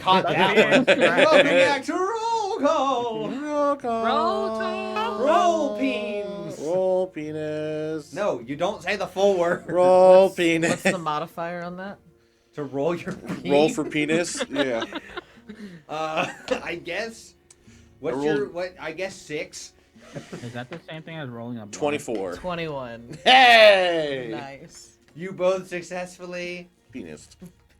caught that one. Welcome back to Roll Call. Roll call. Roll call. Roll peens. Roll penis. No, you don't say the full word. Roll penis. What's the modifier on that? To roll your peen. Roll for penis. Yeah. I guess. What's your what? I guess 6. Is that the same thing as rolling a block? 24. 21. Hey. Nice. You both successfully Penis.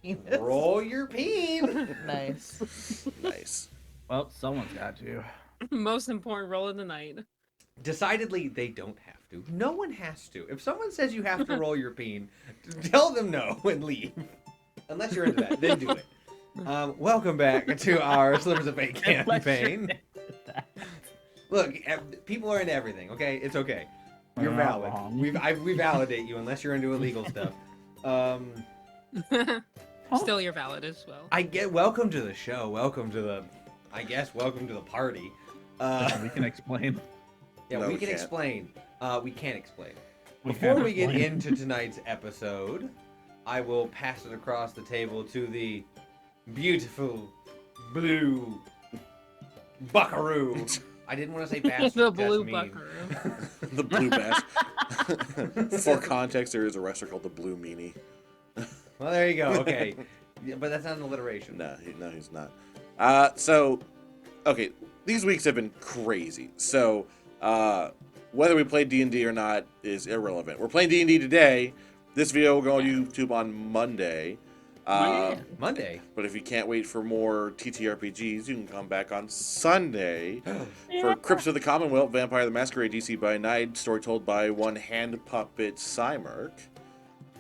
Penis. roll your peen. Nice. Nice. Well, someone's got to. Most important roll of the night. Decidedly, they don't have to. No one has to. If someone says you have to roll your peen, tell them no and leave. Unless you're into that, then do it. Welcome back to our Slivers of Fate campaign. Look, people are into everything, okay? It's okay. You're You're not valid. wrong. We validate you unless you're into illegal stuff. Still, you're valid as well. Welcome to the show. Welcome to the party. We can explain. Yeah, No, we we can can't. explain. We can't explain. We Before can't we get explain. into tonight's episode, I will pass it across the table to the beautiful blue buckaroo. I didn't want to say bass. The that's blue mean. buckaroo. The blue bass. For context, there is a wrestler called the Blue Meanie. Well, there you go. Okay, yeah, but that's not an alliteration. No, he's not. So, okay, these weeks have been crazy. So, whether we play D&D or not is irrelevant. We're playing D&D today. This video will go on YouTube on Monday. Monday. But if you can't wait for more TTRPGs, you can come back on Sunday for Crypts of the Commonwealth, Vampire the Masquerade, DC by Night, story told by one hand puppet Cymerk.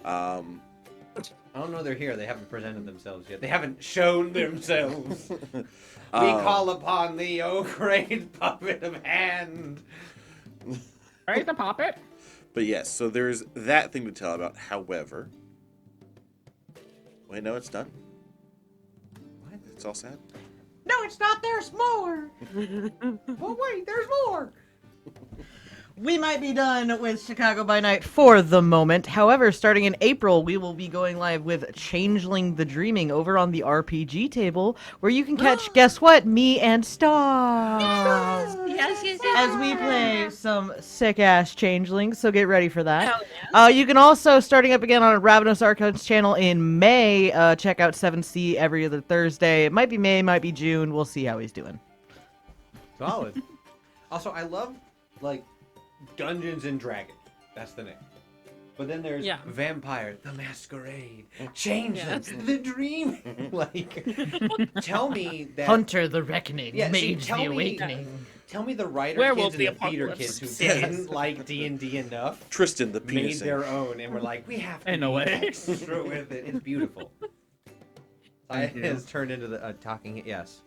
I don't know they're here. They haven't presented themselves yet. They haven't shown themselves. We call upon thee, O great puppet of hand. Right, the puppet. But yes, so there's that thing to tell about. However, wait, no, it's done. What? It's all sad. No, it's not. There's more. Oh wait, there's more. We might be done with Chicago by Night for the moment. However, starting in April, we will be going live with Changeling the Dreaming over on the RPG table, where you can catch, guess what? Me and Star. Yes. As we play some sick-ass changelings, so get ready for that. Hell yeah. You can also, starting up again on Ravenous Archives channel in May, check out 7C every other Thursday. It might be May, might be June. We'll see how he's doing. Solid. Also, I love like Dungeons and Dragons. That's the name. But then there's Vampire the Masquerade, Changelings the Dream. Like, tell me that Hunter the Reckoning, Yeah, see, Mage tell the me- Awakening. Tell me the writer Werewolf kids and the the theater Apocalypse. kids who didn't like D&D enough Tristin the made penis. their own and were like, we have to Ain't no be way. extra with it. It's beautiful. Thank It you. has turned into the talking hands.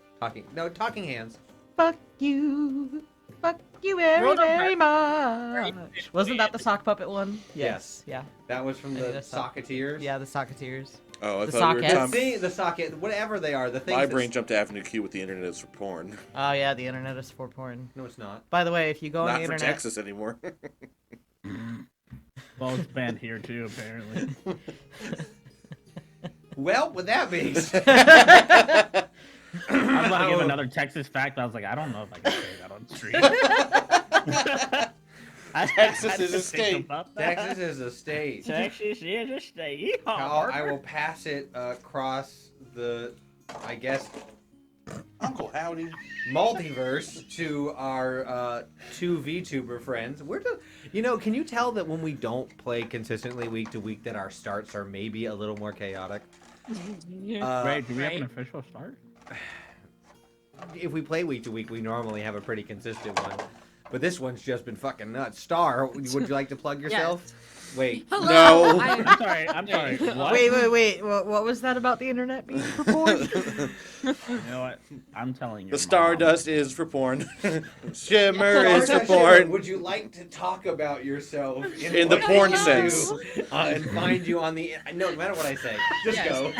Fuck you. Fuck you very, Roll them very back. much. Wasn't that the sock puppet one? Yes. Yeah. That was from I the did a sock- Socketeers. Yeah, the Socketeers. Oh, I The thought you were Sockettes. talking. The socket, whatever they are, the things. My that- brain jumped to Avenue Q with the internet is for porn. Oh, yeah, the internet is for porn. No, it's not. By the way, if you go on Not the for internet... Texas anymore. Well, it's banned here too, apparently. Well, with that being said, I was about to give another Texas fact, but I was like, I don't know if I can say that on stream. Texas is a Think state. about that. Texas is a state. Texas is a state. I will pass it across the, I guess, Uncle Howdy. multiverse to our two VTuber friends. Can you tell that when we don't play consistently week to week that our starts are maybe a little more chaotic? Wait, do we have an official start? If we play week to week, we normally have a pretty consistent one. But this one's just been fucking nuts. Star, would you like to plug yourself? Wait. Hello. No. I'm sorry. What? Wait. What was that about the internet being for porn? You know what? I'm telling you. The Stardust is for porn. Shimmer is for Stardust, porn. would you like to talk about yourself In the what porn you sense. do, and find you on the... No matter what I say, just go.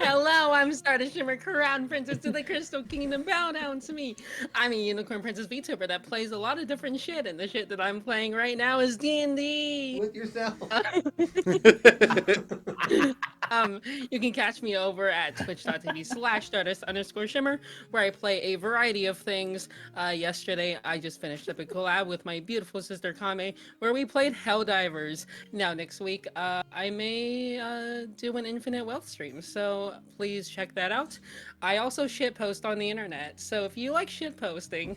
Hello, I'm Stardust Shimmer, Crown Princess to the Crystal Kingdom. Bow down to me. I'm a Unicorn Princess VTuber that plays a lot of different shit, and the shit that I'm playing right now is D&D. Yay! with yourself. You can catch me over at twitch.tv/Stardust_Shimmer, where I play a variety of things. Yesterday, I just finished up a collab with my beautiful sister Kame, where we played Helldivers. Now, next week, I may do an Infinite Wealth stream, so please check that out. I also shitpost on the internet, so if you like shitposting,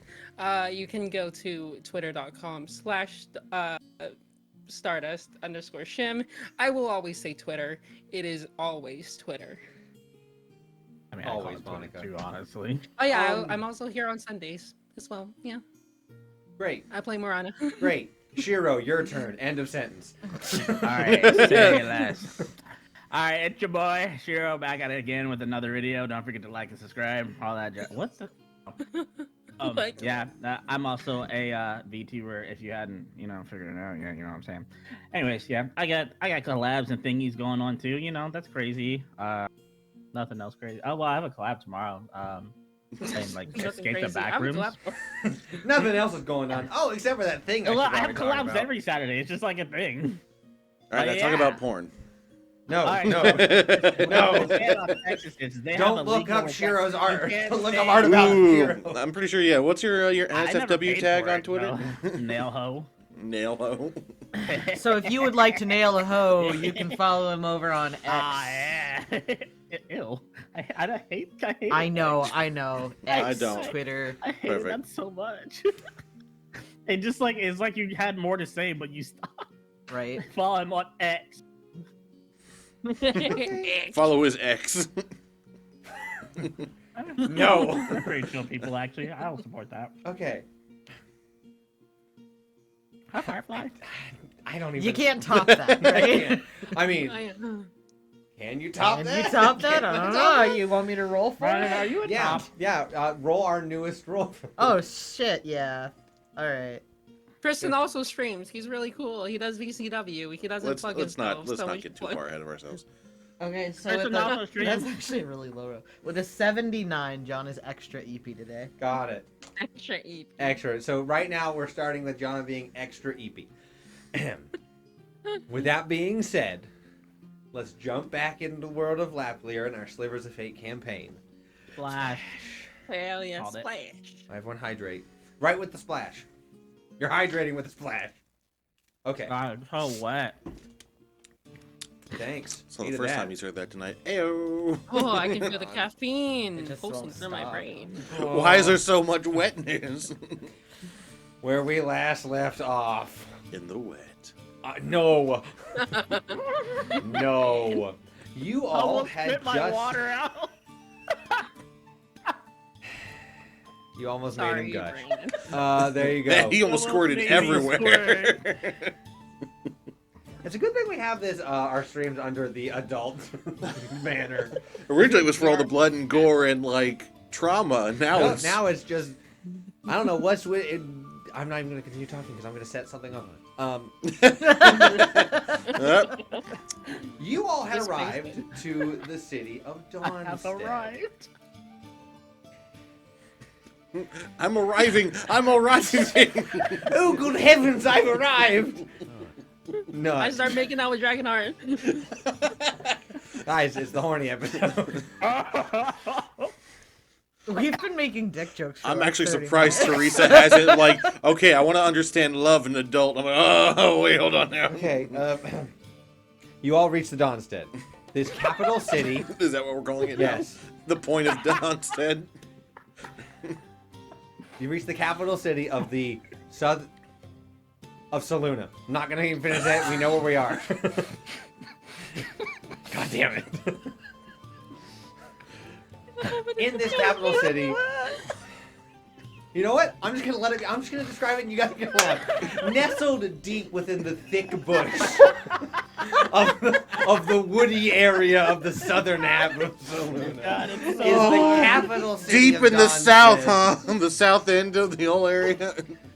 you can go to twitter.com/Stardust_Shim. I will always say Twitter. It is always Twitter. I mean, Always, I call it Monica. Twitter too, honestly. Oh yeah, Um, I'm also here on Sundays as well. Yeah, Great, I play Morana. great. Shiro, your turn. End of sentence. All right, say less. All right, it's your boy Shiro back at it again with another video. Don't forget to like and subscribe. All that. What's the? Like- Yeah, I'm also a VTuber. If you hadn't, figured it out, yeah, you know what I'm saying. Anyways, yeah, I got collabs and thingies going on too. That's crazy. Nothing else crazy. Oh well, I have a collab tomorrow. Saying like Nothing escape crazy. the back I'm rooms. glad- Nothing else is going on. Oh, except for that thing. Well, should I have probably talk collabs about. every Saturday. It's just like a thing. All right, let's talk yeah. about porn. No, All right. no. No. Don't look up Shiro's art. can't Look say- up art about Ooh, Shiro. I'm pretty sure. Yeah. What's your I never NSFW paid tag for on it, Twitter? no. Nail hoe. Nail ho. So if you would like to nail a hoe, you can follow him over on X. Yeah. Ew. I hate. I it. know. I X, don't. Twitter. I hate Perfect. that so much. It's like you had more to say, but you stopped. Right? Follow him on X. Follow his ex. No. They're pretty chill people, actually. I don't support that. Okay. Hi, Firefly. I don't even. You can't top that, I right? can't. I mean, can you top Can that? you top that? Can I you don't top know. You want me to roll for Ryan, are it? you a Yeah, top? yeah. Roll our newest roll. Oh shit! Yeah. All right. Tristin also streams. He's really cool. He does VCW. He doesn't let's plug let's his not stuff, so we get too should far ahead of ourselves. Okay, so There's with another a, stream. that's actually really low. With a 79, John is extra EP today. Got it. extra eat. Extra. So right now we're starting with John being extra EP. With that being said, let's jump back into the world of Laplear and our Slivers of Fate campaign. Flash. Hell yeah, Called it. splash. Everyone hydrate. Right with the splash. You're hydrating with the splash. Okay. God, it's so wet. Thanks. So the Needed first that. time he's heard that tonight. Ayo. Oh, I can feel the caffeine It just pulsing won't through my stop. brain. Why is there so much wetness? Where we last left off. In the wet. No. No. You all Almost had spit my just. water out. You almost Sorry, made him gush. Brandon. There you go. He almost squirted made me everywhere. It's a good thing we have this our streams under the adult manner. Originally, it was for all the blood and gore and like trauma. Now it's Now it's just I don't know what's with it. I'm not even going to continue talking because I'm going to set something up. You all had This brings arrived to the city of I have Dawnstead. arrived. I'm arriving. I'm arriving. Oh, good heavens! I've arrived. No, I start making out with Dragonheart. guys, it's the horny episode. We've been making dick jokes. For I'm like actually 30 surprised minutes. Teresa hasn't like. Okay, I want to understand love and adult. I'm like, oh wait, hold on now. Okay, you all reached the Dawnstead, this capital city. Is that what we're calling it now? Yes, The point of Dawnstead. you reached the capital city of the of Saluna. I'm not gonna even finish that. We know where we are. God damn it. In this capital city. You know what? I'm just gonna let it. I'm just gonna describe it, and you guys can laugh. Nestled deep within the thick bush of the woody area of the southern half of Saluna God, it's so is the hard. capital city. Deep of in the Dawnstead. south, huh? The south end of the whole area.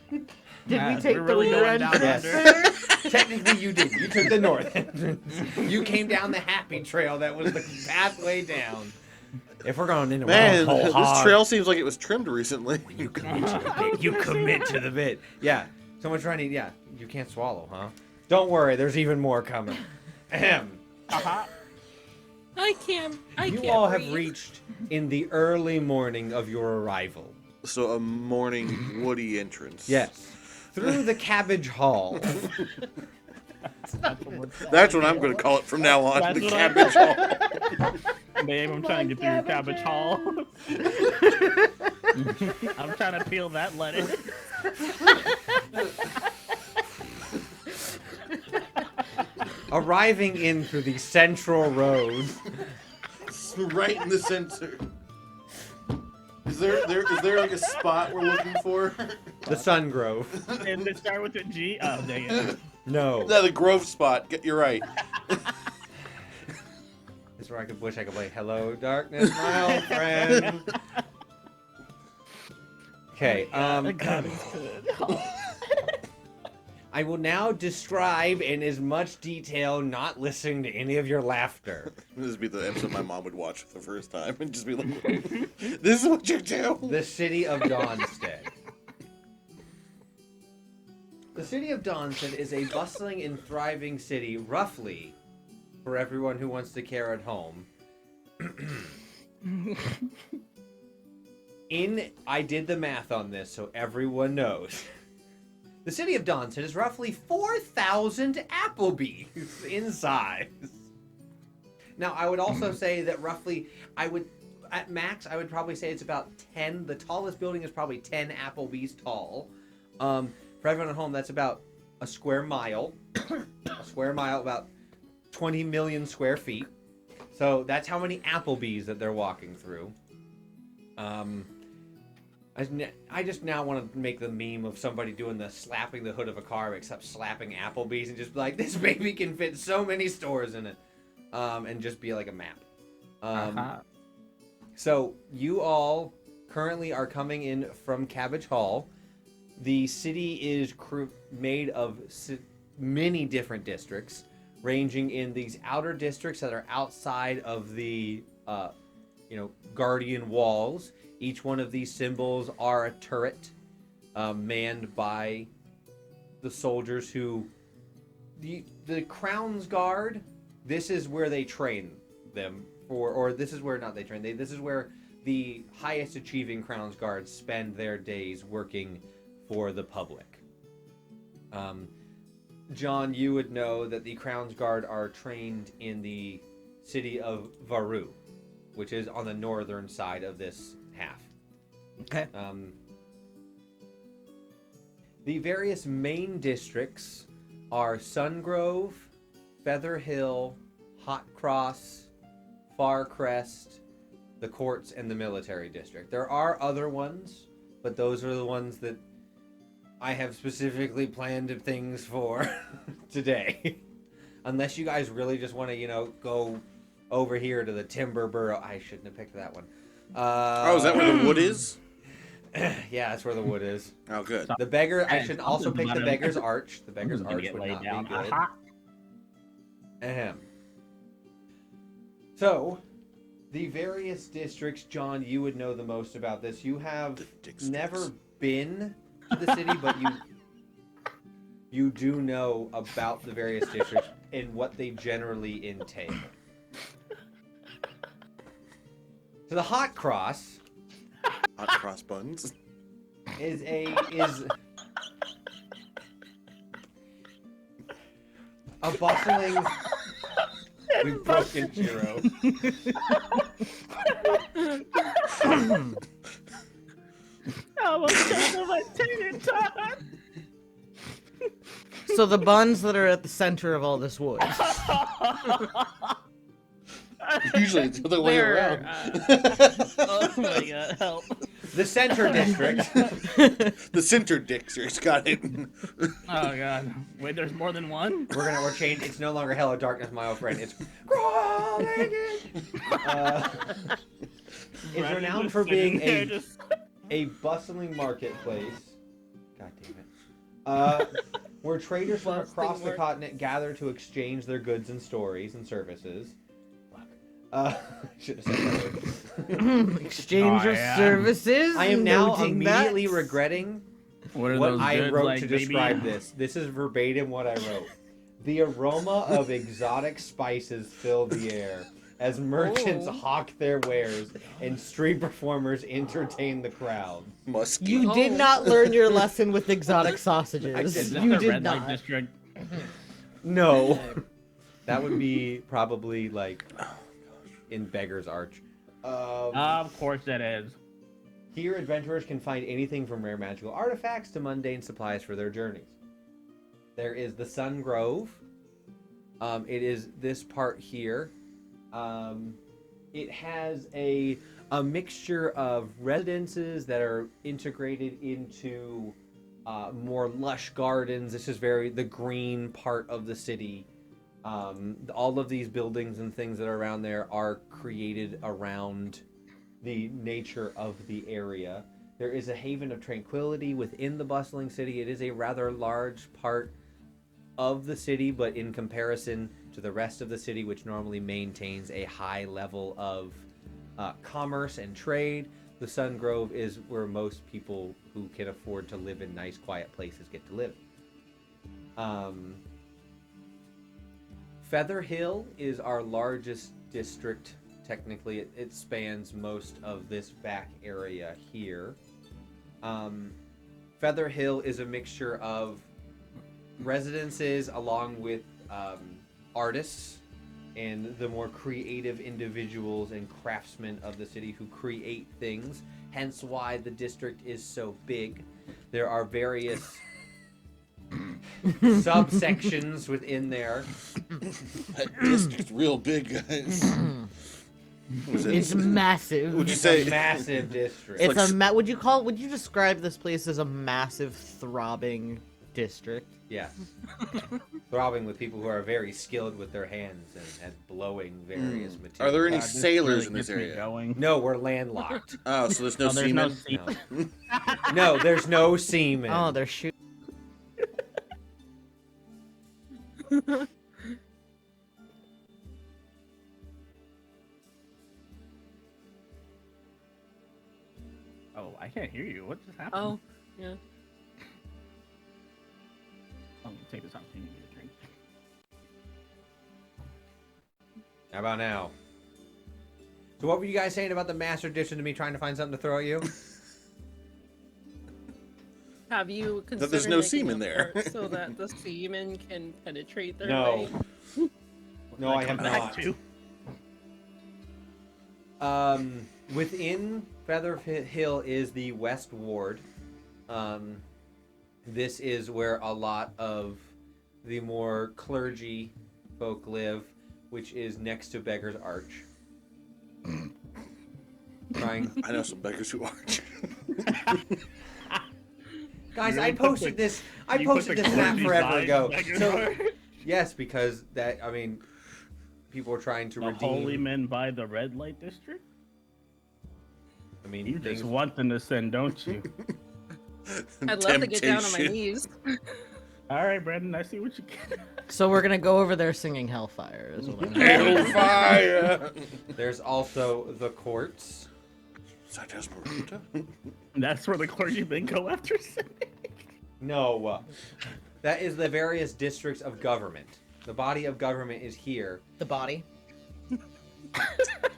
Did Yeah, we take we're the really rear going end down Yes. Technically, you did. You took the north entrance. You came down the happy trail. That was the pathway down. If we're going into Man, whole this hog, trail seems like it was trimmed recently. you commit to the bit. You commit to the bit. Yeah. Someone's trying to. Yeah. You can't swallow, huh? Don't worry, there's even more coming. Ahem. I can't You all have breathe. reached in the early morning of your arrival. So a morning woody entrance. Yes. Through the cabbage hall. That's what I'm going to call it from now on. That's The what cabbage hall. Babe, I'm trying to get through your cabbage hall. I'm trying to peel that lettuce. Arriving in through the central road. Right in the center. Is there like a spot we're looking for? The Sun Grove. And they start with a G. Oh, dang it. No. No, the Grove spot. You're right. This is where I wish I could play Hello Darkness, my old friend. Okay, I will now describe in as much detail, not listening to any of your laughter. This would be the episode my mom would watch for the first time and just be like, "This is what you do." The city of Dawnstead. The city of Dawnstead is a bustling and thriving city, roughly, for everyone who wants to care at home. I did the math on this so everyone knows. The city of Dawnstead is roughly 4,000 Applebee's in size. Now, I would also say that roughly, at max, I would probably say it's about 10. The tallest building is probably 10 Applebee's tall. For everyone at home, that's about a square mile. A square mile, about 20 million square feet. So that's how many Applebee's that they're walking through. I just now want to make the meme of somebody doing the slapping the hood of a car, except slapping Applebee's, and just be like, this baby can fit so many stores in it. And just be like a map. So you all currently are coming in from Cabbage Hall. The city is made of many different districts, ranging in these outer districts that are outside of the guardian walls. Each one of these symbols are a turret manned by the soldiers who... The Crown's Guard, this is where they train them for... Or this is where, not they train, this is where the highest achieving Crown's Guards spend their days working for the public. John, you would know that the Crown's Guard are trained in the city of Varu, which is on the northern side of this half. Okay. The various main districts are Sungrove, Feather Hill, Hot Cross, Far Crest, the Courts, and the Military District. There are other ones, but those are the ones that I have specifically planned things for today. Unless you guys really just want to, go over here to the Timber Borough. I shouldn't have picked that one. Is that where the wood is? Yeah, that's where the wood is. Oh, good. The beggar. I should also pick the Beggar's Arch. The Beggar's Gonna Arch get would laid not down. be good. Aha. Ahem. So, the various districts, John, you would know the most about this. You have never been to the city, but you do know about the various districts and what they generally entail. So the Hot Cross Hot cross buns. is a bustling. We've broken Shiro. So the buns that are at the center of all this wood. Usually it's the other way around. Oh my god, help. The Center District. The center district's got it. Oh god. Wait, there's more than one? We're changed. It's no longer Hello Darkness, my old friend. It's it's renowned for being a bustling marketplace. God damn it. Where traders from across the continent gather to exchange their goods and stories and services. Should have said that word. Exchange of services. I am now noting immediately that. regretting What what I wrote to describe this. This is verbatim what I wrote. The aroma of exotic spices fill the air as merchants hawk their wares and street performers entertain the crowd. Musky. You did not learn your lesson with exotic sausages. Is this You the did red light not. district? No. That would be probably like in Beggar's Arch. Of course it is. Here, adventurers can find anything from rare magical artifacts to mundane supplies for their journeys. There is the Sun Grove. It is this part here. It has a mixture of residences that are integrated into more lush gardens. This is the green part of the city. All of these buildings and things that are around there are created around the nature of the area. There is a haven of tranquility within the bustling city. It is a rather large part of the city, but in comparison to the rest of the city, which normally maintains a high level of commerce and trade, the Sun Grove is where most people who can afford to live in nice, quiet places get to live. Feather Hill is our largest district. Technically, it spans most of this back area here. Feather Hill is a mixture of residences along with artists and the more creative individuals and craftsmen of the city who create things, hence why the district is so big. There are various subsections within there. That district's real big, guys. It's massive. Would you It's say a massive district. It's would you describe this place as a massive throbbing district? Yes. Throbbing with people who are very skilled with their hands and blowing various materials. Are there any God, this sailors really in this gets me area? going. No, we're landlocked. Oh, so there's no Oh, there's no seamen? sea- No, there's no seamen. Oh, they're shooting. Oh, I can't hear you. What just happened? Oh, yeah. I'm gonna take this opportunity to drink. How about now? So what were you guys saying about the master dish and me trying to find something to throw at you? Have you considered there's no making semen a there. fort so that the semen can penetrate their No. way? No, I have Come back not. to. Within Feather Hill is the West Ward. This is where a lot of the more clergy folk live, which is next to Beggar's Arch. Trying. I know some beggars who aren't. Guys, You I put posted the- this. I you put posted the this map clergy forever side ago. Beggar's So Arch? yes, because people are trying to The redeem. holy men by the red light district? I mean, You things, just want them to sin, don't you? I'd love to get down on my Temptation. knees. All right, Brandon, I see what you get. So we're gonna go over there singing Hellfire. Is what I'm Hellfire! there's also the courts. Sartasmarita? That's where the clergymen go after sin. No, that is the various districts of government. The body of government is here. The body.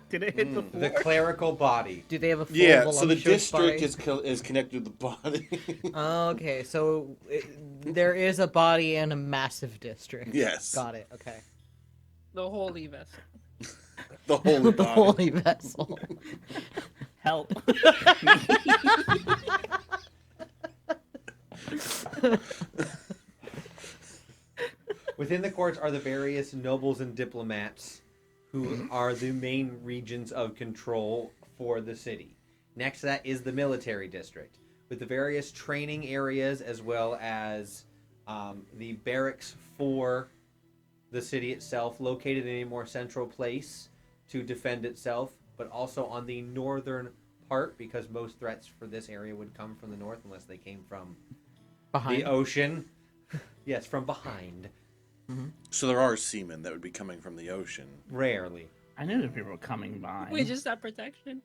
Did it hit the floor? The clerical body. Do they have a full Yeah, so the voluptuous district body? is connected to the body. Okay, so there is a body and a massive district. Yes. Got it. Okay. The holy vessel. The holy The body. holy vessel. Help. Within the courts are the various nobles and diplomats who are the main regions of control for the city. Next to that is the military district, with the various training areas as well as the barracks for the city itself, located in a more central place to defend itself, but also on the northern part, because most threats for this area would come from the north unless they came from Behind. the ocean. Yes, from behind. So there are seamen that would be coming from the ocean. Rarely. I knew that people were coming by. We just have protection.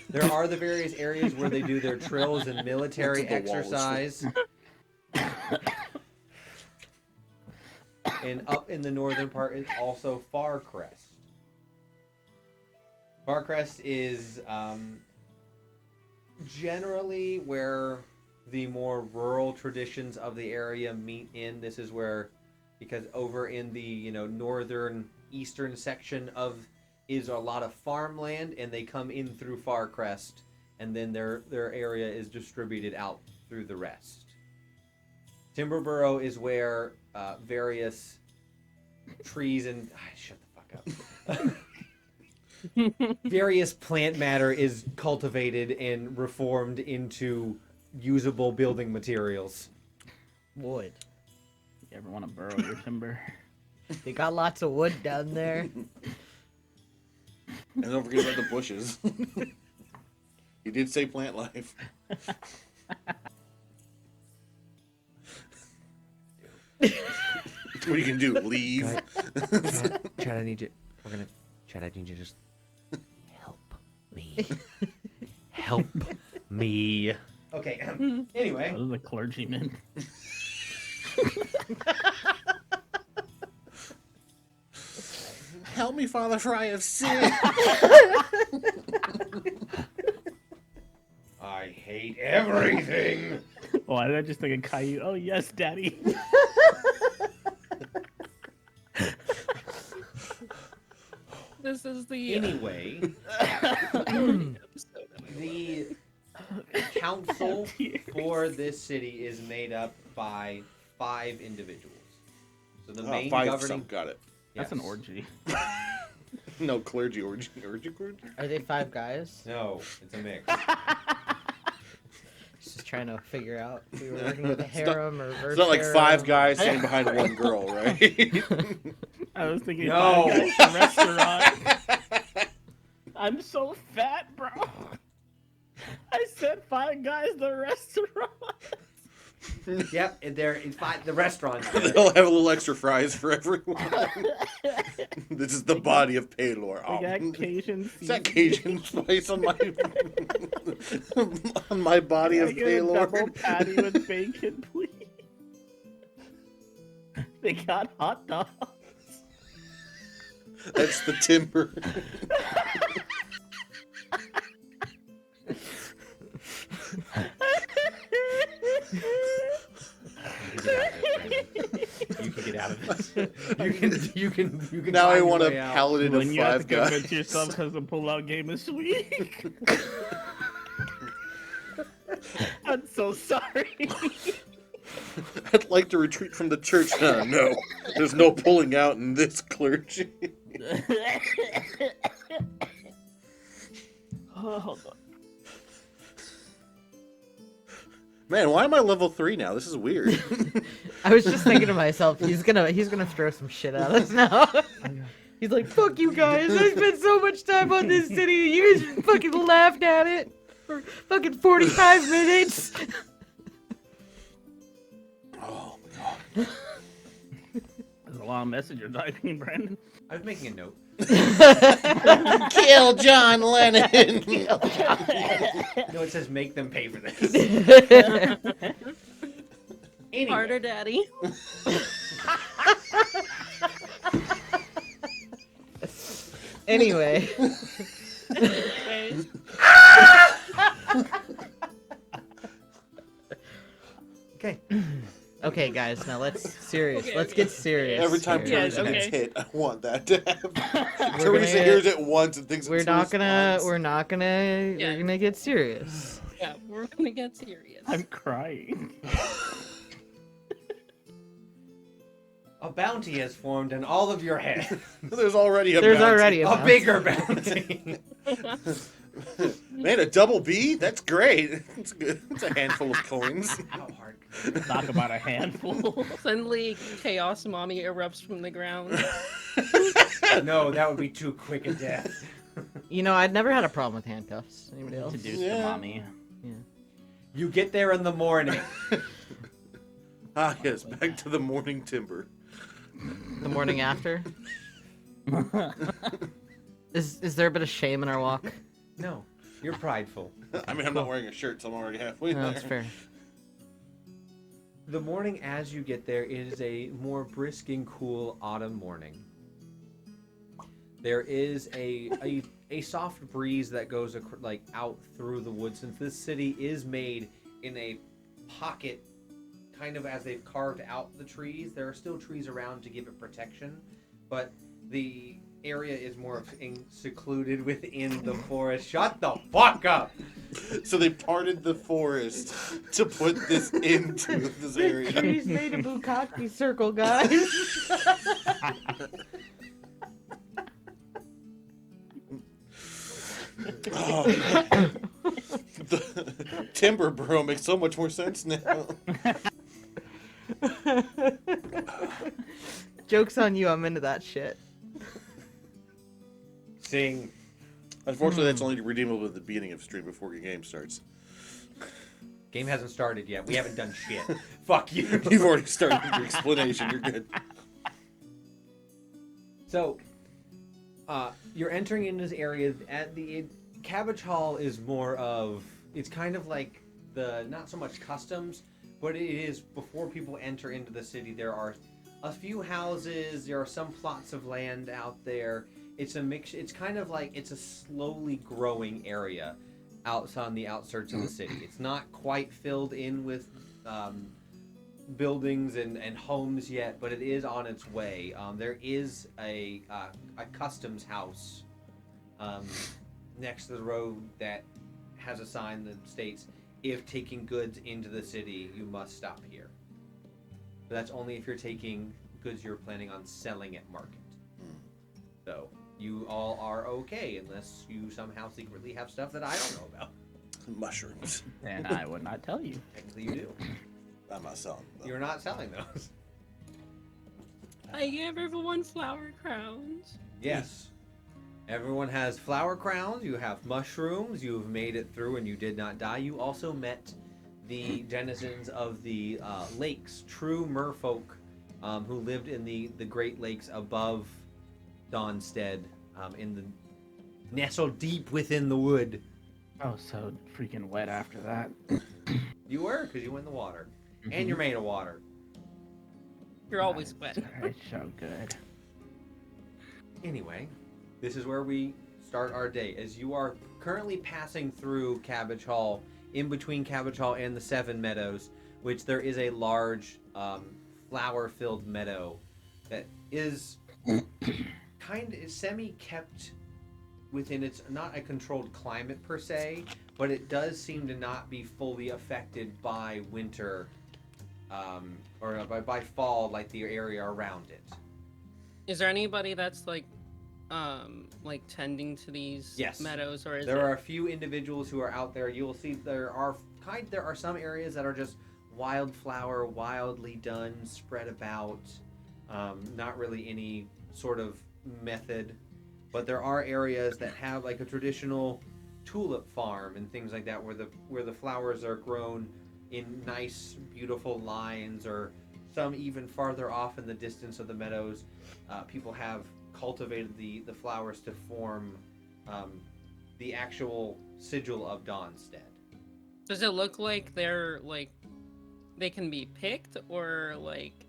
There are the various areas where they do their drills and military That's the walls. exercise. And up in the northern part is also Farcrest. Farcrest is generally where the more rural traditions of the area meet in. This is where, because over in the northern eastern section of is a lot of farmland, and they come in through Farcrest, and then their area is distributed out through the rest. Timberborough is where various trees and shut the fuck up. Various plant matter is cultivated and reformed into usable building materials. Wood. You ever want to burrow your timber? They got lots of wood down there. And don't forget about the bushes. You did say plant life. What are you gonna do? Leave? Chad, I need you. Chad, I need you to just help me. Help me. Okay. Anyway. Those are the clergymen. Help me, Father, for I have sinned. I hate everything. Oh, I just think of Caillou. Oh, yes, Daddy. This is the Anyway, the council for this city is made up by 5 individuals. So the main governing. Got it. That's an orgy. No, clergy orgy. Orgy? Are they 5 guys? No, it's a mix. Just trying to figure out if we were working with a harem or reverse It's not like harem. 5 guys sitting behind one girl, right? I was thinking No. Five Guys, the restaurant. I'm so fat, bro. I said Five Guys, the restaurant. Yep, and they're in the restaurants. They'll have a little extra fries for everyone. This is the body of Paylor. We got Cajun. Is that Cajun spice on my on my body of Double Paylor? patty with bacon, please. They got hot dogs. That's the timber. You can get out of this. You can. Now I find want your a way out. paladin of When you have 5 to convince guys. yourself because the pull-out game is sweet. I'm so sorry. I'd like to retreat from the church. No, there's no pulling out in this clergy. Oh, hold on. Man, why am I level 3 now? This is weird. I was just thinking to myself, he's gonna throw some shit at us now. He's like, "Fuck you guys! I spent so much time on this city. You guys just fucking laughed at it for fucking 45 minutes." Oh my god. There's a long message you're typing, Brandon. I was making a note. Kill John Lennon. No, it says make them pay for this. Anyway. harder, Daddy. Anyway, Okay. Okay. okay, guys, now let's serious. Okay, Let's okay. get serious. Every time here. Teresa okay. gets hit, I want that to happen. We're Teresa gonna- hears it once and thinks We're it's a not gonna. response. Yeah. We're gonna get serious. Yeah, we're gonna get serious. I'm crying. A bounty has formed in all of your head. There's already a There's bounty. already A bounty. bigger bounty. Man, a double B? That's great. It's good. It's a handful of coins. How hard? Talk about a handful. Suddenly, chaos mommy erupts from the ground. No, that would be too quick a death. You know, I'd never had a problem with handcuffs. Anybody else? Introduce Yeah. the mommy. You get there in the morning. Ah, yes, back to the morning timber. The morning after. Is there a bit of shame in our walk? No, you're prideful. I mean, I'm not wearing a shirt, so I'm already halfway No, there. that's fair. The morning as you get there is a more brisk and cool autumn morning. There is a soft breeze that goes like out through the woods, since this city is made in a pocket, kind of as they've carved out the trees. There are still trees around to give it protection, but the area is more secluded within the forest. Shut the fuck up! So they parted the forest to put this into this area. Trees made a bukkake circle, guys. Oh, the timber bro makes so much more sense now. Joke's on you, I'm into that shit. Sing. Unfortunately, that's only redeemable at the beginning of stream before your game starts. Game hasn't started yet. We haven't done shit. Fuck you. You've already started your explanation. You're good. So, you're entering into this area. At the Cabbage Hall is more of, it's kind of like the, not so much customs, but it is before people enter into the city. There are a few houses. There are some plots of land out there. It's a mix. It's kind of like it's a slowly growing area out on the outskirts of the city. It's not quite filled in with buildings and homes yet, but it is on its way. There is a customs house next to the road that has a sign that states, "If taking goods into the city, you must stop here." But that's only if you're taking goods you're planning on selling at market. So you all are okay, unless you somehow secretly have stuff that I don't know about. Mushrooms. And I would not tell you. Technically you do. I'm not selling them. You're not selling those. I give everyone flower crowns. Yes. Everyone has flower crowns. You have mushrooms. You've made it through and you did not die. You also met the denizens of the lakes, true merfolk who lived in the Great Lakes above Dawnstead, in the nestled deep within the wood. Oh, so freaking wet after that. You were, because you went in the water. And you're made of water. You're always wet. It's so good. Anyway, this is where we start our day. As you are currently passing through Cabbage Hall, in between Cabbage Hall and the Seven Meadows, which there is a large flower-filled meadow that is kind of semi-kept within its, not a controlled climate per se, but it does seem to not be fully affected by winter or by fall like the area around it. Is there anybody that's like tending to these Yes. meadows, or is There are a few individuals who are out there. You will see there are some areas that are just wildflower, wildly done, spread about, not really any sort of method. But there are areas that have like a traditional tulip farm and things like that, where the flowers are grown in nice, beautiful lines, or some even farther off in the distance of the meadows. People have cultivated the flowers to form the actual sigil of Dawnstead. Does it look like they're like they can be picked, or like,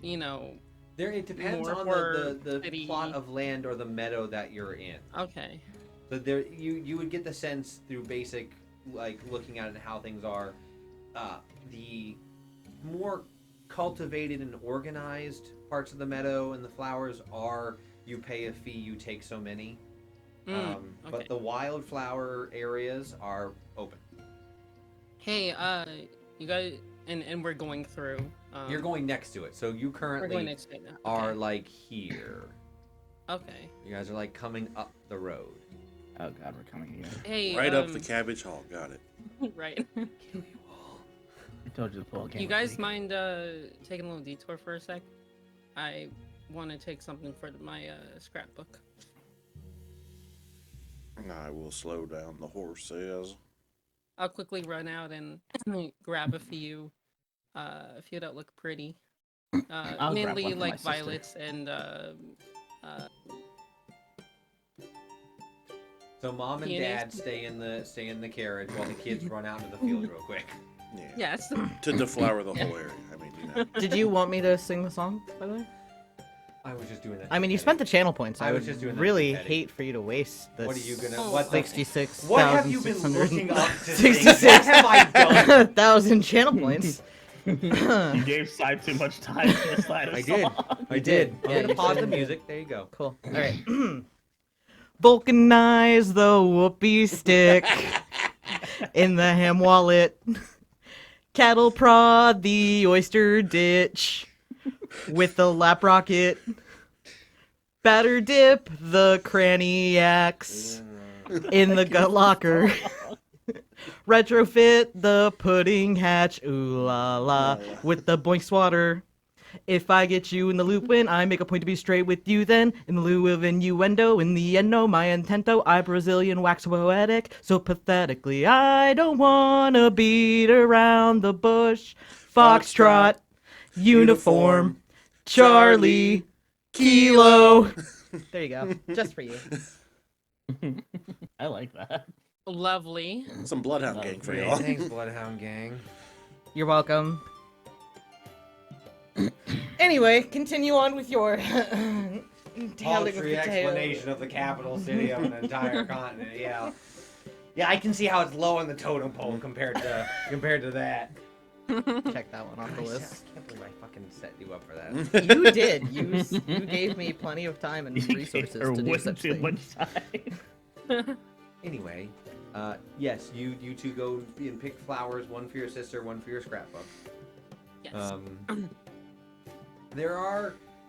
you know? There, it depends More on for the city. plot of land or the meadow that you're in. Okay. So there, you would get the sense through basic, like, looking at it and how things are. The more cultivated and organized parts of the meadow and the flowers are, you pay a fee, you take so many. Okay. But the wildflower areas are open. Hey, you guys, and we're going through. You're going next to it, so you We're going currently next to it now. are Okay. like here. Okay. You guys are like coming up the road. Oh god, we're coming here. Hey. Right up the Cabbage Hall. Got it. Right. I told you the full game. You guys mind taking a little detour for a sec? I want to take something for my scrapbook. I will slow down, the horse says. I'll quickly run out and grab a few that look pretty. I'll grab Mainly one for my like sister. violets and So mom and Peonies? dad stay in the carriage while the kids run out into the field real quick. Yeah. Yes. To deflower the whole area. I mean, you know. Did you want me to sing the song, by the way? I was just doing that. I mean, you spent the channel points. I I was would just doing that really to Teddy. hate for you to waste this. What are you gonna? Oh. What the? 66. What have you been looking up to sing? What have I done? 1,000 channel points. You gave Sai too much time to recite a I did. song. I did. I'm Yeah, gonna you pause the certainly did. music. There you go. Cool. All right. Vulcanize the whoopee stick in the ham wallet. Cattle prod the oyster ditch with the lap rocket. Batter dip the cranny axe in the gut locker. Retrofit the pudding hatch, ooh la la, with the boink swatter. If I get you in the loop when I make a point to be straight with you, then in the lieu of innuendo, in the end, no, my intento, I Brazilian wax poetic, so pathetically, I don't wanna beat around the bush. Foxtrot, uniform, Charlie, Kilo. There you go, just for you. I like that. Lovely. Some Bloodhound gang for Hey, y'all. thanks, Bloodhound Gang. You're welcome. Anyway, continue on with your telling of Paltry the tale. explanation of the capital city of an entire continent. Yeah. Yeah, I can see how it's low on the totem pole compared to that. Check that one off the I list. can't believe I fucking set you up for that. You did. You gave me plenty of time and You gave resources her to do way such too things. much time. Anyway, yes, you two go and pick flowers, one for your sister, one for your scrapbook. Yes.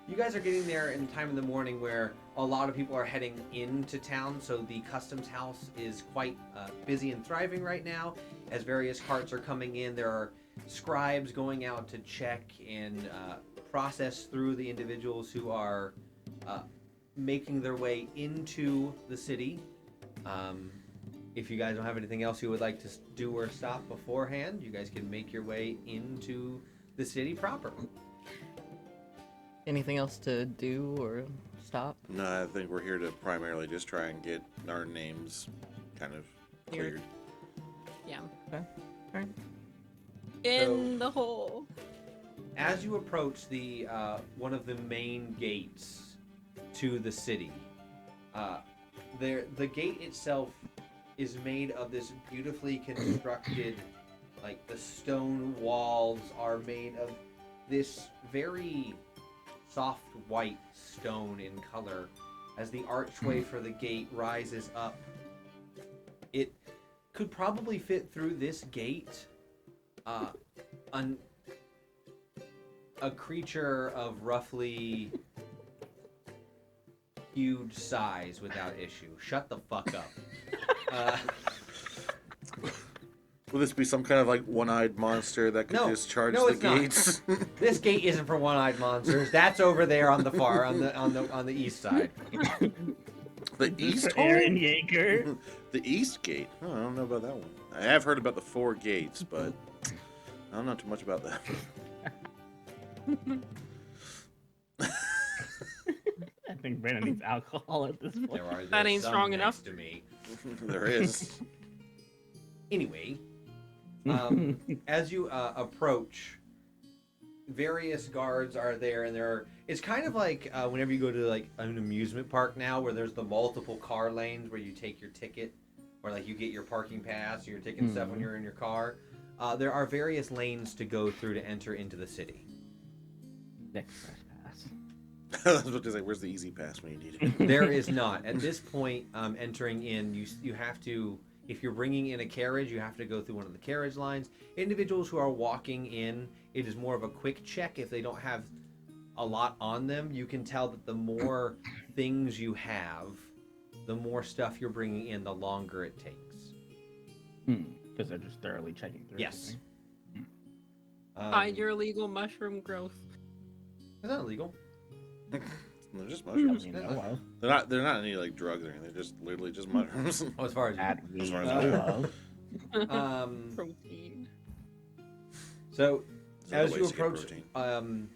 You guys are getting there in time in the morning where a lot of people are heading into town, so the customs house is quite busy and thriving right now. As various carts are coming in, there are scribes going out to check and process through the individuals who are making their way into the city. If you guys don't have anything else you would like to do or stop beforehand, you guys can make your way into the city proper. Anything else to do or stop? No, I think we're here to primarily just try and get our names kind of cleared. Yeah. Okay. Alright. In the hole. As you approach the one of the main gates to the city, the gate itself is made of this beautifully constructed, like the stone walls are made of this very soft white stone in color. As the archway for the gate rises up, it could probably fit through this gate a creature of roughly huge size without issue. Shut the fuck up. Will this be some kind of like one-eyed monster that could No. just charge No, the it's not. gates? This gate isn't for one-eyed monsters. That's over there on the far on the east side. The east Aaron hole? Yeager. The east gate? Oh, I don't know about that one. I have heard about the 4 gates, but I don't know too much about that. I think Brandon needs alcohol at this point. That ain't some strong next enough. to me. There is. Anyway, as you approach, various guards are there, and it's kind of like whenever you go to like an amusement park now, where there's the multiple car lanes where you take your ticket, or like you get your parking pass, or your ticket stuff when you're in your car. There are various lanes to go through to enter into the city. Next pass. I was about to say, where's the easy pass when you need it? There is not. At this point, entering in, you have to, if you're bringing in a carriage, you have to go through one of the carriage lines. Individuals who are walking in, it is more of a quick check. If they don't have a lot on them, you can tell that the more things you have, the more stuff you're bringing in, the longer it takes. Because they're just thoroughly checking through. Yes. Hide your illegal mushroom growth. It's not illegal. They're just everything. mushrooms. I mean, oh well. They're not any like drugs or anything. They're just literally just mushrooms. Oh, as far as That As far as we I know of. Protein. So, There's as other you ways to get approach, protein.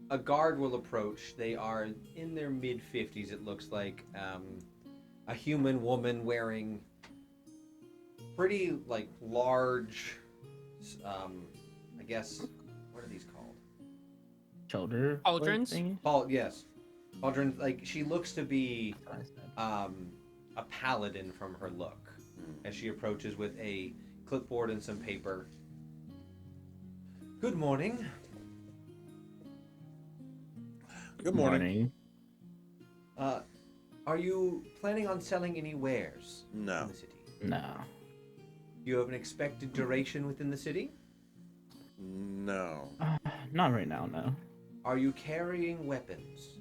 a guard will approach. They are in their mid-50s, it looks like. A human woman wearing pretty like large, I guess, what are these called? Shoulder Pauldrons? thing? Yes, pauldron. Like she looks to be a paladin from her look, as she approaches with a clipboard and some paper. Good morning. Good morning. Are you planning on selling any wares No. in the city? No. You have an expected duration within the city? No. Not right now, no. Are you carrying weapons?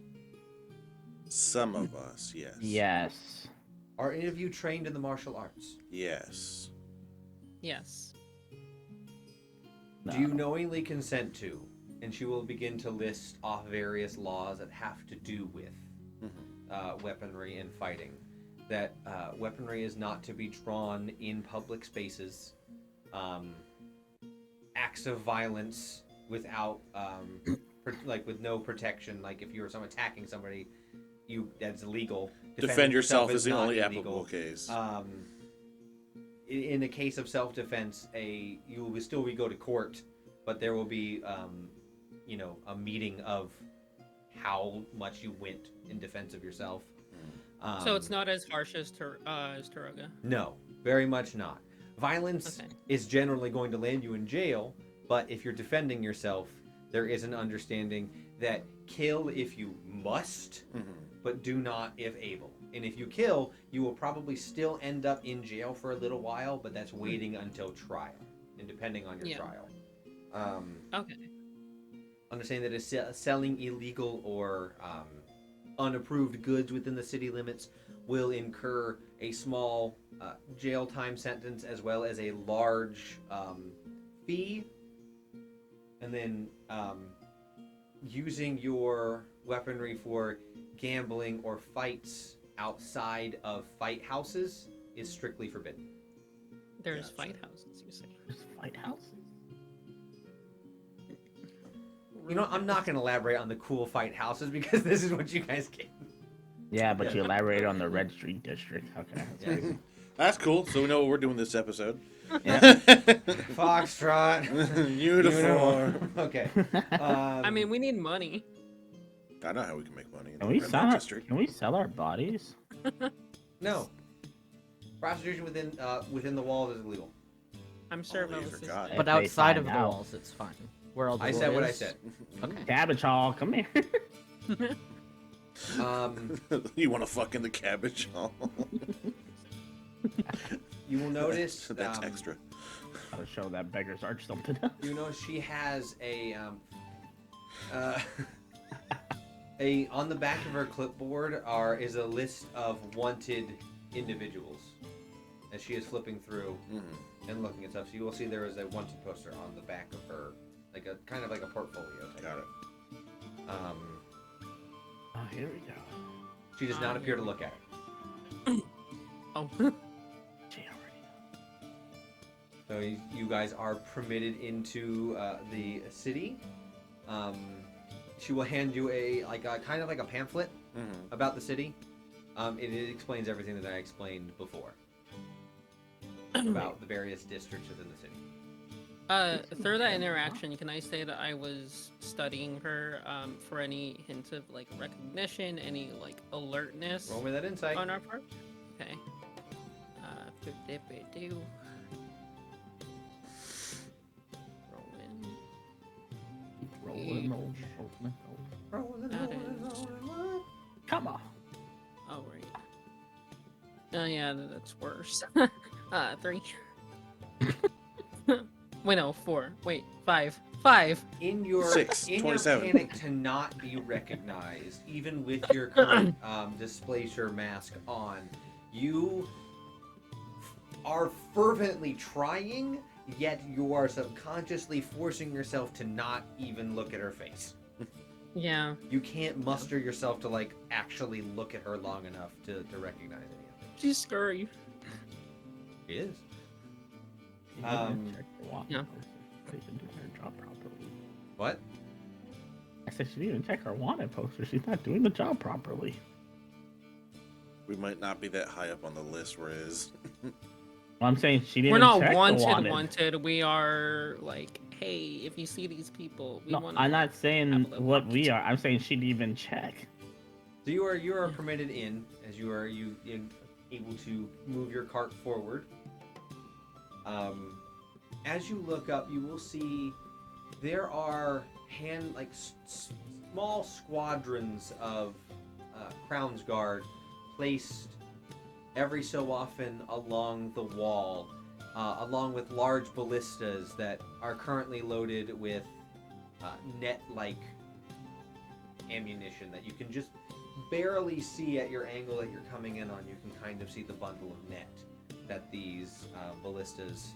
Some of us, yes. Yes. Are any of you trained in the martial arts? Yes. Yes. No. Do you knowingly consent to? And she will begin to list off various laws that have to do with weaponry and fighting. That weaponry is not to be drawn in public spaces. Acts of violence without, with no protection. Like if you were attacking somebody, that's illegal. Defend yourself is the not only illegal. applicable case. In a case of self-defense, you will still go to court, but there will be, a meeting of how much you went in defense of yourself. So it's not as harsh as Taruga. No, very much not. Violence is generally going to land you in jail, but if you're defending yourself, there is an understanding that kill if you must, but do not if able. And if you kill, you will probably still end up in jail for a little while, but that's waiting until trial, and depending on your trial. Okay. Understand that selling illegal or unapproved goods within the city limits will incur a small jail time sentence as well as a large fee. And then using your weaponry for gambling or fights outside of fight houses is strictly forbidden. There's fight houses, you say? There's fight houses? You know, I'm not going to elaborate on the cool fight houses because this is what you guys get. Yeah, but you elaborated on the Red Street District. Okay. That's crazy. That's cool. So we know what we're doing this episode. Yeah. Foxtrot. Uniform. Okay. I mean, we need money. I know how we can make money in Can the we Red sell? Light District. Can we sell our bodies? No. Prostitution within the walls is illegal. I'm sure Oh, you Moses is forgot. dead. But If they outside of find the out. walls, it's fine. Where all the I said what I is. said. Okay. Cabbage Hall, come here. You want to fuck in the cabbage hall? You will notice That's extra. Gotta show that beggar's arch something. You know she has a on the back of her clipboard is a list of wanted individuals as she is flipping through and looking at stuff. So you will see there is a wanted poster on the back of her, like a kind of like a portfolio type. Got it. Oh, here we go. She does not appear to look at it. Oh. She already So you guys are permitted into the city. She will hand you a kind of like a pamphlet about the city. It explains everything that I explained before about the various districts within the city. Through that interaction, can I say that I was studying her for any hint of like recognition, any like alertness Roll me that insight. on our part? Okay. Roll in. rolling. That is- Come on. Oh right. Oh yeah, that's worse. 3. Wait, no, 4. Wait, 5. 5. In your 27. panic to not be recognized, even with your current displacer mask on, you are fervently trying, yet you are subconsciously forcing yourself to not even look at her face. Yeah. You can't muster yourself to like actually look at her long enough to recognize any of it. She's scurry. She is. Yeah. Yeah. They can do their job properly. What? I said she didn't even check her wanted poster. She's not doing the job properly. We might not be that high up on the list, whereas Well, I'm saying she didn't We're not check the wanted. We are like, hey, if you see these people, we No, want. I'm not saying have a what look. we are. I'm saying she didn't even check. So you are permitted in as you're able to move your cart forward. As you look up, you will see there are small squadrons of Crown's Guard placed every so often along the wall, along with large ballistas that are currently loaded with net-like ammunition that you can just barely see at your angle that you're coming in on. You can kind of see the bundle of net that these ballistas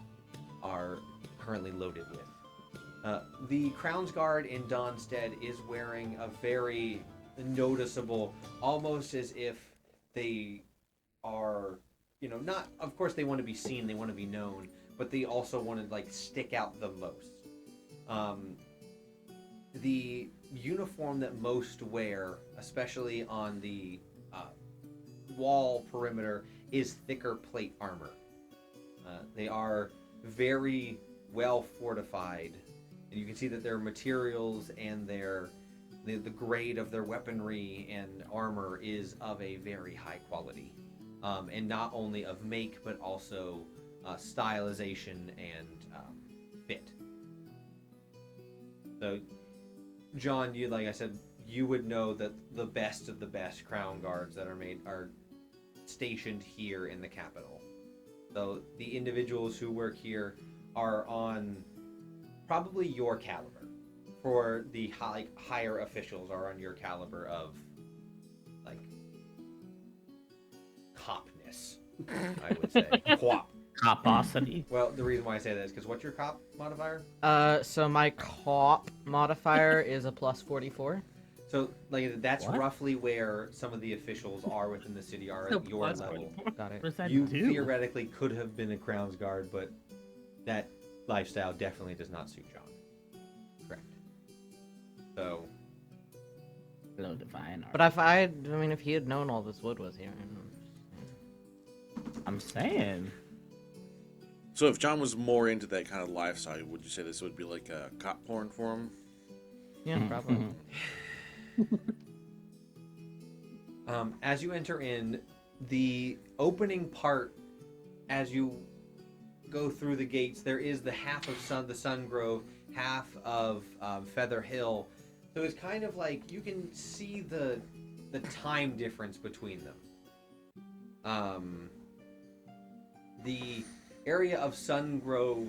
are currently loaded with. The Crown's Guard in Donstead is wearing a very noticeable, almost as if they are, not, of course they want to be seen, they want to be known, but they also want to stick out the most. The uniform that most wear, especially on the wall perimeter, is thicker plate armor. They are very well fortified, and you can see that their materials and the grade of their weaponry and armor is of a very high quality, and not only of make but also stylization and fit. So, John, you, like I said, you would know that the best of the best Crown Guards that are stationed here in the capital. So the individuals who work here are on probably your caliber. For the higher officials are on your caliber of copness, I would say. Quap. Coposity. Well, the reason why I say that is because what's your cop modifier? So my cop modifier is a plus 44. So, that's What? roughly where some of the officials are within the city, are at your Plus level. Got it. What does that You do? theoretically could have been a Crown's Guard, but that lifestyle definitely does not suit John. Correct. So, Hello, divine. But if he had known all this wood was here. I'm saying. So if John was more into that kind of lifestyle, would you say this would be like a cop porn for him? Yeah, probably. as you enter in, the opening part, as you go through the gates, there is the half of the Sun Grove, half of Feather Hill. So it's kind of like you can see the time difference between them. The area of Sun Grove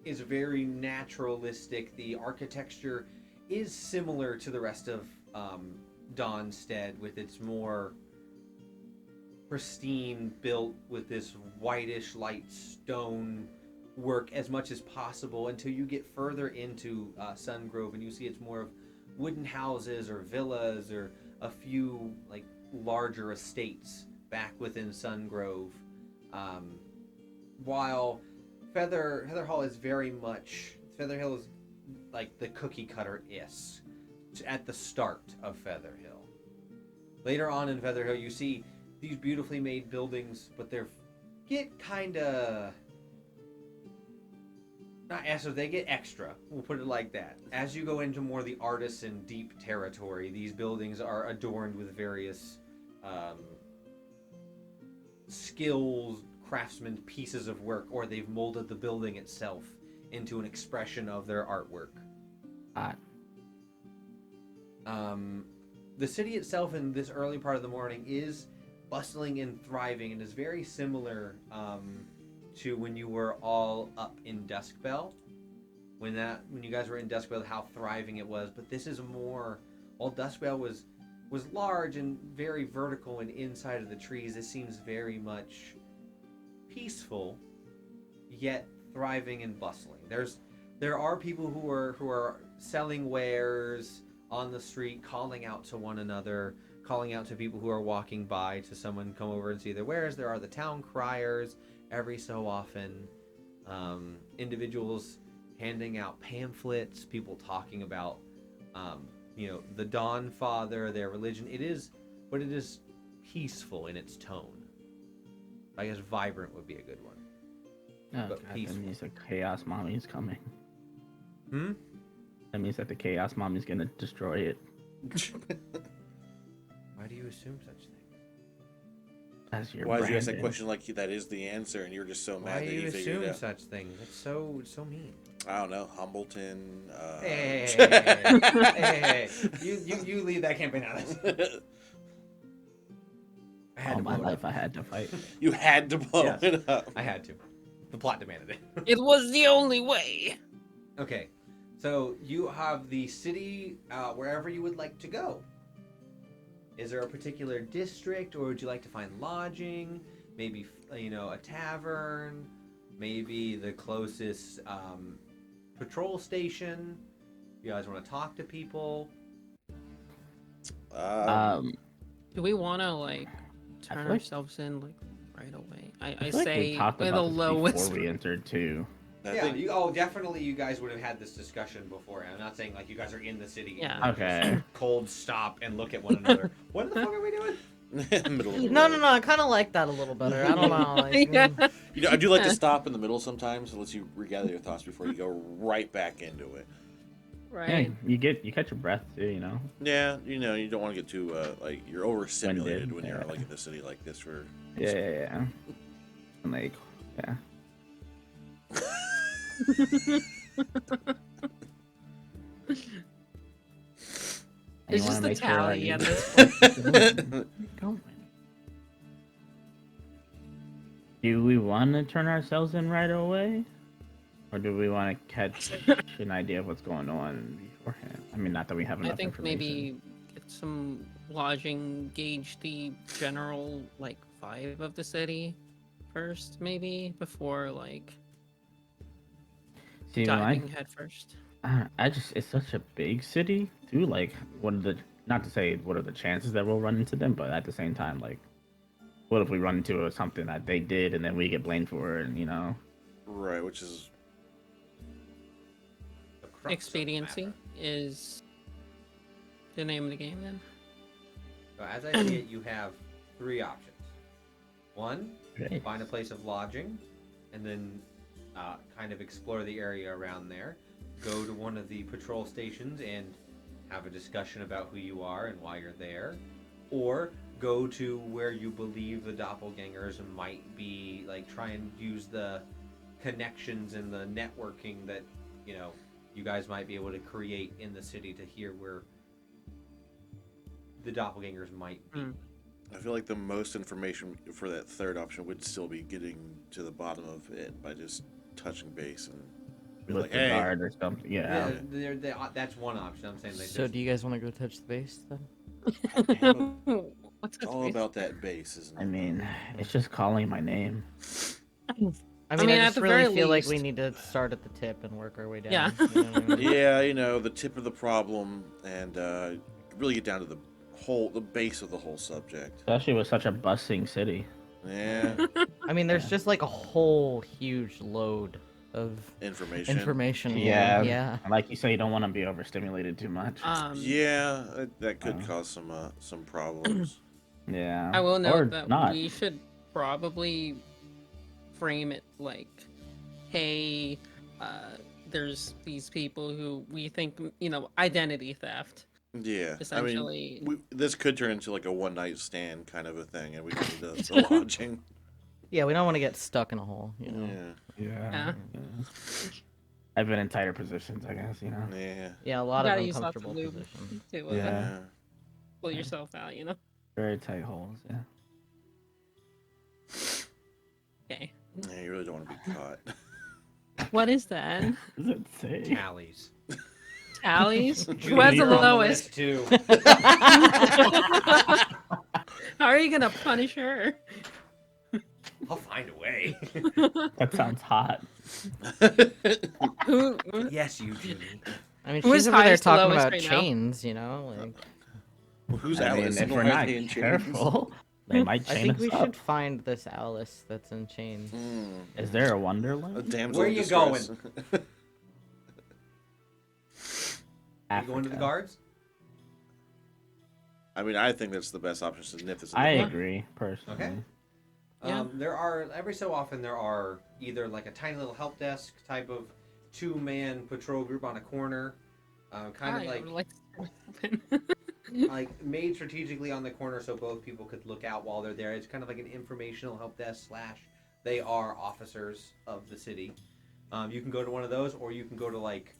is very naturalistic. The architecture is similar to the rest of Donstead, with its more pristine, built with this whitish light stone work as much as possible, until you get further into Sun Grove and you see it's more of wooden houses or villas or a few larger estates back within Sun Grove. While Feather Hill is like the cookie cutter is at the start of Feather Hill. Later on in Feather Hill, you see these beautifully made buildings, but they get extra. We'll put it like that. As you go into more the artisan deep territory, these buildings are adorned with various skills, craftsman pieces of work, or they've molded the building itself into an expression of their artwork. The city itself in this early part of the morning is bustling and thriving, and is very similar to when you were all up in Duskbell. When you guys were in Duskbell, how thriving it was. But this is more, while Duskbell was large and very vertical and inside of the trees, this seems very much peaceful, yet thriving and bustling. There are people who are selling wares on the street, calling out to one another, calling out to people who are walking by, to someone come over and see their wares. There are the town criers every so often, individuals handing out pamphlets, people talking about the Dawn Father, their religion. It is peaceful in its tone. I guess vibrant would be a good one. Oh, but God, peaceful. that means the Chaos Mommy is coming. Hmm? That means that the Chaos Mommy is gonna destroy it. Why do you assume such things? As your Why did you ask that Brandon. question like that is the answer, and you're just so Why mad do that you you figured assume it out? such things? It's so mean. I don't know, Humbleton. Hey. You leave that campaign out. I had All to my blow it life up. I had to fight. You had to blow Yes. it up. I had to. The plot demanded it. It was the only way. Okay, so you have the city wherever you would like to go. Is there a particular district, or would you like to find lodging? Maybe a tavern. Maybe the closest patrol station. You guys want to talk to people? Do we want to like I turn feel like- ourselves in like right away? I I feel like say we talked with a about low this before whisper. we entered too. I Yeah. think Definitely. You guys would have had this discussion before. I'm not saying like you guys are in the city. Yeah. and Okay. just cold stop and look at one another. What the fuck are we doing? middle of the No, road. no, no. I kind of like that a little better. I don't know. Like, Yeah. You know, I do like to stop in the middle sometimes. It lets you regather your thoughts before you go right back into it. Right. Yeah, you catch your breath too, you know. Yeah, you don't want to get too like you're overstimulated Winded, when you're yeah. like in the city like this for. Yeah. And like, yeah. And It's you wanna just a make sure, tally like, at this point. Going. Do we want to turn ourselves in right away? Or do we want to catch an idea of what's going on beforehand? I mean, not that we have enough I think information. maybe get some lodging, gauge the general like vibe of the city first, maybe before like See, diving head first. it's such a big city, too. Like, not to say what are the chances that we'll run into them, but at the same time, like, what if we run into something that they did and then we get blamed for it, and, you know? Right, which is The crux of the Expediency matter. is the name of the game then. So as I see it, you have three options. One, Right. find a place of lodging, and then kind of explore the area around there. Go to one of the patrol stations and have a discussion about who you are and why you're there. Or go to where you believe the doppelgangers might be, like try and use the connections and the networking that, you guys might be able to create in the city to hear where the doppelgangers might be. I feel like the most information for that third option would still be getting to the bottom of it by just touching base and be With like, the hey, guard or something. Yeah. That's one option. I'm saying, like, so there's- do you guys want to go touch the base then? What's it's all about that base, isn't it? I mean, it's just calling my name. I mean, mean, I at just the really very feel like we least- need to start at the tip and work our way down. Yeah. You know what I mean? Yeah, the tip of the problem and really get down to the base of the whole subject. Especially with such a bustling city. Yeah, I mean, there's just like a whole huge load of information. information. Yeah. Yeah. And like you say, you don't want to be overstimulated too much. Yeah, that could cause some problems. Yeah. I will Or note that not. we should probably frame it like, hey, there's these people who we think, identity theft. Yeah, Essentially. I mean, this could turn into like a one night stand kind of a thing, and we don't need the lodging. Yeah, we don't want to get stuck in a hole, you know. Yeah, Yeah. I've been in tighter positions, I guess, you know. yeah, Yeah, a lot You of gotta use lots of uncomfortable lube positions. to Yeah. yeah. pull yourself out, Very tight holes, yeah. Okay. Yeah, you really don't want to be caught. What is that? What does it say? tallies. Tallies? Who Judy, has the you're on lowest? list, too. How are you gonna punish her? I'll find a way. That sounds hot. Who? Yes, you, Judy. I mean, Who is she's over there highest to talking lowest about right now? chains, you know. Like, Who's I mean, Alice? if No we're not right-hand chains? careful, they might I chain think us we up. should find this Alice that's in chains. Is there a A Wonderland? damsel Where in you distress. going? You going to the Africa. guards? I mean, I think that's the best option to nip this. In I the bud. agree, personally. Okay. Yeah. There are every so often there are either like a tiny little help desk type of 2-man patrol group on a corner, kind of Hi, I like would like to open. like made strategically on the corner so both people could look out while they're there. It's kind of like an informational help desk slash they are officers of the city. You can go to one of those, or you can go to like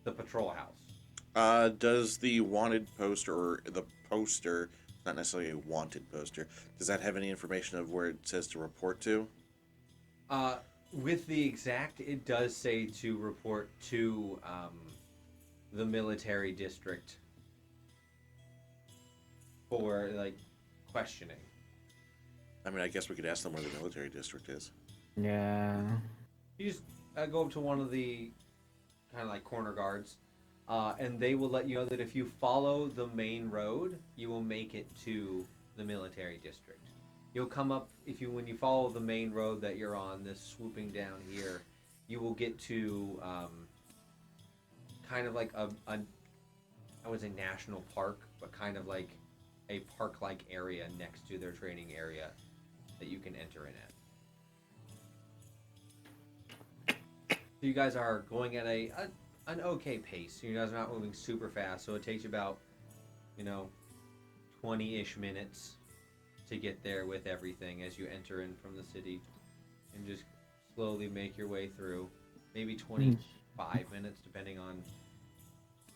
the patrol house. Does the wanted poster or the poster, not necessarily a wanted poster, does that have any information of where it says to report to? With the exact, it does say to report to the military district for like questioning. I mean, I guess we could ask them where the military district is. Yeah. You just go up to one of the kind of like corner guards, and they will let you know that if you follow the main road, you will make it to the military district. You'll come up when you follow the main road that you're on, this swooping down here, you will get to kind of like a I would say national park, but kind of like a park-like area next to their training area that you can enter in at. So you guys are going at an okay pace. You guys are not moving super fast, so it takes you about 20-ish minutes to get there with everything as you enter in from the city, and just slowly make your way through. Maybe 25 minutes, depending on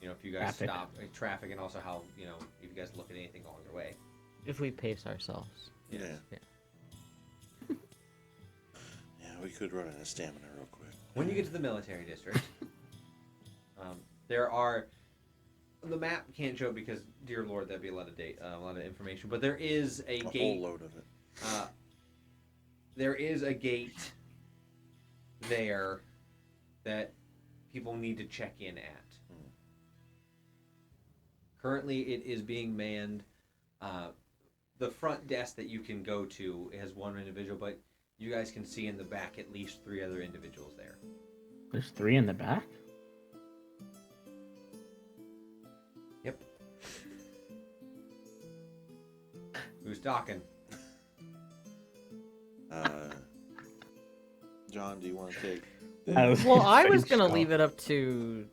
if you guys Traffic. stop traffic, and also how if you guys look at anything along your way. If we pace ourselves. Yeah. Yeah. Yeah, we could run out of stamina real quick. When you get to the military district, there are the map can't show because, dear Lord, that'd be a lot of information. But there is a gate. Whole load of it. There is a gate there that people need to check in at. Currently, it is being manned. The front desk that you can go to has one individual, but you guys can see in the back at least 3 other individuals there. There's 3 in the back? Yep. Who's talking? John, do you want to take? Well, I was gonna leave it up to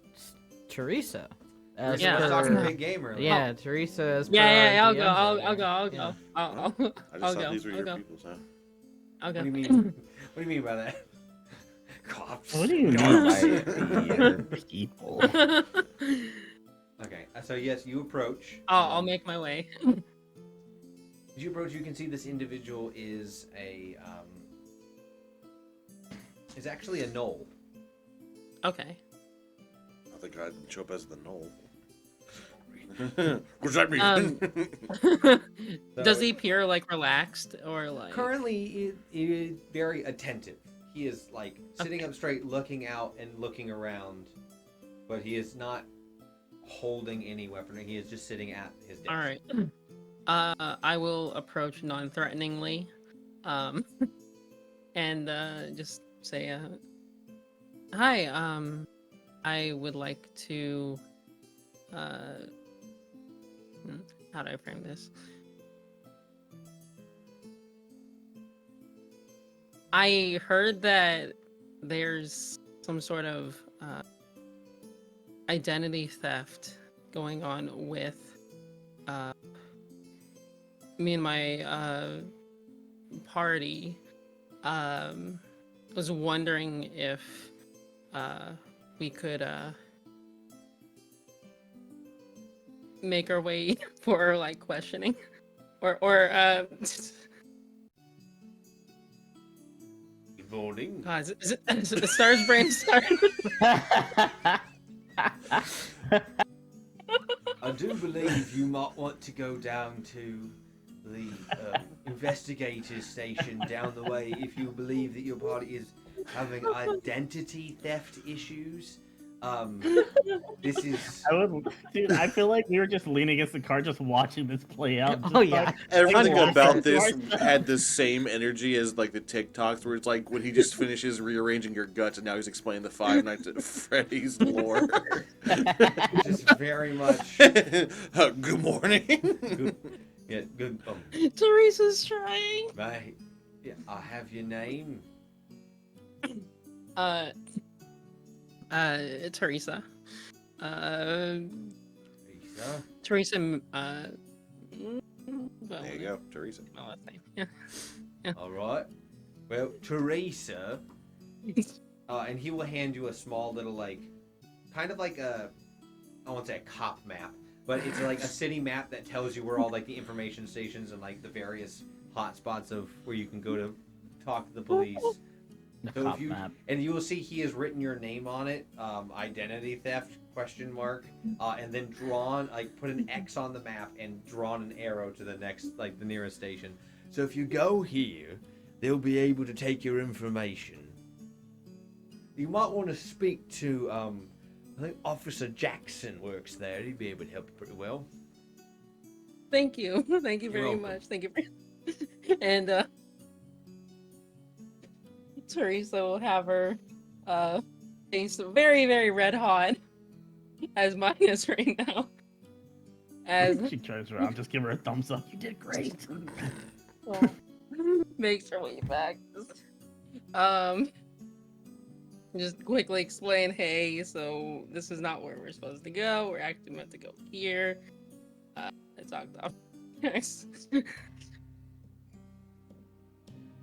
Teresa. As Yeah. I was per- talking to Big Gamer. Yeah, Teresa as per Yeah, our I'll go. DMs I'll over go. here. I'll Yeah. go. I'll I just I'll thought go. these were I'll your go. peoples, huh? I'll What do go. you mean? What do you mean by that? Cops. What do you mean Cops. by your people? Okay, so yes, you approach. I'll make my way. As you approach, you can see this individual is is actually a gnoll. Okay. I think I'd show up as the knoll. What's that mean? So Does he appear like relaxed or like? Currently, he is very attentive. He is like sitting up straight, looking out and looking around, but he is not holding any weaponry. He is just sitting at his desk. All right. I will approach non-threateningly, and just say, "Hi. I would like to. How do I frame this? I heard that there's some sort of identity theft going on with me and my party. Was wondering if we could make our way for like questioning or Good morning. God, is it the Stars Brain Star? I do believe you might want to go down to the investigators station down the way if you believe that your party is having identity theft issues. This is Dude, I feel like we were just leaning against the car, just watching this play out. Oh, yeah. Everything Unwatched. about this had the same energy as like the TikToks, where it's like when he just finishes rearranging your guts, and now he's explaining the Five Nights at Freddy's lore. just very much Good morning. good. Yeah, good. Teresa's trying. Right. Yeah, I have your name. Teresa. Lisa. Teresa. There you go, Teresa. Oh, last name. Yeah. All right. Well, Teresa. And he will hand you a small little, like, kind of like a, I won't say a cop map, but it's like a city map that tells you where all, like, the information stations and, like, the various hotspots of where you can go to talk to the police. The So cop if you, map. and you will see he has written your name on it, identity theft, ? And then drawn, like, put an X on the map and drawn an arrow to the next, like, the nearest station. So if you go here, they'll be able to take your information. You might want to speak to, I think Officer Jackson works there. He'd be able to help you pretty well. Thank you. Thank you You're very welcome. much. Thank you. And Teresa will have her face very, very red hot, as mine is right now. As She turns around, just give her a thumbs up. You did great. well, makes her way back. Just quickly explain, hey, so this is not where we're supposed to go. We're actually meant to go here. I talked off.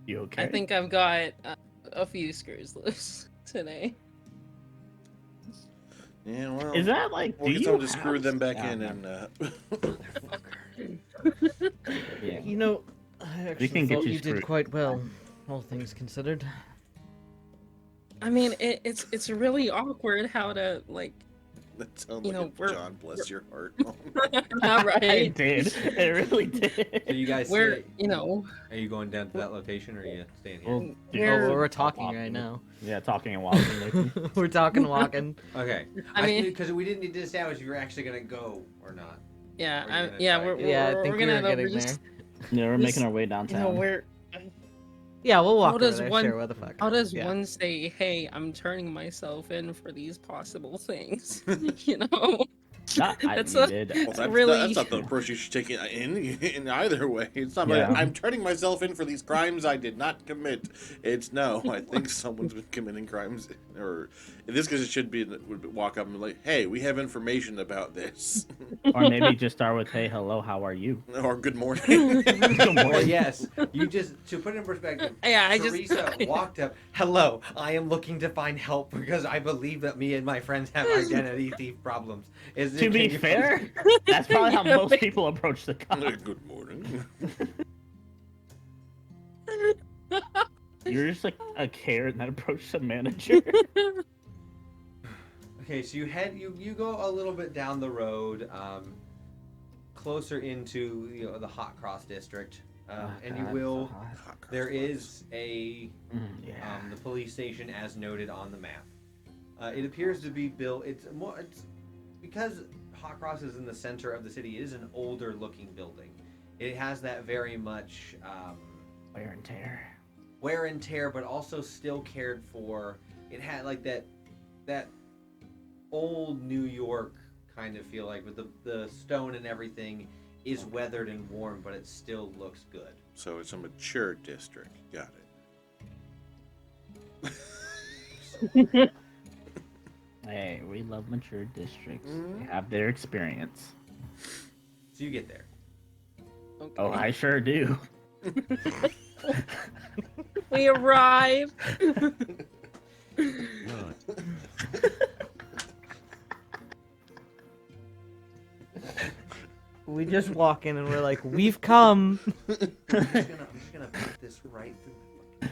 You okay? I think I've got a few screws loose today. Yeah, well. Is that like? We'll do get you someone to screw have- them back Ah, in no. and. Yeah. You know, I actually can get thought you you did screwed. quite well, all things considered. I mean, it's really awkward how to like. That sounds You like know, a we're- John, bless your heart. Not It right. did. It really did. So you guys We're stay, you know are you going down to that location or are you staying here? Well, We're- dude, Oh, we're I'll talking walk right in. now. Yeah, talking and walking. We're talking, walking. Okay. I mean- because we didn't need to establish if you're actually going to go or not. yeah Or you're gonna yeah try we're again. Yeah, I we're, think we're we gonna were getting we're just, Yeah, we're This- making our way you know downtown. we're Yeah, we'll walk How over does there. one- Sure, what the fuck? how does Yeah. one say, hey, I'm turning myself in for these possible things? You know? Not, That's you a- did. Well, that's, Really? that's not the approach you should take in either way. It's not Yeah. like, I'm turning myself in for these crimes I did not commit. It's no, I think someone's been committing crimes. Or in this case, it should be would walk up and be like, hey, we have information about this. Or maybe just start with, hey, hello, how are you? Or good morning. Good Well, morning. yes. You just, to put it in perspective, Yeah, I Teresa just walked up. Hello, I am looking to find help because I believe that me and my friends have identity thief problems. To be fair, that's probably how Yeah, most but- people approach the cops. Good morning. You're just like a Karen that approached the manager. Okay, so you go a little bit down the road, closer into the Hot Cross district, and you will. There is a Yeah. the police station as noted on the map. It appears to be built. It's because Hot Cross is in the center of the city. It is an older looking building. It has that very much Wear and tear. wear and tear, but also still cared for. It had like that old New York kind of feel, like with the stone and everything is weathered and worn, but it still looks good. So it's a mature district. Got it. Hey, we love mature districts. Mhm. They have their experience. So you get there. Okay. Oh, I sure do. We arrive. We just walk in and we're like, we've come. I'm just gonna put this right through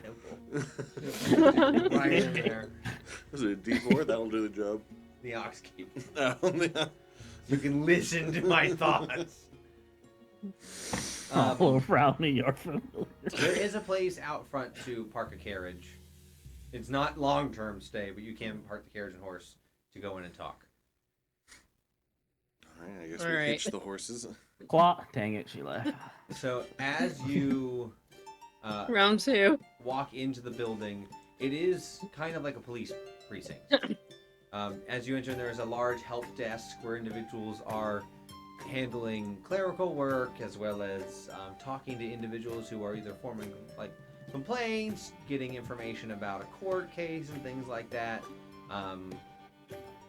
the fucking temple. Right in there. Is it a D4? That'll do the job. The ox key. No, You can listen to my thoughts. All around me, you're familiar. There is a place out front to park a carriage. It's not long-term stay, but you can park the carriage and horse to go in and talk. Alright, I guess All we right. hitch the horses. Qua, dang it, she left. So as you Round two. walk into the building, it is kind of like a police precinct. As you enter, there is a large help desk where individuals are handling clerical work as well as talking to individuals who are either forming like complaints, getting information about a court case and things like that.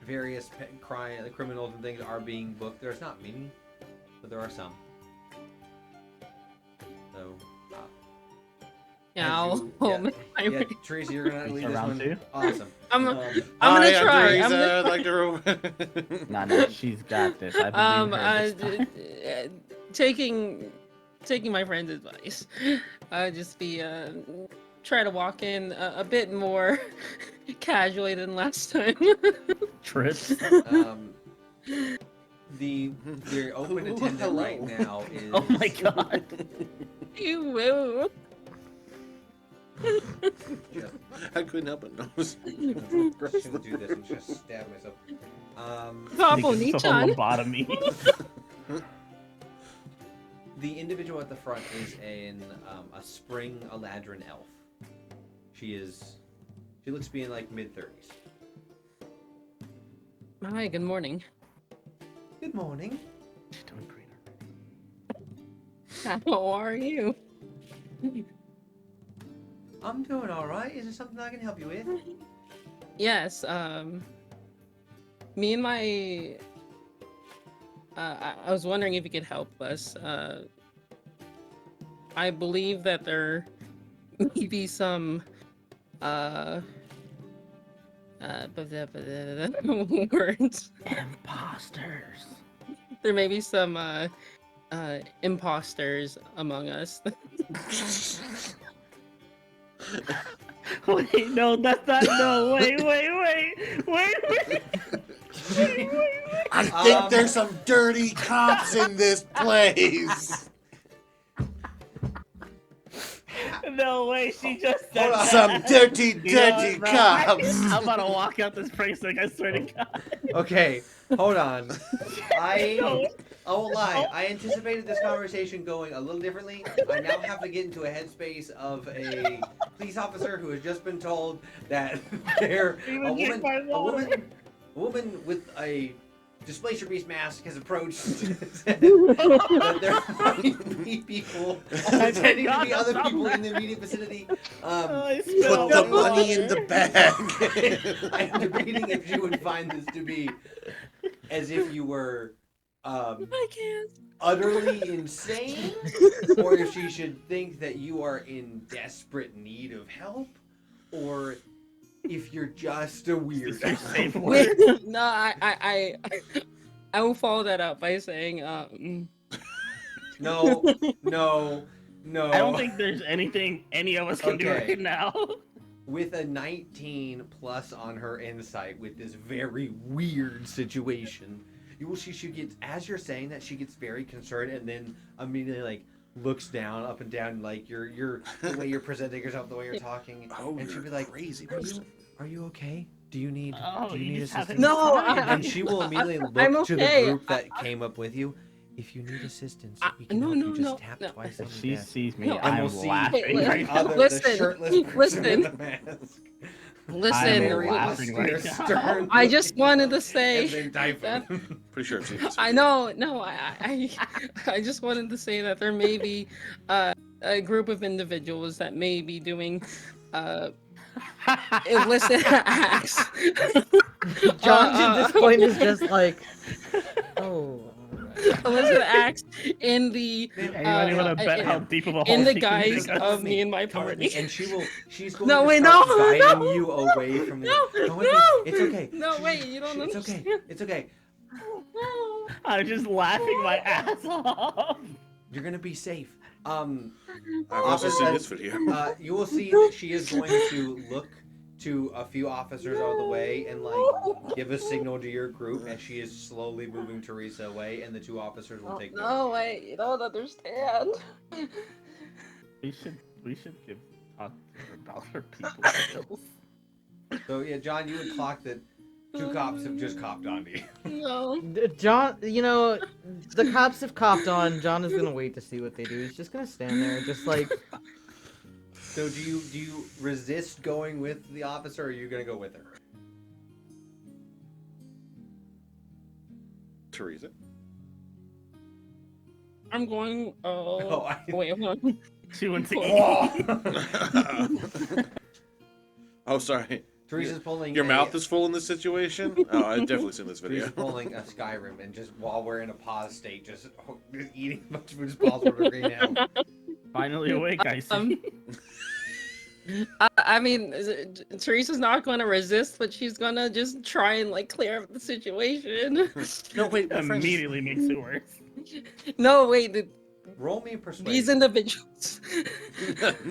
Various criminals and things are being booked. There's not many, but there are some. So, Yeah, Tracy, you're gonna lead this Around one. two? Awesome. I'm Hi, gonna try. I'm I'm Teresa. gonna I'd like to. No, she's got this. I believe her this time. taking my friend's advice. Just be try to walk in a bit more casually than last time. Trips. The open attendant hello. right now is. Oh my god. You will. I couldn't help it. No. I'm gonna do this and just stab myself. Papa It's a Nichan. lobotomy. The individual at the front is a spring Eladrin elf. She looks to be in like mid-30s. Hi, good morning. Good morning. She's doing great. How are you? I'm doing all right. Is there something I can help you with? Yes, me and my I was wondering if you could help us. I believe that there may be some words. Imposters. There may be some imposters among us. Wait, no, that's not. No, wait. I think there's some dirty cops in this place. No way, she just said Hold on. that. Some dirty, You know dirty what, bro? cops. I'm about to walk out this place like I swear to God. Okay, hold on. I No. won't lie. I anticipated this conversation going a little differently. I now have to get into a headspace of a police officer who has just been told that a woman with a Displacer Beast mask has approached that there might be people pretending to be other people in the immediate vicinity. I Put spilled the water. money in the bag. I am debating if you would find this to be as if you were I can't. utterly insane, or if she should think that you are in desperate need of help, or if you're just a Is your safe weirdo. word? No, I will follow that up by saying No. I don't think there's anything any of us can do Okay. right now. With a 19 plus on her insight with this very weird situation, she gets, as you're saying that, she gets very concerned and then immediately like looks down, up and down, like you're the way you're presenting yourself, the way you're talking, Oh, and she'll you're be like, crazy "Are person. you okay? Do you need Oh, do you you need just haven't- assistance?" No, And she will immediately look I'm to the okay. group that came up with you. If you need assistance, we can help you. Just tap twice on If the she desk. sees me, No, And I'm we'll see laughing Wait, right the now. other, Listen, the shirtless person in the mask. Listen, I'm Very laughing right austere, now. stern I just looking, wanted to and say then Typhoon. Pretty sure I've seen this. I know, no, I just wanted to say that there may be a group of individuals that may be doing illicit acts. John at this point is just like, oh. illicit acts in the Anybody want to bet how deep of a hole in the she can guise dig us? of me and my Come with party. me, and she's going No, to wait, start no, guiding no. you away from the. No, Come with me. no. It's okay. No, Shh, wait, you don't shh, It's okay. understand. It's okay. I'm just laughing my ass off. You're gonna be safe. I've also seen this video. You will see that she is going to look to a few officers out of the way and like give a signal to your group as she is slowly moving Teresa away, and the two officers will take. No, wait, you don't understand. We should give talk about her people skills. So yeah, John, you would clock that two cops have just copped onto you. No. John, you know, the cops have copped on. John is gonna wait to see what they do. He's just gonna stand there, just like. So do you resist going with the officer, or are you gonna go with her? Teresa. I'm going. Oh, Wait, hold on. She went to Oh, sorry. Teresa's pulling. Your mouth is full in this situation? Oh, I've definitely seen this video. Teresa's pulling a Skyrim, and just while we're in a pause state, just eating as much food as possible to green hell. Finally awake, I see. I mean, Teresa's not going to resist, but she's going to just try and like clear up the situation. No, wait, my friends. Immediately makes it worse. No, wait, Roll me persuasion. these individuals.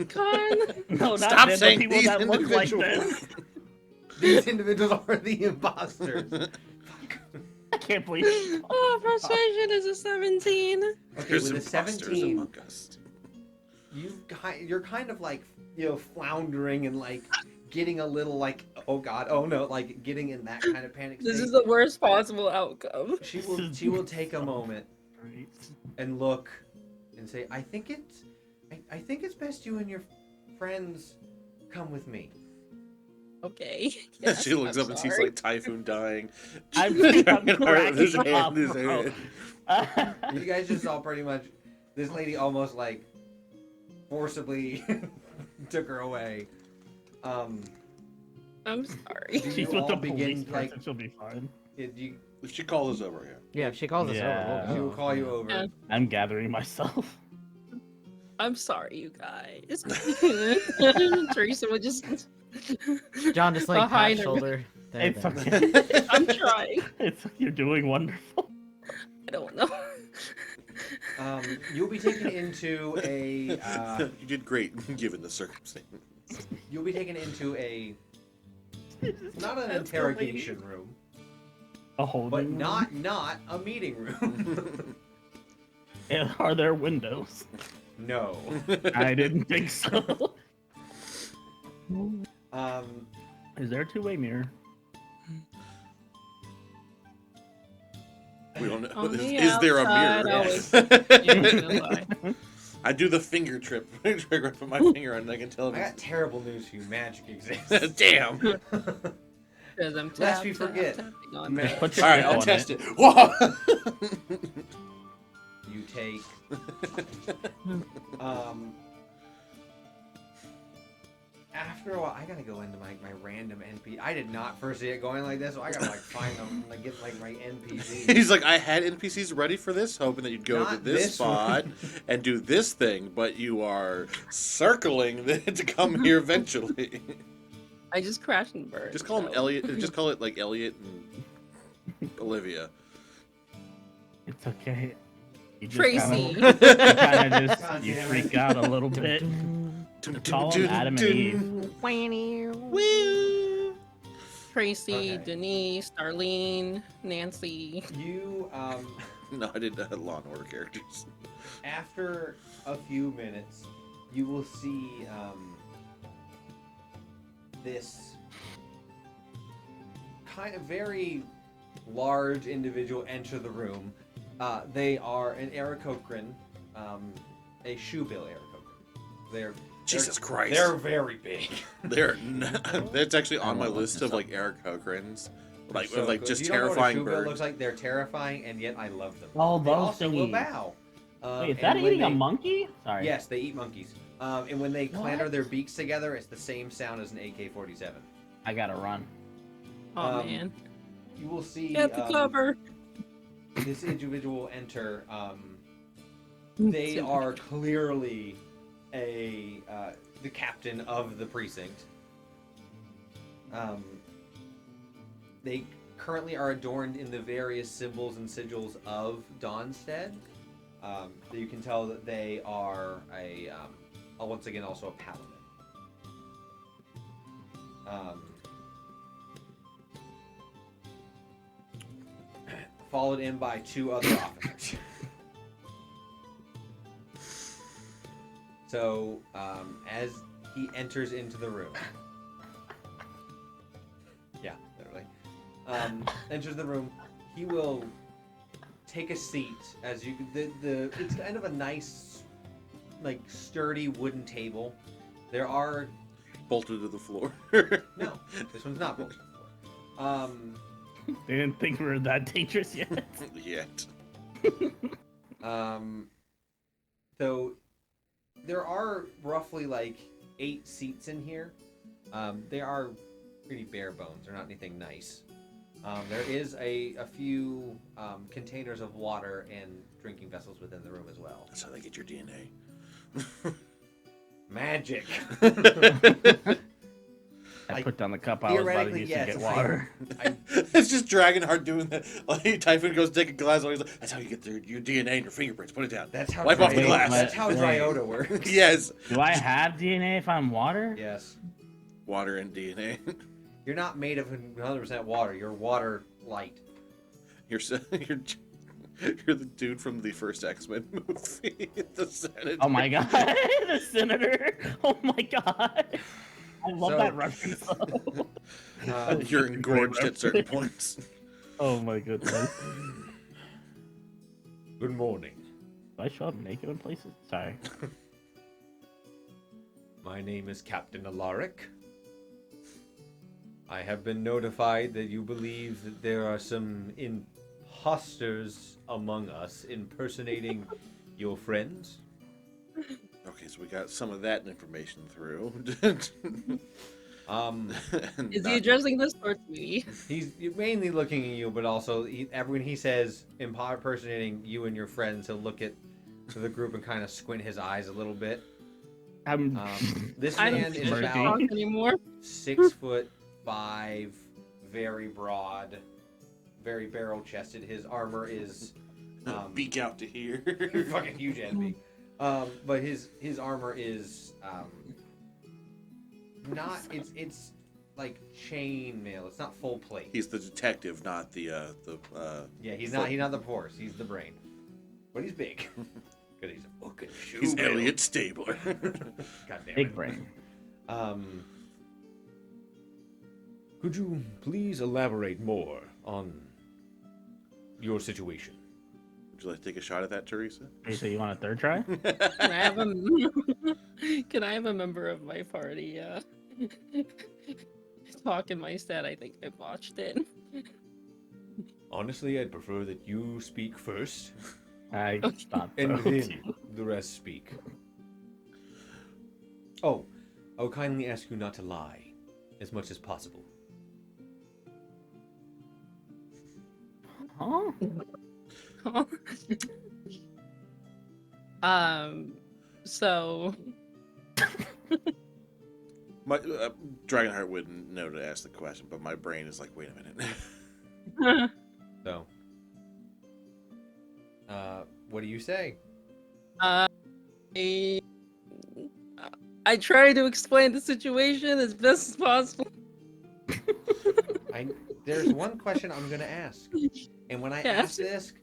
Con. No, not Stop them, saying the people these that look like individuals. this. These individuals are the imposters. I can't believe. Oh, persuasion is a 17. Okay, There's with a imposters 17, among us. you're kind of like, floundering and like getting a little like, oh god, oh no, like getting in that kind of panic state. This is the worst possible outcome. She will take a moment and look and say, I think it's best you and your friends come with me. Okay. Yes, She looks I'm up and sees sorry. like Typhoon dying. I'm His cracking hand up, in his bro. hand. You guys just saw pretty much this lady almost like forcibly took her away. I'm sorry. Do She's you with all the begin, police like- person. She'll be fine. If she calls us over here. Yeah, if she calls us Yeah. over, She we'll will call you over. Yeah. I'm gathering myself. I'm sorry, you guys. Teresa would just. go. John just like pat Behind her. shoulder. There, It's there. okay. I'm trying. You're doing wonderful. I don't know. You'll be taken into a. You did great given the circumstance. You'll be taken into a. Not an Escalating. interrogation room, A holding but room? not a meeting room. And are there windows? No. I didn't think so. Is there a two-way mirror? We don't know. On the Is there a outside, mirror? always. I do the finger trip. Trigger, put my finger on it, I can tell. I got terrible news for you. Magic exists. Damn. Because I'm Lest we forget. tapping on Man. it. Put your All right, grip I'll on test it. Whoa! You take. After a while, I gotta go into my random NPC. I did not first see it going like this, so I gotta like find them, like get like my NPC. He's like, I had NPCs ready for this, hoping that you'd go to Not this this spot one. and do this thing, but you are circling to come here eventually. I just crashed and burned. Just call him so. Elliot. Just call it like Elliot and Olivia. It's okay. You just Tracy. Kinda just God you damn it. freak out a little bit. Call him Adam and Eve. Woo! Tracy, Okay. Denise, Darlene, Nancy. You No, I did Law and Order characters. after a few minutes, you will see this kind of very large individual enter the room. They are an Aarakocran, a shoebill Aarakocran. They're Jesus Christ. They're very big. That's actually on my list of like Eric Cochrans. Like, So like good. just You don't know what a terrifying shoebill birds. looks like. They're terrifying, and yet I love them. Oh, They those also will thingies. bow. Wait, is and that when eating a they- monkey? Sorry. Yes, they eat monkeys. And when they clatter What? their beaks together, it's the same sound as an AK-47. I gotta run. Oh Um, man. You will see Get the cover. this individual enter. They are clearly the captain of the precinct. They currently are adorned in the various symbols and sigils of Dawnstead. You can tell that they are once again also a paladin. Followed in by two other officers. So, as he enters into the room, yeah, literally, enters the room, he will take a seat. As you, it's kind of a nice, like sturdy wooden table. There are Bolted to the floor. no, this one's not bolted to the floor. They didn't think we were that dangerous yet. Yet. So there are roughly like 8 seats in here. They are pretty bare bones. They're not anything nice. There is a few containers of water and drinking vessels within the room as well. That's how they get your DNA. Magic. I put down the cup I was about to use to get water. It's just Dragonheart doing that. Like Typhon goes to take a glass, and he's like, "That's how you get your DNA and your fingerprints. Put it down. That's how Wipe off the glass." That's how Dryota works. Yes. Do I have DNA if I'm water? Yes. Water and DNA. You're not made of 100% water. You're water light. You're the dude from the first X-Men movie, the Senator. Oh my god, the senator! Oh my god, I love that reference. You're engorged at certain points. Oh my goodness. Good morning. Do I show up naked in places? Sorry. My name is Captain Alaric. I have been notified that you believe that there are some imposters among us impersonating your friends. Okay, so we got some of that information through. Is he addressing this towards me? He's mainly looking at you, but also when he says impersonating you and your friends, he'll look at the group and kind of squint his eyes a little bit. This I man don't is think about talk anymore. 6'5", very broad, very barrel-chested. His armor is beak out to here. fucking huge ass beak. But his armor is not. It's like chain mail. It's not full plate. He's the detective, not the Yeah, he's not the horse. He's the brain. But he's big. Cause he's a fucking shoe. He's bill. Elliot Stabler. God damn Big it. brain. Could you please elaborate more on your situation? Would you like to take a shot at that, Teresa? Hey, so you want a third try? Can I have a Can I have a member of my party talk in my stead? I think I botched it. Honestly, I'd prefer that you speak first, I thought so. and then the rest speak. Oh, I'll kindly ask you not to lie, as much as possible. Huh? So My Dragonheart wouldn't know to ask the question, but my brain is like, wait a minute. So, what do you say? I try to explain the situation as best as possible. There's one question I'm going to ask, and when I ask this,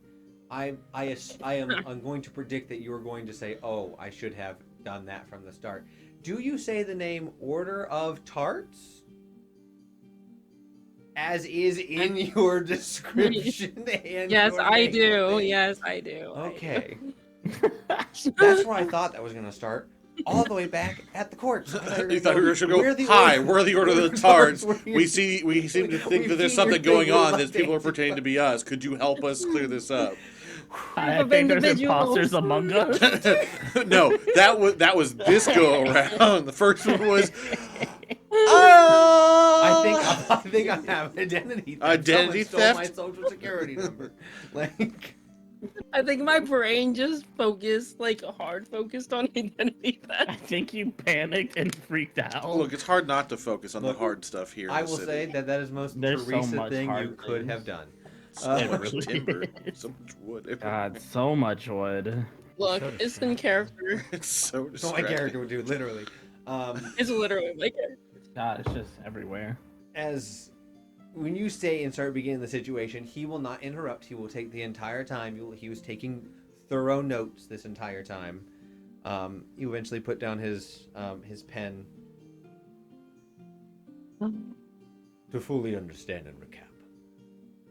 I'm going to predict that you're going to say, "Oh, I should have done that from the start." Do you say the name Order of Tarts, as is in your description? And Yes, your I name do. thing? Yes, I do. Okay. That's where I thought that was going to start. All the way back at the courts. You thought we were going to go, "Hi, we're the Order of the Tarts. We seem to think that there's something going on that people are pretending to be us. Could you help us clear this up?" I think there's imposters among us. No, that was this go around. The first one was. Oh! I think I have identity theft. Identity Someone theft? stole my social security number. Like, I think my brain just focused, like hard focused on identity theft. I think you panicked and freaked out. Look, it's hard not to focus on Look, the hard stuff here. I in the will city. say that is most There's so Teresa much thing you hard could things. have done. So much really timber, is. so much wood. God, so much wood. Look, it's in character. It's so That's what my distracting. character would do, literally. It's literally my character. God, it's just everywhere. As when you say and start beginning the situation, he will not interrupt. He will take the entire time. He was taking thorough notes this entire time. He eventually put down his pen. To fully understand and recap,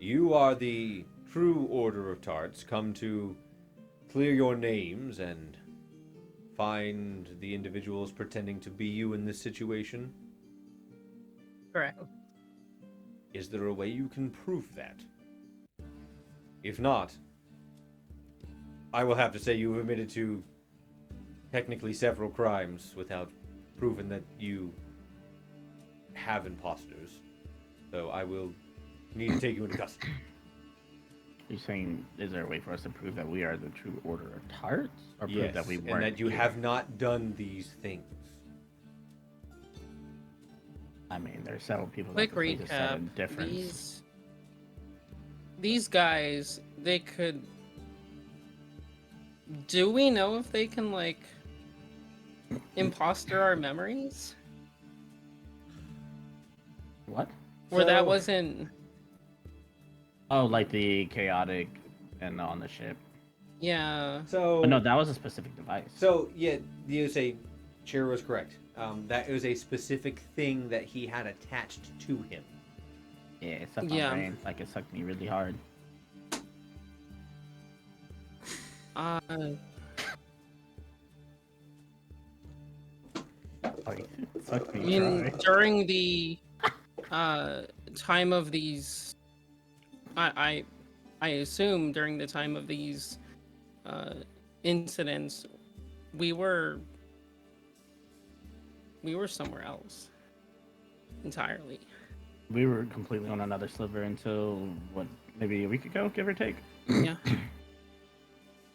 you are the true Order of Tarts, come to clear your names and find the individuals pretending to be you in this situation. Correct. Is there a way you can prove that? If not, I will have to say you have admitted to technically several crimes without proving that you have imposters. So I will need to take you into custody. You're saying, is there a way for us to prove that we are the true Order of Tarts? Or prove Yes, that we and weren't that you here? have not done these things. I mean, there's several people Quick that could place a recap. sudden difference. These guys, they could. Do we know if they can like imposter our memories? What? Or that So- wasn't. Oh, like the chaotic and on the ship. Yeah. So Oh, no, that was a specific device. So yeah, you say Shiro was correct. That was a specific thing that he had attached to him. Yeah, it sucked Yeah. my brain. Like, it sucked me really hard. Uh, Like, it sucked I me mean, dry. during the time of these, I assume during the time of these incidents, we were somewhere else entirely. We were completely on another sliver until, what, maybe a week ago, give or take? Yeah.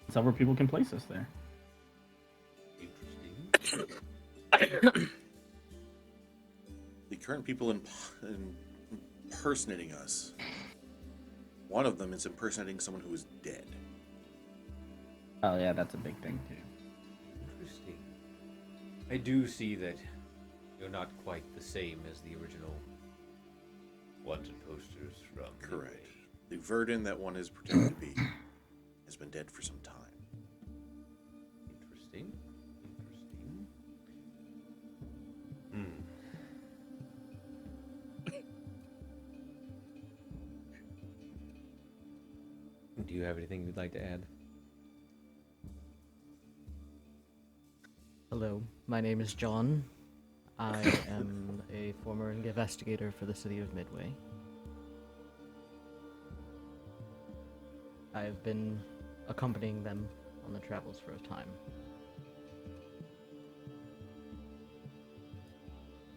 Several people can place us there. Interesting. The current people impersonating us. One of them is impersonating someone who is dead. Oh, yeah, that's a big thing, too. Interesting. I do see that you're not quite the same as the original wanted posters from. Correct. The Verdun that one is pretending to be has been dead for some time. Interesting. Interesting. Hmm. Do you have anything you'd like to add? Hello, my name is John. I am a former investigator for the city of Midway. I've been accompanying them on the travels for a time.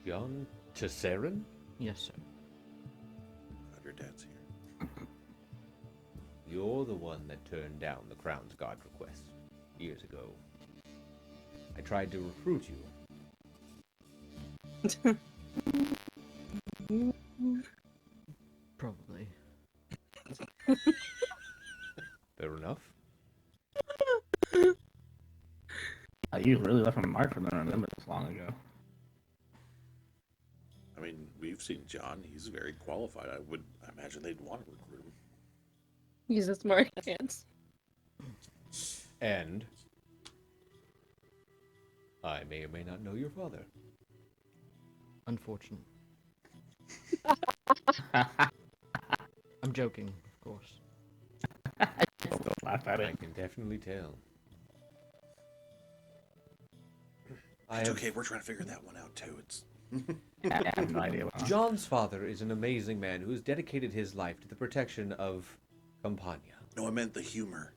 John Tesserin? Yes, sir. God, your dad's here. You're the one that turned down the Crown's Guard request years ago. I tried to recruit you. Probably. Fair enough. You really left a mark for them to remember this long ago. I mean, we've seen John. He's very qualified. I imagine they'd want to recruit him. He's a smart pants. And I may or may not know your father. Unfortunate. I'm joking, of course. Don't laugh at I it. can definitely tell. It's okay. We're trying to figure that one out too. It's I have no idea. What John's father is an amazing man who has dedicated his life to the protection of Campania. no, I meant the humor.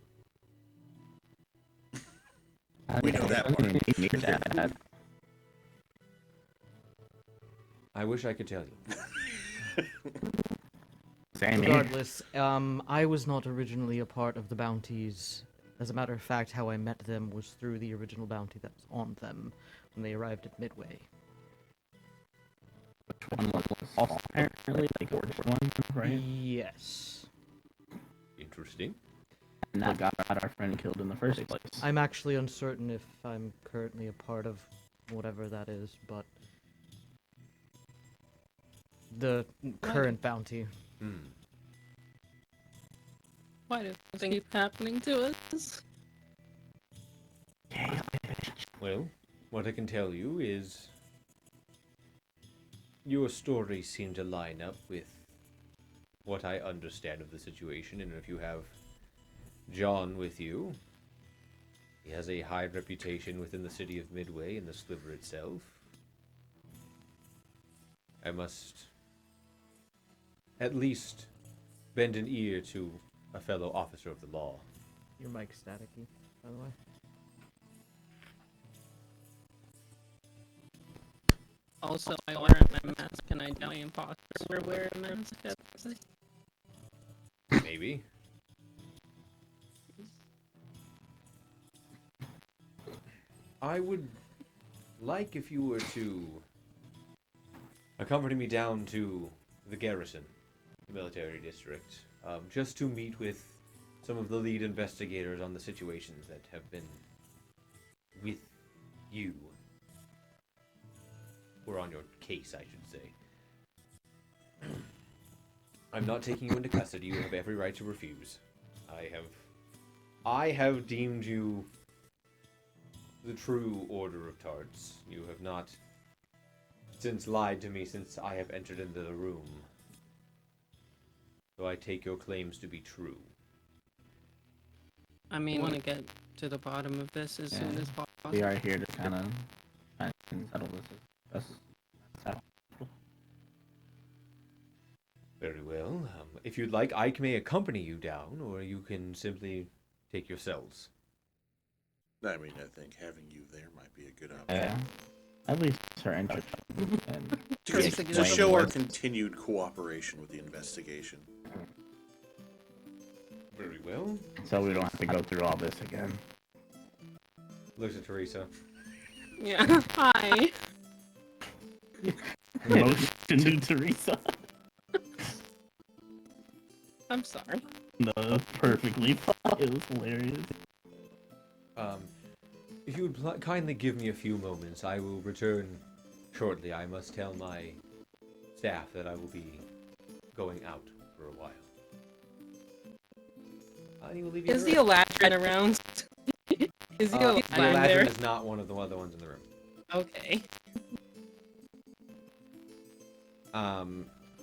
we know that part. Near that. I wish I could tell you. Same here. Regardless, I was not originally a part of the bounties. As a matter of fact, how I met them was through the original bounty that was on them when they arrived at Midway. Which one was also apparently like the worst one, right? Yes. Interesting. And that got our friend killed in the first place. I'm actually uncertain if I'm currently a part of whatever that is, but the current bounty. Hmm. Why do things keep happening to us? Well, what I can tell you is your stories seem to line up with what I understand of the situation, and if you have John with you, he has a high reputation within the city of Midway and the Sliver itself. I must at least bend an ear to a fellow officer of the law. Your mic's staticky, by the way. Also, I wear my mask, and I doubt imposters will wear a mask. Maybe. I would like if you were to accompany me down to the garrison, the military district, just to meet with some of the lead investigators on the situations that have been with you. Or on your case, I should say. I'm not taking you into custody. You have every right to refuse. I have deemed you the true order of tarts. You have not since lied to me since I have entered into the room. So I take your claims to be true. I mean, I want to get to the bottom of this as soon as possible. We are here to kind of settle this. That's Very well. If you'd like, I may accompany you down, or you can simply take yourselves. I mean, I think having you there might be a good option. yeah. At least her interest. And To show our continued cooperation with the investigation. Very well. so we don't have to go through all this again. Looks at Teresa. Yeah. Hi. Motion to Teresa. I'm sorry. No, perfectly fine. It was hilarious. If you would kindly give me a few moments, I will return shortly. I must tell my staff that I will be going out for a while. I will leave you Is here. the Eladrin around? Is the The Eladrin Eladrin there? is not one of the other ones in the room. Okay.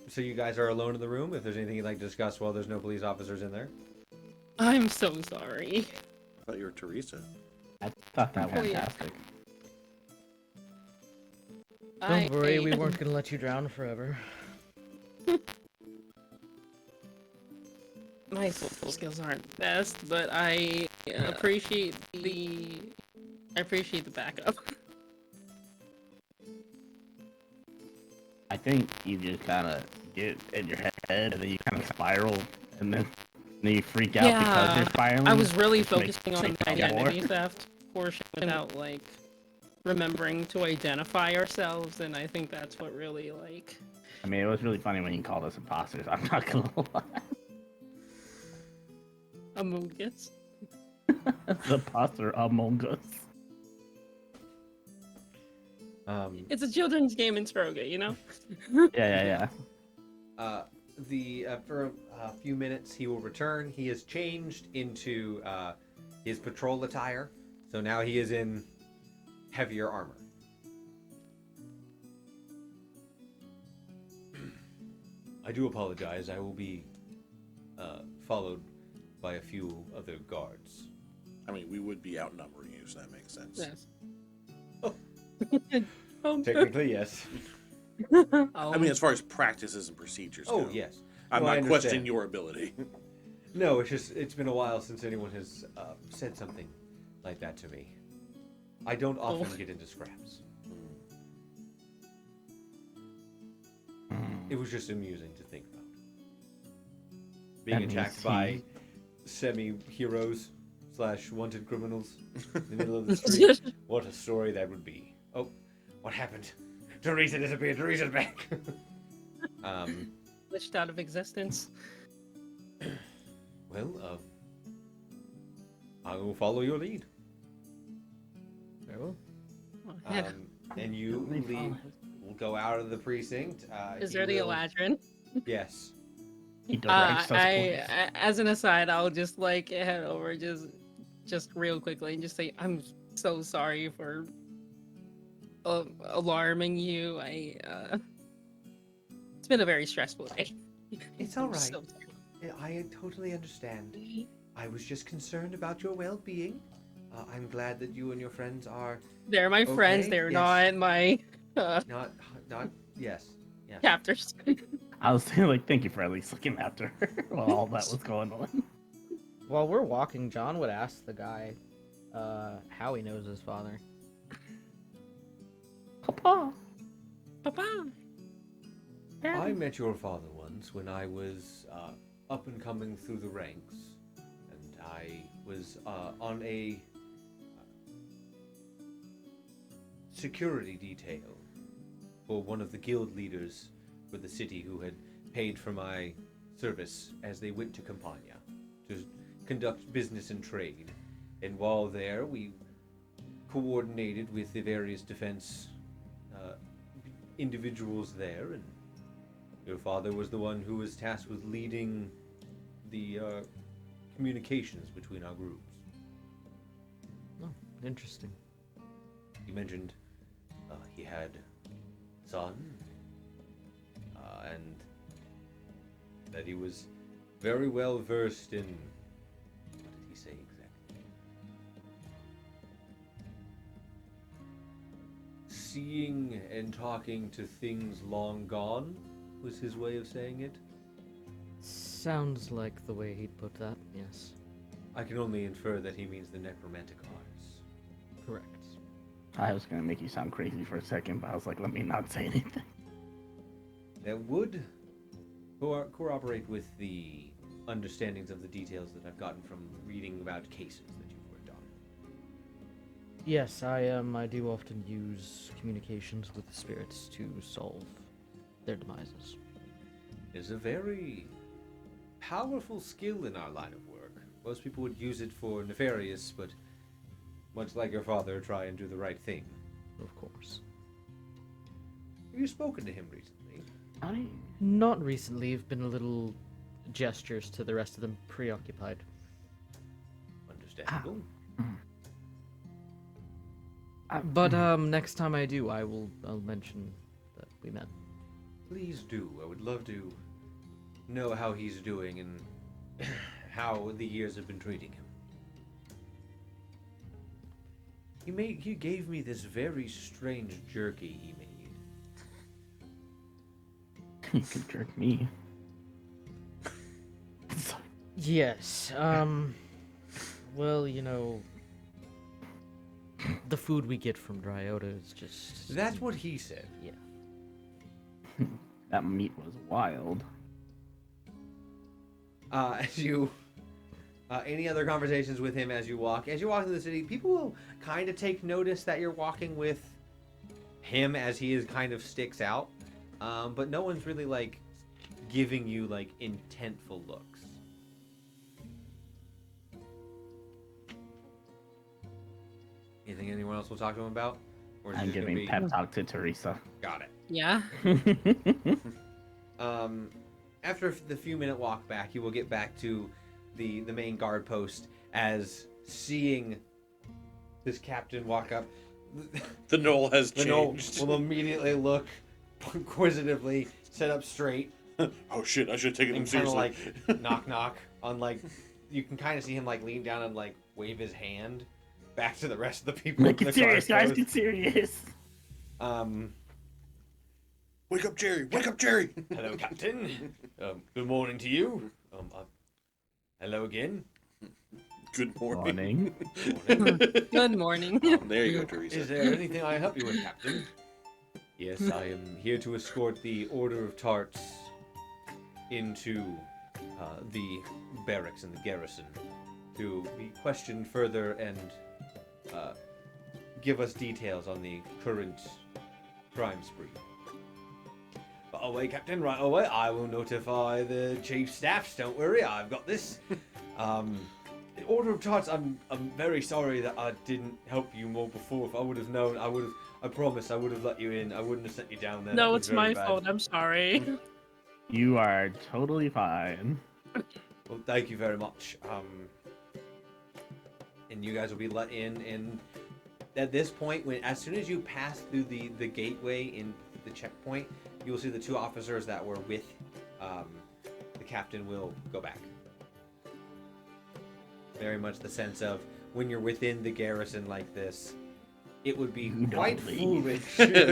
So you guys are alone in the room. If there's anything you'd like to discuss while there's no police officers in there. I'm so sorry. I thought you were Teresa. I thought that was Oh, yeah. fantastic. Don't worry, we weren't gonna let you drown forever. My social skills aren't best, but I appreciate the backup. I think you just kind of get in your head and then you kind of spiral and then you freak out because you're spiraling. I was really which makes focusing on it the more. identity theft portion without like remembering to identify ourselves, and I think that's what really like. I mean, it was really funny when you called us imposters. I'm not gonna lie. Among Us. The imposter among us. It's a children's game in Stroga, you know? Yeah. For a few minutes, he will return. He has changed into his patrol attire, so now he is in heavier armor. I do apologize. I will be followed by a few other guards. I mean, we would be outnumbering you, so that makes sense. Yes. Technically, yes. I mean, as far as practices and procedures Oh, go. yes. I'm No, I not questioning understand. your ability. No, it's been a while since anyone has said something like that to me. I don't often get into scraps. It was just amusing to think about. Being That attacked means by semi-heroes / wanted criminals in the middle of the street. What a story that would be. Oh, what happened? Teresa disappeared. Teresa's back. Glitched out of existence. Well, I will follow your lead. Very well. Oh, yeah. And you will go out of the precinct. Is he there the will- Eladrin? Yes. He directs us As an aside, I'll just like head over just real quickly and just say I'm so sorry for alarming you. It's been a very stressful day. It's all I'm right. so sorry. I totally understand. I was just concerned about your well-being. I'm glad that you and your friends are They're my friends. Okay, They're yes. not my not yes. captors. I was saying, like, thank you for at least looking after her while all that was going on. While we're walking, John would ask the guy how he knows his father. Papa. Papa. I met your father once when I was up and coming through the ranks, and I was on a security detail for one of the guild leaders for the city who had paid for my service as they went to Campania to conduct business and trade. And while there, we coordinated with the various defense individuals there, and your father was the one who was tasked with leading the communications between our groups. Oh, interesting. He mentioned he had a son, and that he was very well versed in... What did he say exactly? Seeing and talking to things long gone was his way of saying it. Sounds like the way he'd put that, yes. I can only infer that he means the necromantic arts. Correct. I was gonna make you sound crazy for a second, but I was like, let me not say anything. That would corroborate with the understandings of the details that I've gotten from reading about cases that you've worked on. Yes, I do often use communications with the spirits to solve their demises. It's a very powerful skill in our line of work. Most people would use it for nefarious, but much like your father, try and do the right thing. Of course. Have you spoken to him recently? Not recently. I've been a little gestures to the rest of them preoccupied. Understandable. But next time I do, I'll mention that we met. Please do. I would love to know how he's doing and how the years have been treating him. He gave me this very strange jerky he made. You could jerk me. Yes. Well, the food we get from Dryota is just... That's what he said. Yeah. That meat was wild. As you... any other conversations with him as you walk? As you walk through the city, people will kind of take notice that you're walking with him as he is kind of sticks out. But no one's really, like, giving you, like, intentful looks. Anything anyone else will talk to him about? Or is it I'm just gonna giving be... pep talk to Teresa. Got it. Yeah. After the few-minute walk back, you will get back to the main guard post as seeing this captain walk up. The knoll has The Knoll changed. will immediately look inquisitively, sit up straight, Oh shit, I should have taken them and kind of seriously. like knock knock on like. You can kind of see him like lean down and like wave his hand back to the rest of the people. Like, in get the serious, guard guys, post. get serious. Wake up, Jerry! Wake up, Jerry! Hello, Captain. Good morning to you. Hello again. Good morning. Morning. Good morning. There you go, Teresa. Is there anything I help you with, Captain? Yes, I am here to escort the Order of Tarts into the barracks in the garrison to be questioned further and give us details on the current crime spree. Right away, Captain, right away. I will notify the chief staffs. Don't worry, I've got this. The Order of Tarts, I'm very sorry that I didn't help you more before. If I would have known, I promise I would have let you in. I wouldn't have sent you down there. That No, was it's very my bad. fault. I'm sorry. You are totally fine. Well, thank you very much. And you guys will be let in. And at this point, as soon as you pass through the gateway in the checkpoint, you will see the two officers that were with the captain will go back. Very much the sense of when you're within the garrison like this, it would be You quite don't leave. foolish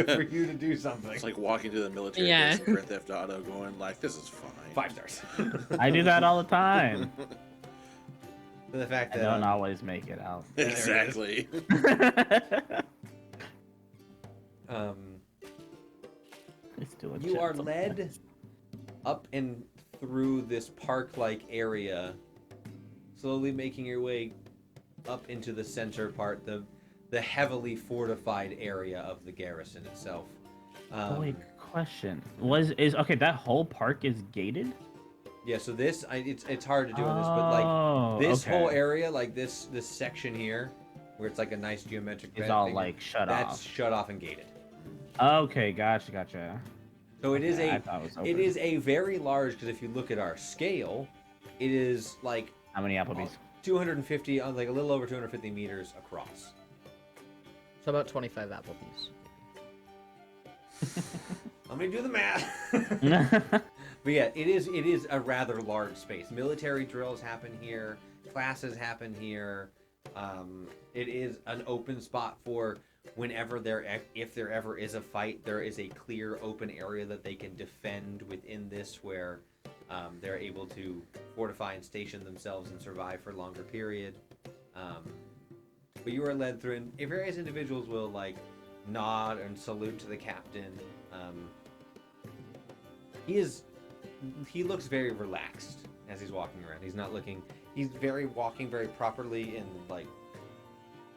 for you to do something. It's like walking to the military Yeah. base in Grand Theft Auto going like, this is fine. 5 stars. I do that all the time. The fact I that don't always make it out. Exactly. Let's do it. You are led up and through this park-like area, slowly making your way up into the center part, the heavily fortified area of the garrison itself. Wait, question. Okay, that whole park is gated? Yeah, so this it's hard to do in this, but like this okay. whole area, like this section here, where it's like a nice geometric It's bed all thing, like shut that's off. shut off and gated. Okay, gotcha. So it is Okay, I thought it was open. a very large, because if you look at our scale, it is like How many Applebee's? 250, like a little over 250 meters across. So about 25 Applebee's. Let me do the math. But yeah, it is a rather large space. Military drills happen here, classes happen here. It is an open spot for whenever if there ever is a fight, there is a clear open area that they can defend within this, where they're able to fortify and station themselves and survive for a longer period. But you are led through, and various individuals will like nod and salute to the captain. He looks very relaxed as he's walking around. He's not looking. He's walking very properly and like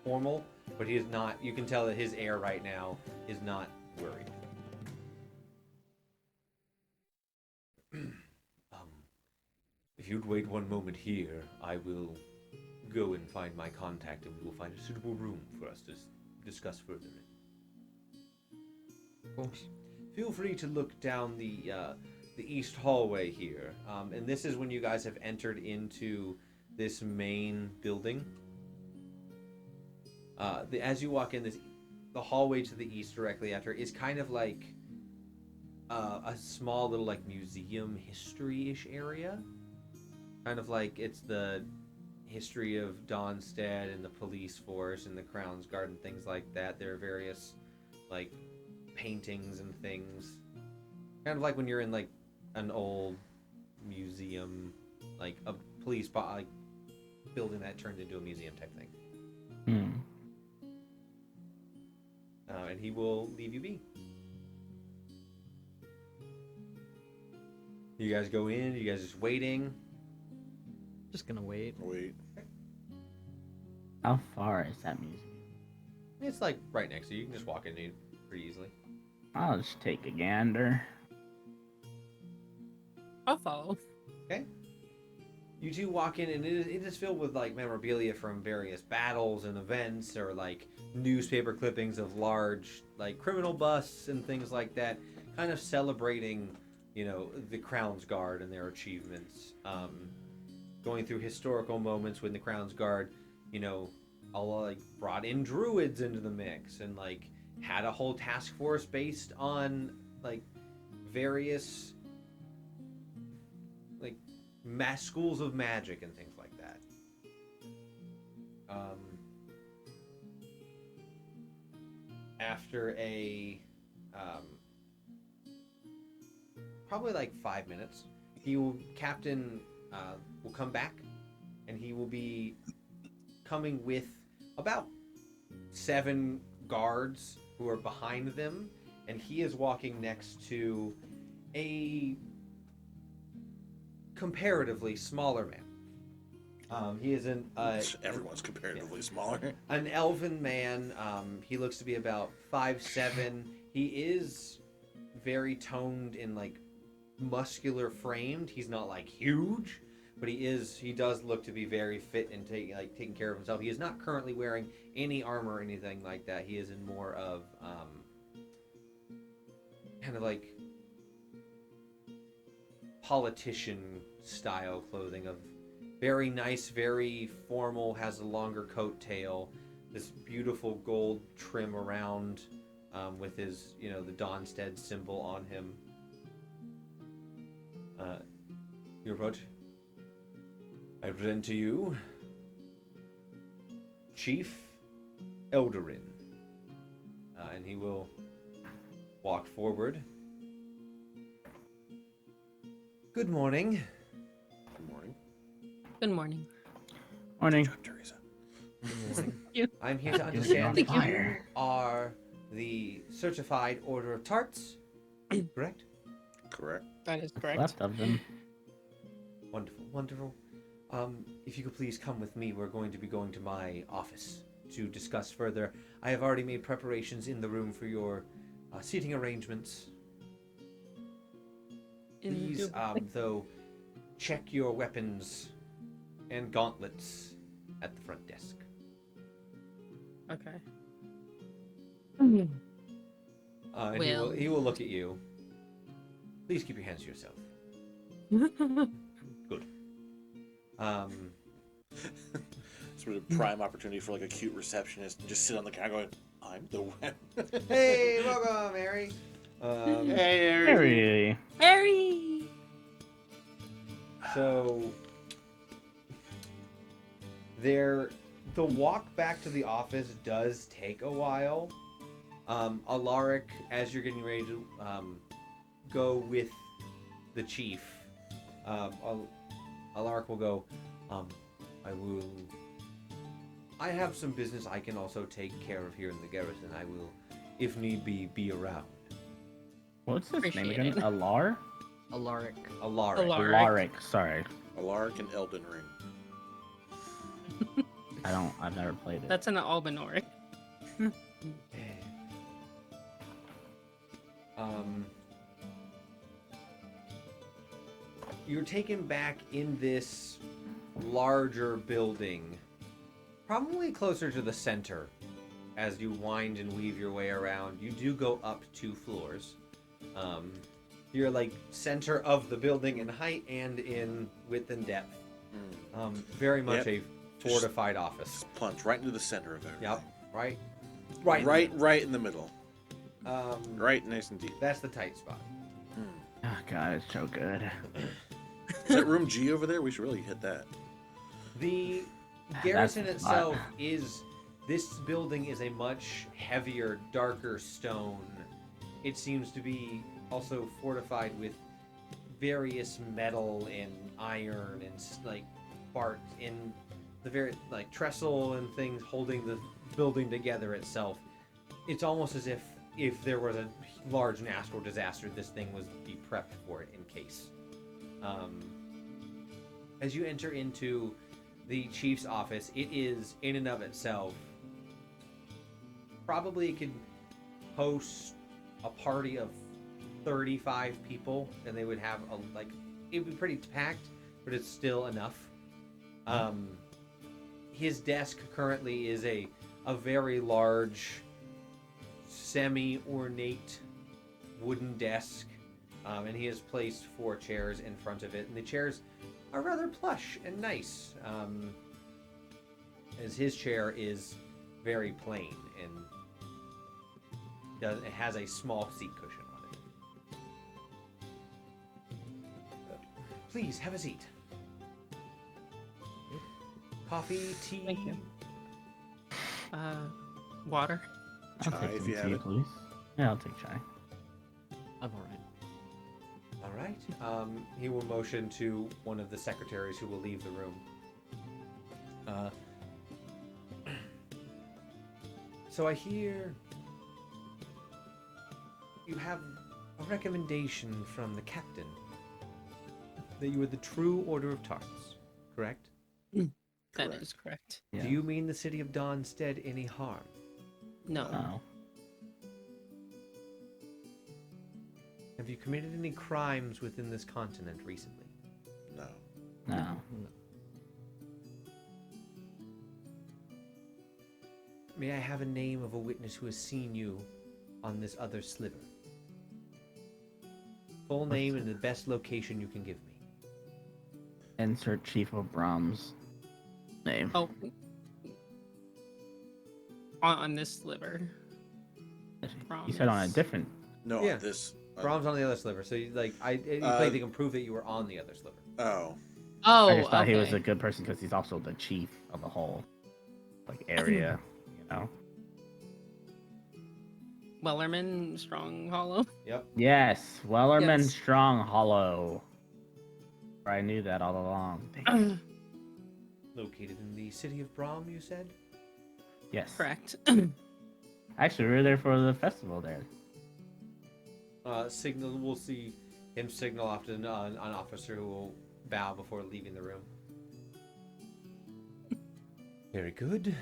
formal, but he is not. You can tell that his air right now is not worried. If you'd wait one moment here, I will go and find my contact, and we will find a suitable room for us to discuss further. Of course. Feel free to look down the east hallway here, and this is when you guys have entered into this main building. As you walk in, the hallway to the east directly after is kind of like a small little like museum history-ish area. Kind of like it's the history of Dawnstead and the police force and the Crown's Guard and things like that. There are various like paintings and things. Kind of like when you're in like an old museum, like a police like building that turned into a museum type thing. And he will leave you be. You guys go in. You guys just waiting. Just gonna wait. Wait. How far is that museum? It's like right next to you. You can just walk in pretty easily. I'll just take a gander. I'll follow. Okay. You two walk in, and it is filled with like memorabilia from various battles and events, or like newspaper clippings of large like criminal busts and things like that, kind of celebrating, you know, the Crown's Guard and their achievements. Going through historical moments when the Crown's Guard, you know, all like brought in druids into the mix and like had a whole task force based on like various like schools of magic and things like that. After a probably like 5 minutes, Captain will come back, and he will be coming with about 7 guards who are behind them, and he is walking next to a comparatively smaller man. He is Everyone's comparatively smaller. an elven man. He looks to be about 5'7". He is very toned and like muscular framed. He's not like huge, but he does look to be very fit and taking care of himself. He is not currently wearing any armor or anything like that. He is in more of kind of like politician style clothing, of very nice, very formal, has a longer coat tail, this beautiful gold trim around with his, you know, the Dawnstead symbol on him. You approach. I present to you Chief Eldarin. And he will walk forward. Good morning. Good morning. Good morning. Morning. Good job, Teresa. Good morning. You. I'm here to You're understand Thank that you. you are the certified Order of Tarts. correct? Correct. That is What's correct. left of them. Wonderful, wonderful. If you could please come with me, we're going to be going to my office to discuss further. I have already made preparations in the room for your seating arrangements. Please, though, check your weapons and gauntlets at the front desk. Okay. And Well. he will look at you. Please keep your hands to yourself. Good. Sort of prime opportunity for like a cute receptionist and just sit on the counter going, I'm the one. Hey, welcome, Mary. Hey, Harry. Harry. Harry. So the walk back to the office does take a while. Alaric, as you're getting ready to go with the chief, Alaric will go, I have some business I can also take care of here in the garrison. I will, if need be around. What's his name Appreciate again? it. Alar? Alaric. Alaric. Alaric. Alaric, sorry. Alaric and Elden Ring. I've never played it. That's an Albinoric. You're taken back in this larger building, probably closer to the center. As you wind and weave your way around, you do go up 2 floors. You're like center of the building in height and in width and depth. Very much a fortified office. Just plunge right into the center of everything. Yep. Right. Right in the middle. Right, nice and deep. That's the tight spot. Oh god, it's so good. Is that room G over there? We should really hit that. The garrison itself is. This building is a much heavier, darker stone. It seems to be also fortified with various metal and iron and like bark in the very like trestle and things holding the building together itself. It's almost as if there was a large natural disaster, this thing was be prepped for it in case. As you enter into the chief's office, it is in and of itself. Probably it could host a party of 35 people, and they would have it would be pretty packed, but it's still enough. His desk currently is a very large, semi-ornate wooden desk, and he has placed 4 chairs in front of it, and the chairs are rather plush and nice, as his chair is very plain and it has a small seat cushion on it. Please have a seat. Coffee, tea. Thank you. Water. I'll Chai, take if some you have tea, it. please. Yeah, I'll take chai. I'm alright. All right. He will motion to one of the secretaries who will leave the room. So I hear you have a recommendation from the captain that you are the true Order of Tarts, correct? That Correct. is correct. Yeah. Do you mean the city of Dawnstead any harm? No. Oh. Have you committed any crimes within this continent recently? No. No. May I have a name of a witness who has seen you on this other sliver? Full name and the best location you can give me. Insert Chief of Brahms name. Oh. On this sliver. You said on a different. No, Yeah. this. Brahms on the other sliver, so you they can prove that you were on the other sliver. Oh. Oh, I just thought he was okay. a good person because he's also the chief of the whole area, you know. Wellerman, Strong Hollow. Yep. Yes, Wellerman Yes. Strong Hollow. I knew that all along. Dang. Located in the city of Brahm, you said? Yes. Correct. Actually, we were there for the festival there. signal. We'll see him signal off to an officer who will bow before leaving the room. Very good.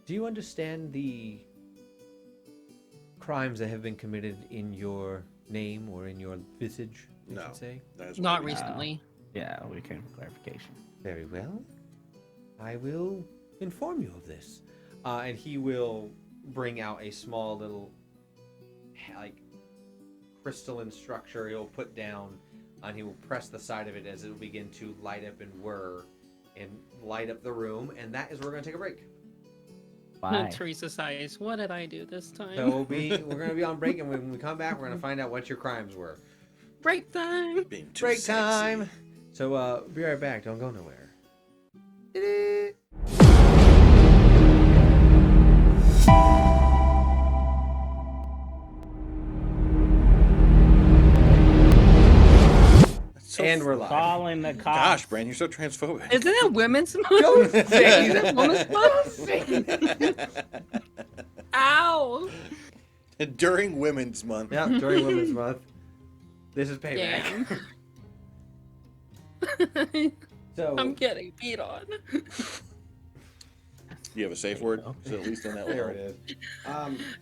Do you understand the crimes that have been committed in your name or in your visage, you No. should say? That is Not what we- recently. Yeah, we came for clarification. Very well. I will inform you of this. And he will bring out a small little, like, crystalline structure he'll put down, and he will press the side of it as it will begin to light up and whir and light up the room, and that is where we're going to take a break. Why? Teresa sighs. What did I do this time? So we're going to be on break, and when we come back, we're going to find out what your crimes were. Break time. Being too Break sexy. time! So be right back. Don't go nowhere. So And we're live. Calling the cops. Gosh, Brand, you're so transphobic. Isn't it Women's Month? Don't say Is that. it Women's Month? Ow. During Women's Month. Yeah, during Women's Month. This is payback. Damn. So I'm getting beat on. You have a safe word? So at least on that there level. it is.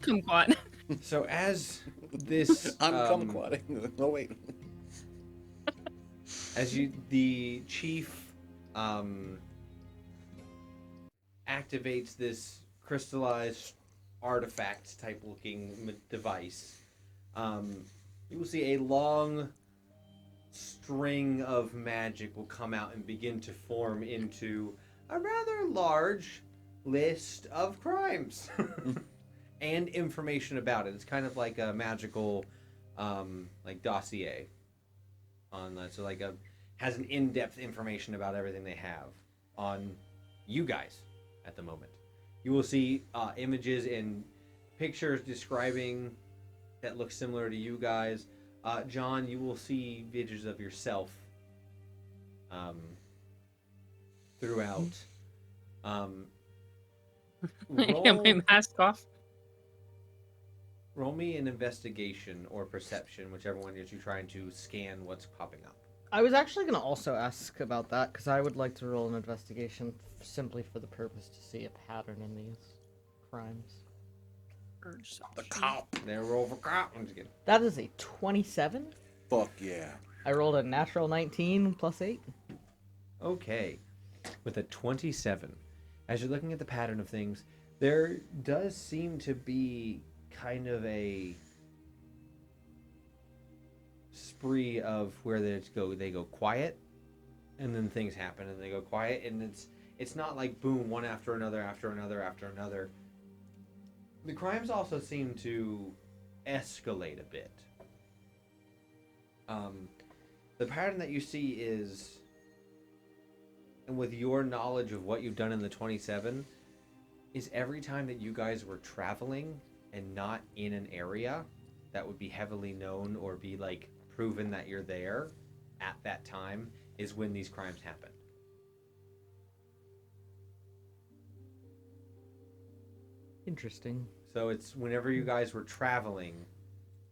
Kumquat. So as this, I'm kumquatting. Oh, wait. as the chief activates this crystallized artifact type looking device, you will see a long string of magic will come out and begin to form into a rather large list of crimes and information about it. It's kind of like a magical like dossier on that. So like has an in-depth information about everything they have on you guys at the moment. You will see images and pictures describing that look similar to you guys. John, you will see videos of yourself throughout. I have my mask off. Roll me an investigation or perception, whichever one is you're trying to scan what's popping up. I was actually going to also ask about that, because I would like to roll an investigation simply for the purpose to see a pattern in these crimes. The cop. Then roll for cop. I'm just kidding. That is a 27. Fuck yeah. I rolled a natural 19 plus 8. Okay. With a 27, as you're looking at the pattern of things, there does seem to be kind of a spree of where they go quiet, and then things happen, and they go quiet, and it's not like boom, one after another, after another, after another. The crimes also seem to escalate a bit. The pattern that you see is, and with your knowledge of what you've done in the 27, is every time that you guys were traveling and not in an area that would be heavily known or be like proven that you're there at that time is when these crimes happen. Interesting. So it's whenever you guys were traveling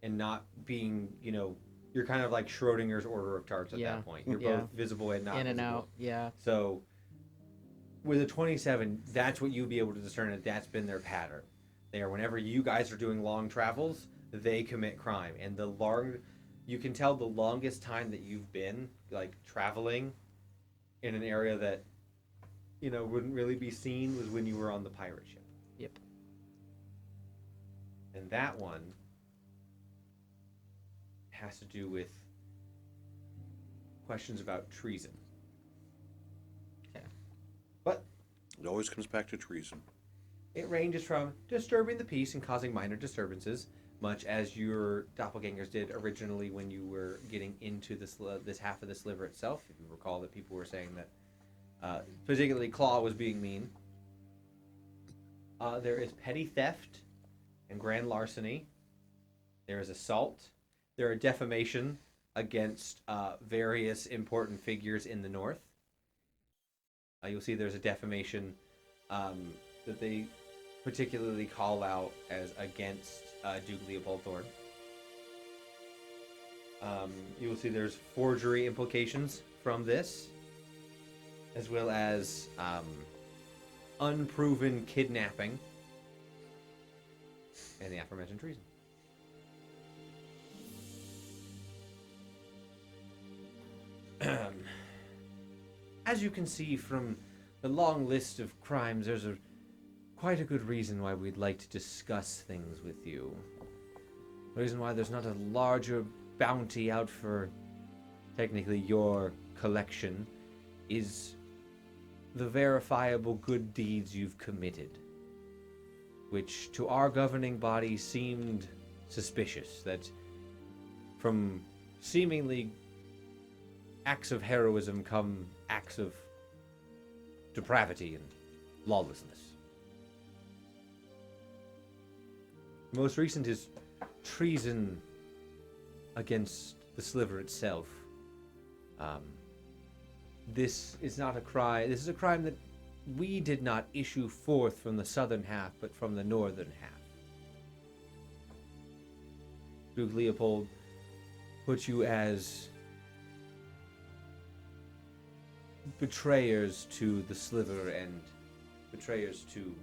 and not being, you're kind of like Schrodinger's order of tarts at Yeah. that point. You're Yeah. both visible and not In and visible. out, yeah. So with a 27, that's what you'll be able to discern, that that's been their pattern. Whenever you guys are doing long travels, they commit crime. And you can tell the longest time that you've been like traveling in an area that, wouldn't really be seen was when you were on the pirate ship. Yep. And that one has to do with questions about treason. Okay. But It always comes back to treason. it ranges from disturbing the peace and causing minor disturbances, much as your doppelgangers did originally when you were getting into this half of the sliver itself. If you recall that people were saying that particularly Claw was being mean. There is petty theft and grand larceny. There is assault. There are defamation against various important figures in the north. You'll see there's a defamation that they particularly call out as against Duke Leopold Thorne. You will see there's forgery implications from this, as well as unproven kidnapping and the aforementioned treason. As you can see from the long list of crimes, there's quite a good reason why we'd like to discuss things with you. The reason why there's not a larger bounty out for technically your collection is the verifiable good deeds you've committed, which to our governing body seemed suspicious, that from seemingly acts of heroism come acts of depravity and lawlessness. Most recent is treason against the sliver itself. This is not a crime. This is a crime that we did not issue forth from the southern half, but from the northern half. Duke Leopold put you as betrayers to the sliver and betrayers to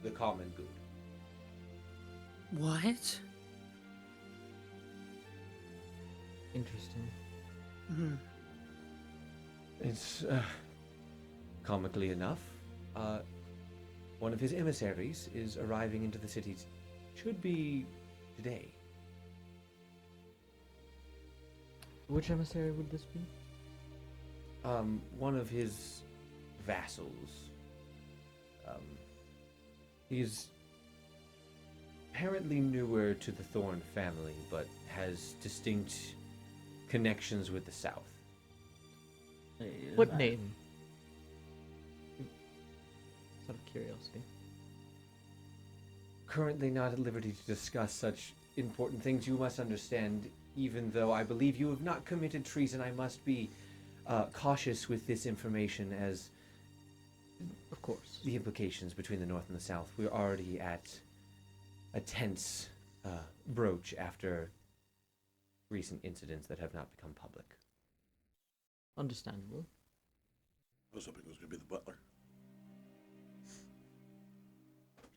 the common good. What? Interesting. Hmm. It's comically enough, one of his emissaries is arriving into the city. Should be today. Which emissary would this be? One of his vassals. He's apparently newer to the Thorn family, but has distinct connections with the South. What name? Out of curiosity. Currently not at liberty to discuss such important things. You must understand, even though I believe you have not committed treason, I must be cautious with this information, as Of course. the implications between the North and the South. We're already at a tense broach after recent incidents that have not become public. Understandable. I was hoping it was going to be the butler.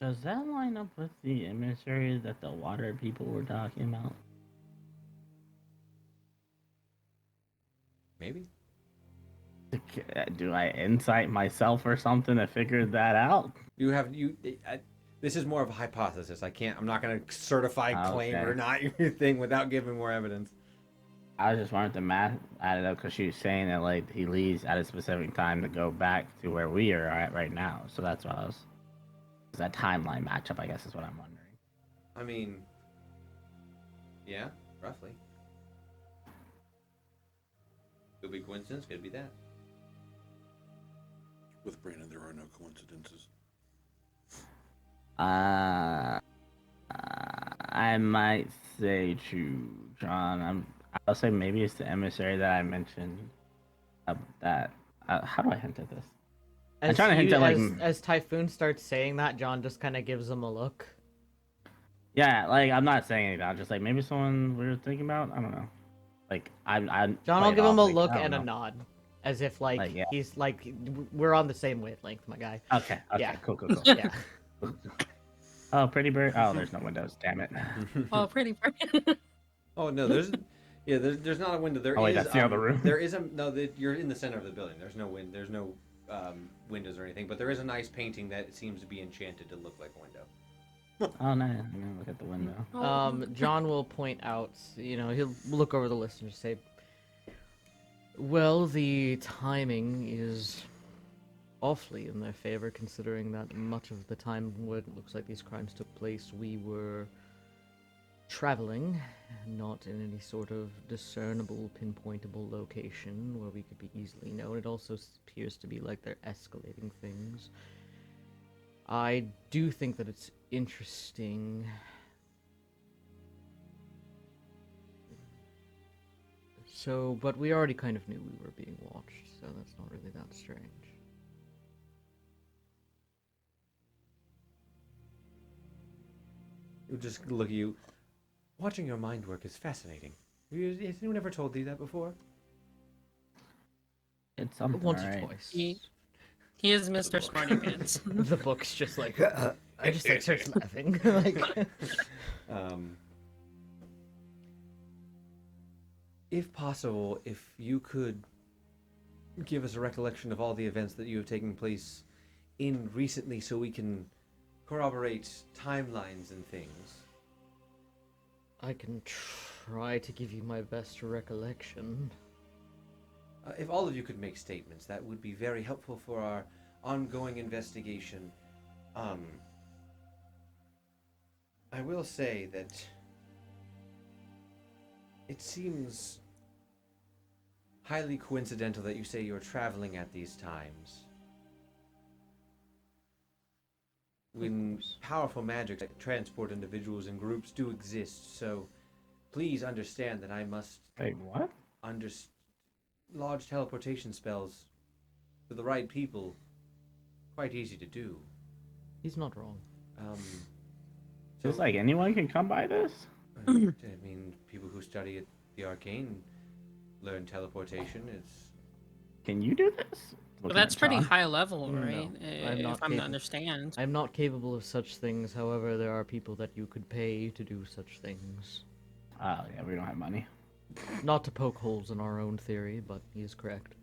Does that line up with the emissary that the water people were talking about? Maybe. Do I insight myself or something to figure that out? You have you. This is more of a hypothesis. I'm not going to certify claim Okay. or not your thing without giving more evidence. I just wanted to add it up because she was saying that like he leaves at a specific time to go back to where we are at right now. So that's what I was. That timeline matchup, I guess, is what I'm wondering. I mean, yeah, roughly. Could be coincidence. Could be that. With Brandon, there are no coincidences. I might say to John, I'll say maybe it's the emissary that I mentioned. That how do I hint at this? I'm trying to hint at like as Typhoon starts saying that, John just kind of gives him a look. yeah, like I'm not saying anything. I'm just like maybe someone we were thinking about. I don't know. Like I'm John will play it give him off a like, look I don't and a know. nod, as if like yeah. he's like we're on the same wavelength, my guy. Okay. Yeah. Cool. Yeah. Oh, pretty bird. Oh, there's no windows. Damn it. Oh, pretty. Oh no, there's not a window. There is. Oh, wait, that's the other room. There is you're in the center of the building. There's no There's no windows or anything. But there is a nice painting that seems to be enchanted to look like a window. Oh, nice. I'm gonna look at the window. John will point out, he'll look over the list and just say, well, the timing is awfully in their favor, considering that much of the time when it looks like these crimes took place, we were traveling, not in any sort of discernible, pinpointable location where we could be easily known. It also appears to be like they're escalating things. I do think that it's interesting. So, but we already kind of knew we were being watched, so that's not really that strange. He'll just look at you. Watching your mind work is fascinating. Has anyone ever told you that before? It's something, Once or alright. twice. He is Mr. Smarty Pants. The book's just like, I just like starts laughing. Like, If possible, if you could give us a recollection of all the events that you have taken place in recently so we can corroborate timelines and things. I can try to give you my best recollection. If all of you could make statements, that would be very helpful for our ongoing investigation. I will say that it seems highly coincidental that you say you're traveling at these times. When powerful magic that transport individuals and groups do exist, so please understand that I must Wait, what? large teleportation spells for the right people, quite easy to do. He's not wrong. Just like anyone can come by this? I mean, people who study at the arcane learn teleportation. It's Can you do this? But Looking that's at pretty John. high level, No, right? I'm not If I'm to capable. understand. I'm not capable of such things. However, there are people that you could pay to do such things. Oh, yeah, we don't have money. Not to poke holes in our own theory, but he is correct.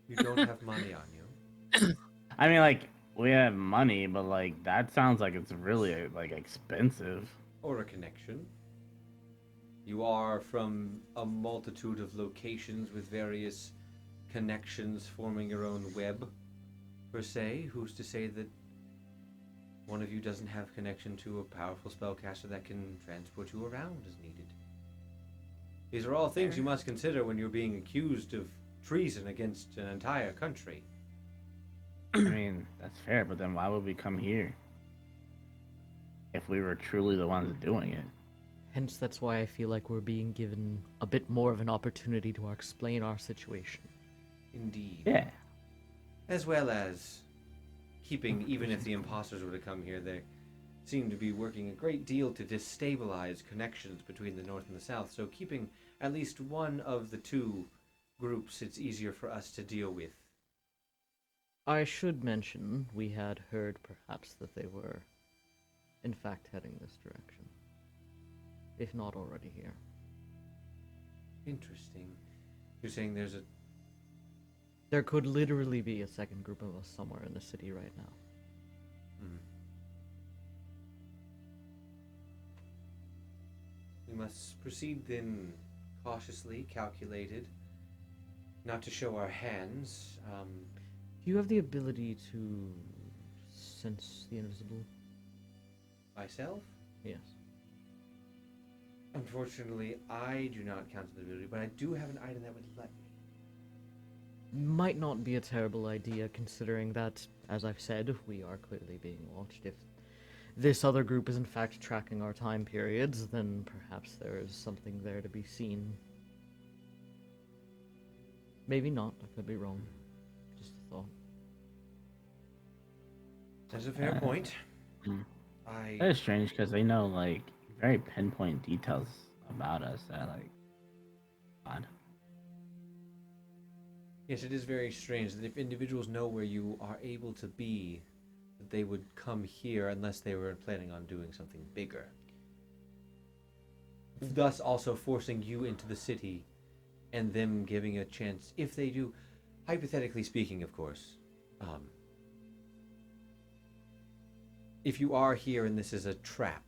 you don't have money on you. I mean, like, we have money, but, like, that sounds like it's really, like, expensive. Or a connection. You are from a multitude of locations with various connections forming your own web, per se. Who's to say that one of you doesn't have connection to a powerful spellcaster that can transport you around as needed? These are all things you must consider when you're being accused of treason against an entire country. I mean, that's fair, but then why would we come here? If we were truly the ones doing it. Hence, that's why I feel like we're being given a bit more of an opportunity to explain our situation. Indeed. Yeah. As well as keeping, even if the imposters were to come here, they seem to be working a great deal to destabilize connections between the North and the South. So keeping at least one of the two groups, it's easier for us to deal with. I should mention, we had heard perhaps that they were, in fact, heading this direction. If not already here. Interesting. You're saying there's a... There could literally be a second group of us somewhere in the city right now. We must proceed then cautiously, calculated, not to show our hands. Do you have the ability to sense the invisible? Myself? Yes. Unfortunately, I do not count the ability, but I do have an item that would let me. Might not be a terrible idea, considering that, as I've said, we are clearly being watched. If this other group is in fact tracking our time periods, then perhaps there is something there to be seen. Maybe not, I could be wrong. Just a thought. That's a fair point. That is strange because they know, like, very pinpoint details about us that, like, odd. Yes, it is very strange that if individuals know where you are able to be, that they would come here unless they were planning on doing something bigger. Thus also forcing you into the city and them giving a chance, if they do, hypothetically speaking, of course. If you are here and this is a trap,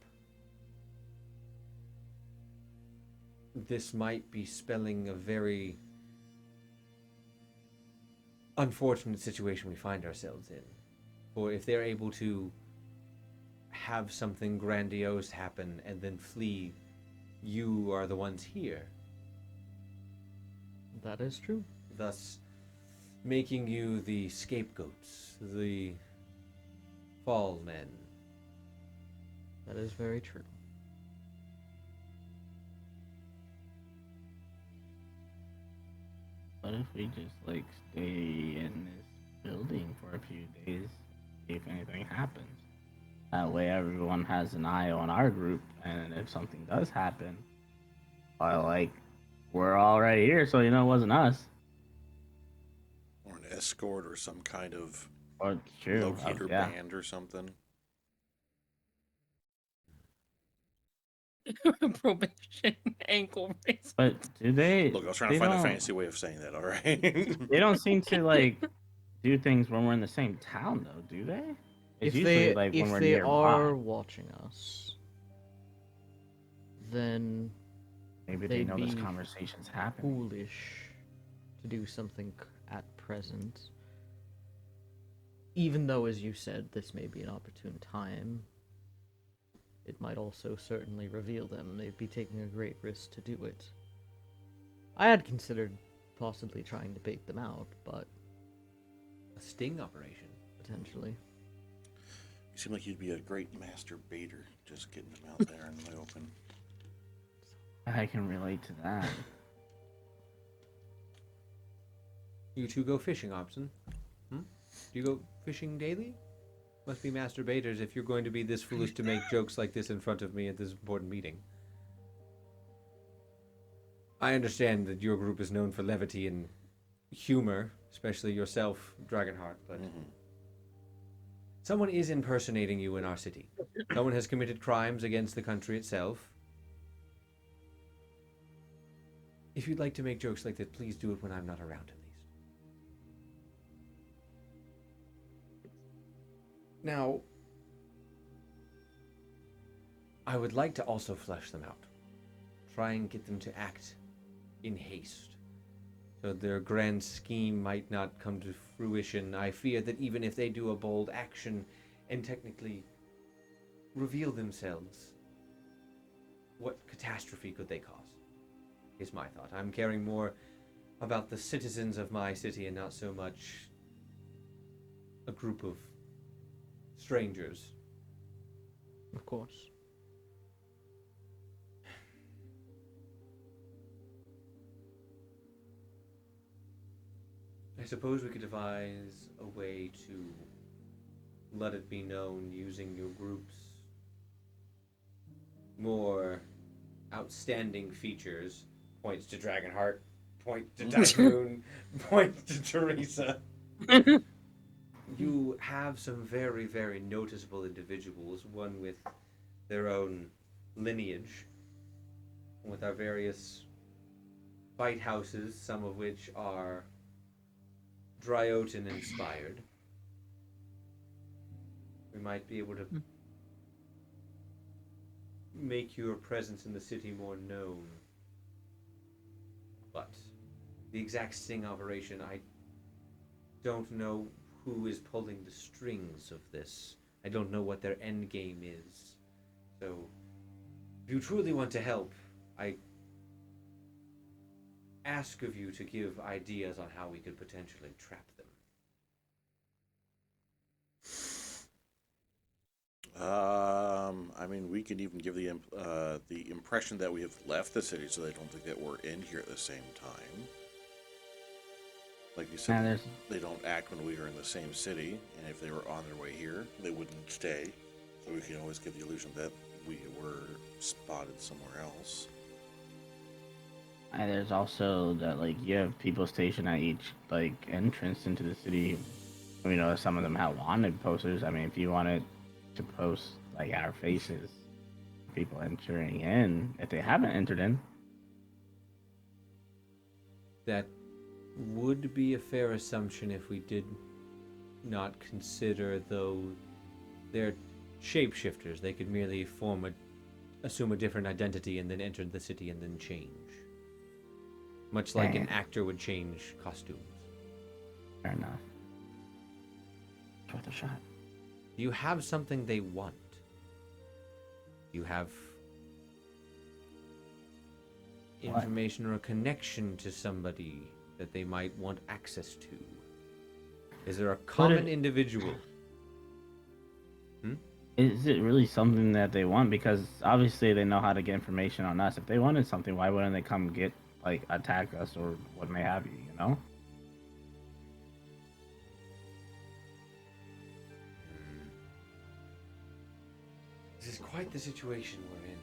this might be spelling a very unfortunate situation we find ourselves in. For if they're able to have something grandiose happen and then flee, you are the ones here. That is true. Thus, making you the scapegoats, the fall men. That is very true. What if we just, like, stay in this building for a few days, see if anything happens? That way everyone has an eye on our group, and if something does happen, or, like, we're all right here, so you know it wasn't us. Or an escort or some kind of Or true. locator Yeah. band or something. Probation ankle bracelet. But do they? Look, I was trying They to find a don't. fancy way of saying that, all right? They don't seem to like do things when we're in the same town, though, do they? It's usually like when if we're they nearby. are watching us, then Maybe they they'd know this be conversation's happening. foolish to do something at present. Even though, as you said, this may be an opportune time, it might also certainly reveal them. They'd be taking a great risk to do it. I had considered possibly trying to bait them out, but A sting operation. potentially. You seem like you'd be a great master baiter, just getting them out there in the open. I can relate to that. You two go fishing, Obson. Do you go fishing daily? Must be masturbators if you're going to be this foolish to make jokes like this in front of me at this important meeting. I understand that your group is known for levity and humor, especially yourself, Dragonheart, but someone is impersonating you in our city. Someone has committed crimes against the country itself. If you'd like to make jokes like that, please do it when I'm not around, at least. Now, I would like to also flesh them out. Try and get them to act in haste, so their grand scheme might not come to fruition. I fear that even if they do a bold action and technically reveal themselves, what catastrophe could they cause? Is my thought. I'm caring more about the citizens of my city and not so much a group of strangers. Of course. I suppose we could devise a way to let it be known using your group's more outstanding features. Points to Dragonheart, point to Typhoon, point to Teresa. You have some very, very noticeable individuals, one with their own lineage, with our various fight houses, some of which are Dryotan inspired. We might be able to make your presence in the city more known. But the exact sting operation, I don't know who is pulling the strings of this. I don't know what their end game is. So, if you truly want to help, I ask of you to give ideas on how we could potentially trap them. I mean, we can even give the impression that we have left the city, so they don't think that we're in here at the same time. Like you said, they don't act when we are in the same city, and if they were on their way here, they wouldn't stay. So we can always give the illusion that we were spotted somewhere else. And there's also that like you have people stationed at each like entrance into the city. You know, some of them have wanted posters. I mean, if you wanted to post like our faces, people entering in, if they haven't entered in. That would be a fair assumption if we did not consider, though, they're shapeshifters. They could merely assume a different identity and then enter the city and then change. Much like an actor would change costumes. Fair enough. Worth a shot. Do you have something they want? Do you have information or a connection to somebody that they might want access to? Is there a common individual? Is it really something that they want? Because obviously they know how to get information on us. If they wanted something, why wouldn't they come attack us or what may have you, you know? This is quite the situation we're in.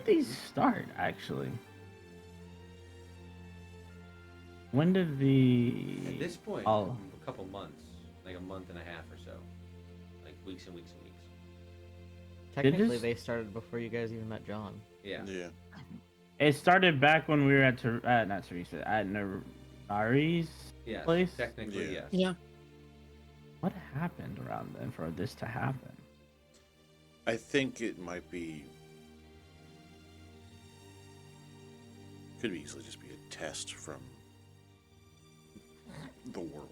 these start, actually? When did the... At this point, Oh. a couple months, like a month and a half or so, like weeks and weeks and weeks. Technically, this- they started before you guys even met John. Yeah. Yeah. It started back when we were at not Teresa, at Nari's Yes. place. Technically, Yeah. yes. Yeah. What happened around then for this to happen? I think it might be. Could easily just be a test from the world.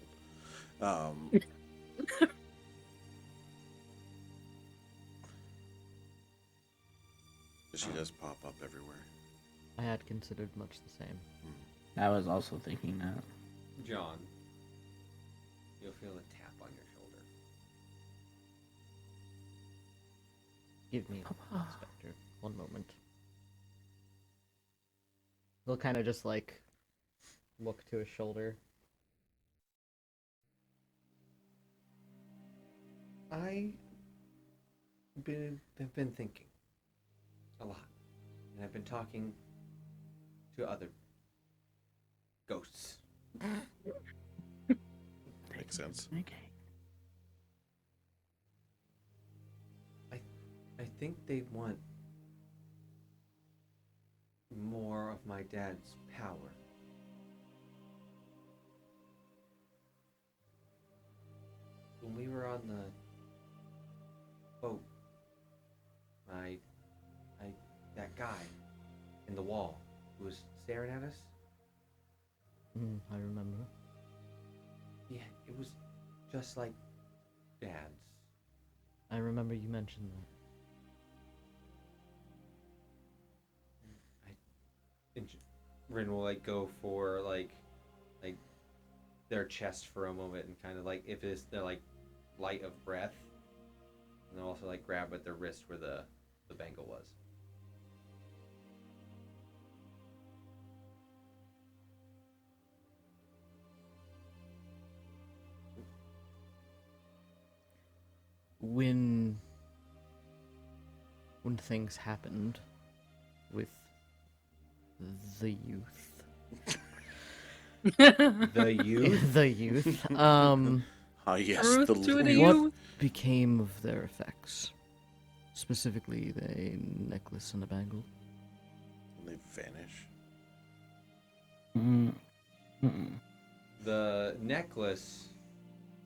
She does pop up everywhere. I had considered much the same. I was also thinking that. John, you'll feel a tap on your shoulder. Give me Spectre. One moment. He'll kind of just like look to his shoulder. I have been thinking a lot, and I've been talking to other ghosts. Makes sense. Okay. I think they want more of my dad's power. When we were on the boat, that guy in the wall who was staring at us, I remember. yeah, it was just like Dad's. I remember you mentioned that. And Rin will like go for like their chest for a moment and kind of like if it's they're like light of breath, and they'll also like grab at their wrist where the bangle was. When things happened with the youth. The youth. The youth. Ah, yes, Truth the to the Lord. What youth. became of their effects? Specifically, the necklace and the bangle. They vanish. The necklace,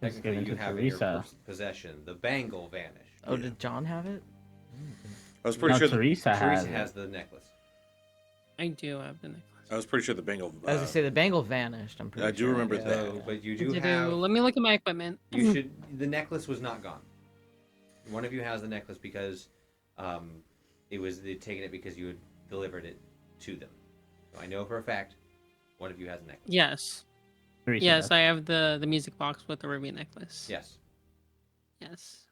It's technically given you to have in your Teresa. possession. The bangle vanished. Oh, Yeah. did John have it? I was pretty No, sure. Teresa has Teresa it. has the necklace. I do have the necklace. I was pretty sure the bangle. As I say, the bangle vanished. I'm pretty I do sure. remember yeah. that. So, but you do I have. Let me look at my equipment. You should. The necklace was not gone. One of you has the necklace because they'd taken it because you had delivered it to them. So I know for a fact one of you has a necklace. Yes. Teresa Yes, does. I have the music box with the ruby necklace. Yes. Yes.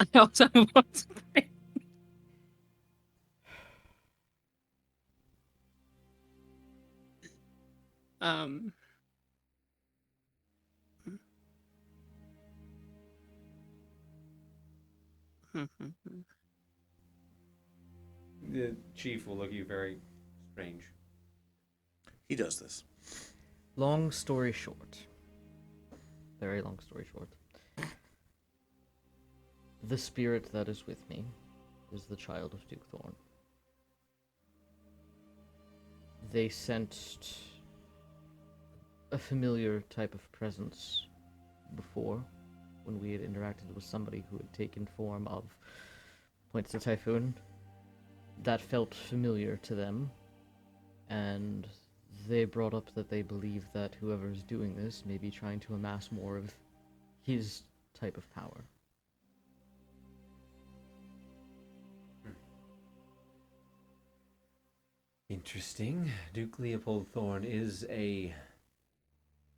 I also have one spray. Um. The chief will look at you very strange. He does this. Long story short. Very long story short. The spirit that is with me is the child of Duke Thorn. They sensed a familiar type of presence before when we had interacted with somebody who had taken form of points to Typhoon. That felt familiar to them, and they brought up that they believe that whoever is doing this may be trying to amass more of his type of power. Interesting. Duke Leopold Thorn is a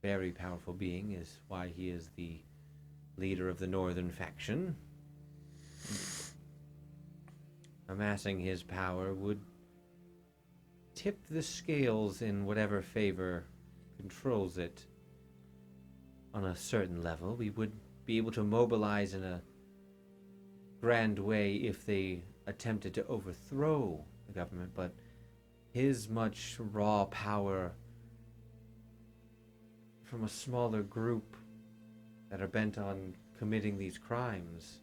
very powerful being, is why he is the leader of the northern faction. Amassing his power would tip the scales in whatever favor controls it. On a certain level, we would be able to mobilize in a grand way if they attempted to overthrow the government, but his much raw power from a smaller group that are bent on committing these crimes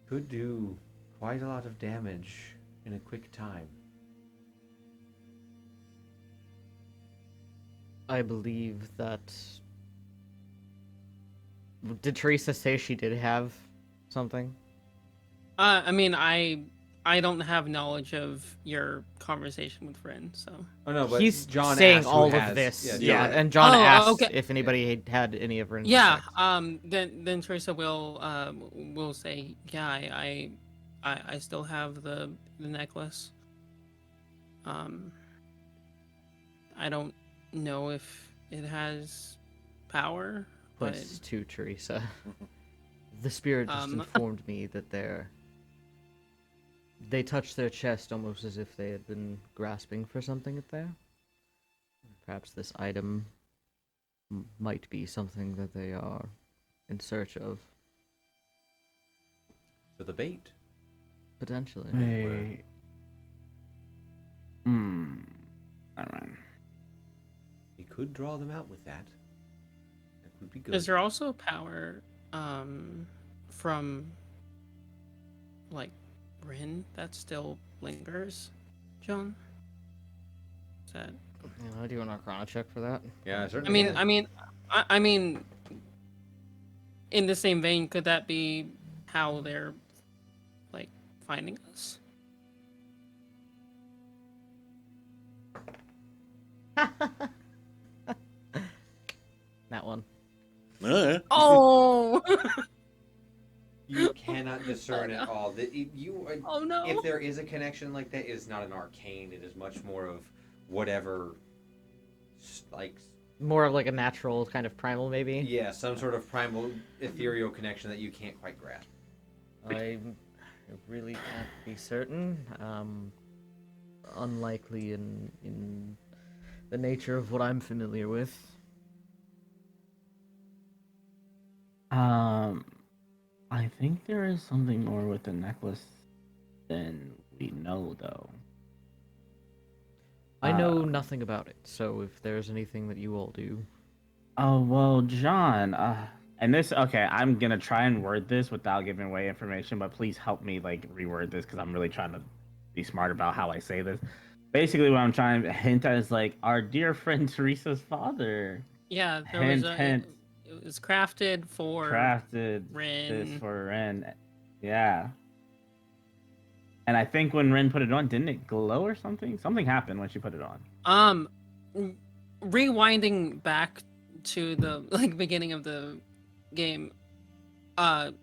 could do quite a lot of damage in a quick time. I believe that. Did Teresa say she did have something? I mean, I don't have knowledge of your conversation with Ren, so. Oh no, but He's John saying asked who all has- of this. Yeah, Yeah, John- and John Oh, asked okay. if anybody had any of her. Yeah. effects. Then Teresa will say, yeah, I still have the necklace. I don't know if it has power, but Points to Teresa. The spirit just informed me that they touched their chest almost as if they had been grasping for something there. Perhaps this item might be something that they are in search of. So the bait. Potentially. Wait. Alright. We could draw them out with that. That would be good. is there also power from like Rin that still lingers, John? Is that? Do you want an Arcana check for that? Yeah, I certainly. mean, I mean, in the same vein, could that be how they're like finding us? That one. Oh! You cannot discern at all. Oh no! If there is a connection like that, it is not an arcane. It is much more of whatever, like, More of like a natural kind of primal, maybe. yeah, some sort of primal ethereal connection that you can't quite grasp. I really can't be certain. Unlikely in the nature of what I'm familiar with. I think there is something more with the necklace than we know, though. I know nothing about it, so if there's anything that you all do. Oh, well, John, and this, okay, I'm gonna try and word this without giving away information, but please help me, like, reword this, because I'm really trying to be smart about how I say this. Basically, what I'm trying to hint at is, like, our dear friend Teresa's father. Yeah, there Hint, was a. hint. It was crafted for Crafted Rin. this for Ren. Yeah. And I think when Ren put it on, didn't it glow or something? Something happened when she put it on. Rewinding back to the like beginning of the game,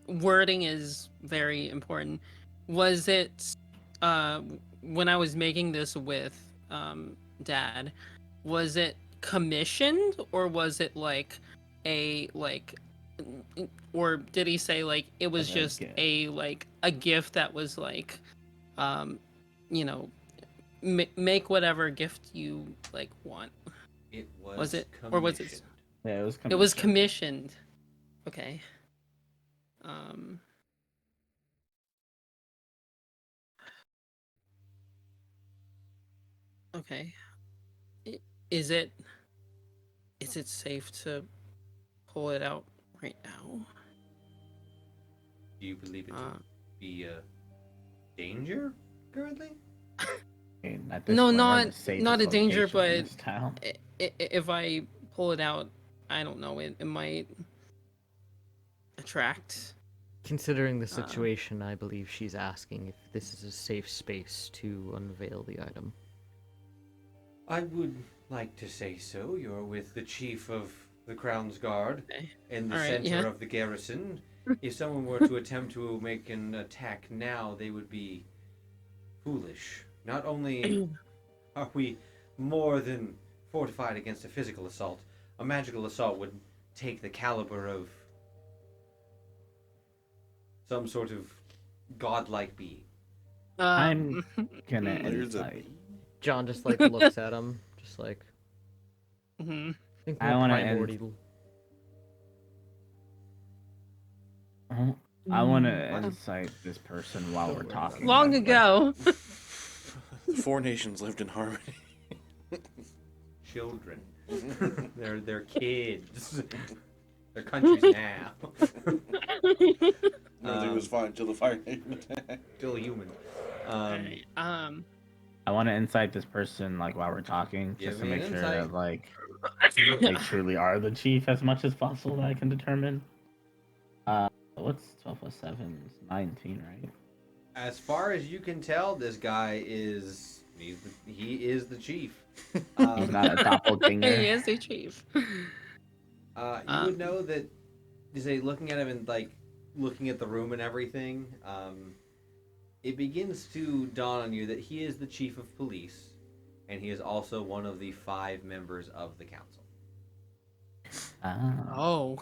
wording is very important. Was it when I was making this with Dad, was it commissioned or was it like a or did he say like it was Like a just gift. a gift that was like you know, make whatever gift you like want? It Was it or was it? Yeah, it was commissioned. It was commissioned. Okay. Okay. Is it safe to pull it out right now? Do you believe it to be a danger currently? At this No, point, we're in not the safest not a danger, location in but this town. if I pull it out, I don't know, it might attract. Considering the situation, I believe she's asking if this is a safe space to unveil the item. I would like to say so. You're with the chief of the Crown's Guard Okay. in the All right, center yeah. of the garrison. If someone were to attempt to make an attack now, they would be foolish. Not only are we more than fortified against a physical assault, a magical assault would take the caliber of some sort of godlike being. I'm gonna There's a insight. John just like looks at him, just like Mhm. think I more wanna primordial. I want to Wow. incite this person while we're talking. Long by the way. ago. The four nations lived in harmony. Children. they're kids. They're countries now. Everything was fine until the Fire Nation attacked. Still human. Alright, I want to incite this person like while we're talking, Give just to me an make sure insight. that like they truly are the chief as much as possible that I can determine. What's 12 plus 7? It's 19, right? As far as you can tell, this guy is he is the chief. He's not a doppelganger. he is the chief. You would know that, say, looking at him and like looking at the room and everything, it begins to dawn on you that he is the chief of police, and he is also one of the 5 members of the council. Ah. Oh.